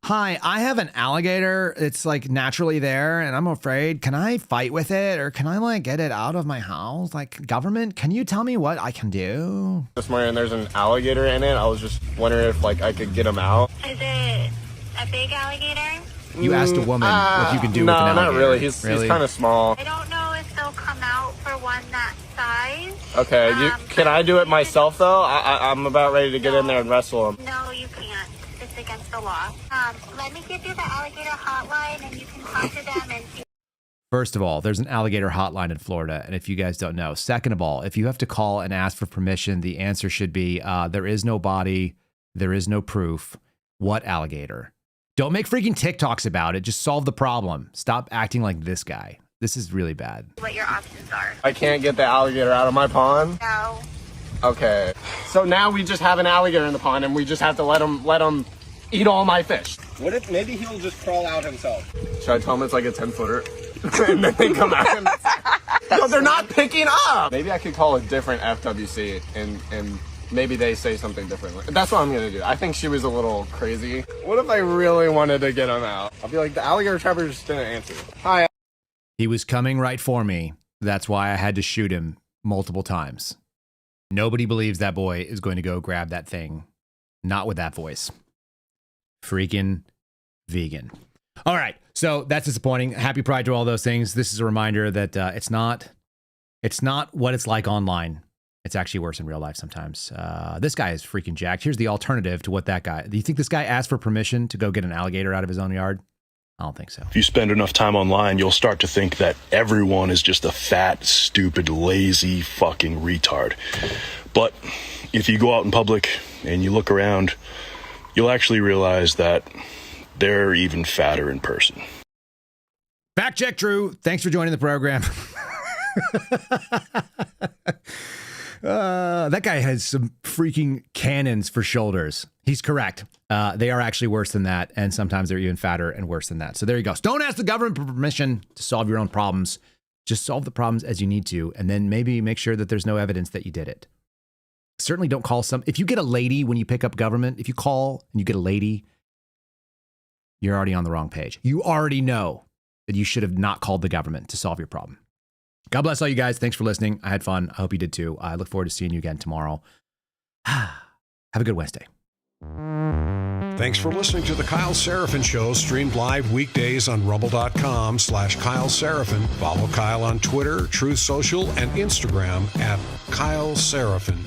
Hi, I have an alligator. It's like naturally there and I'm afraid. Can I fight with it or can I like get it out of my house? Like government, can you tell me what I can do? This morning there's an alligator in it. I was just wondering if like I could get him out. Is it a big alligator? You asked a woman what you can do with an alligator. No, not really. He's kind of small. I don't know if they'll come out for one that size. Okay, can I do it myself though? I'm about ready to get in there and wrestle him. No, you can't. It's against the law. Let me give you the alligator hotline and you can talk to them and see. First of all, there's an alligator hotline in Florida. And if you guys don't know, second of all, if you have to call and ask for permission, the answer should be there is no body. There is no proof. What alligator? Don't make freaking TikToks about it. Just solve the problem. Stop acting like this guy. This is really bad. What your options are. I can't get the alligator out of my pond? No. Okay. So now we just have an alligator in the pond and we just have to let him eat all my fish. What if maybe he'll just crawl out himself? Should I tell him it's like a 10-footer? And then they come out and... No, they're not picking up! Maybe I could call a different FWC and maybe they say something differently. That's what I'm gonna do. I think she was a little crazy. What if I really wanted to get him out? I'll be like, the alligator trapper just didn't answer. Hi. He was coming right for me. That's why I had to shoot him multiple times. Nobody believes that boy is going to go grab that thing. Not with that voice. Freaking vegan. All right. So that's disappointing. Happy Pride to all those things. This is a reminder that it's not what it's like online. It's actually worse in real life sometimes. This guy is freaking jacked. Here's the alternative to what that guy... Do you think this guy asked for permission to go get an alligator out of his own yard? I don't think so. If you spend enough time online, you'll start to think that everyone is just a fat, stupid, lazy fucking retard. But if you go out in public and you look around, you'll actually realize that they're even fatter in person. Fact check, Drew. Thanks for joining the program. That guy has some freaking cannons for shoulders. He's correct. They are actually worse than that, and sometimes they're even fatter and worse than that. So there you go. So don't ask the government for permission to solve your own problems. Just solve the problems as you need to, and then maybe make sure that there's no evidence that you did it. Certainly don't call if you get a lady when you pick up government, if you call and you get a lady, you're already on the wrong page. You already know that you should have not called the government to solve your problem. God bless all you guys. Thanks for listening. I had fun. I hope you did too. I look forward to seeing you again tomorrow. Have a good Wednesday. Thanks for listening to The Kyle Seraphin Show, streamed live weekdays on rumble.com/Kyle Seraphin. Follow Kyle on Twitter, Truth Social, and Instagram @Kyle Seraphin.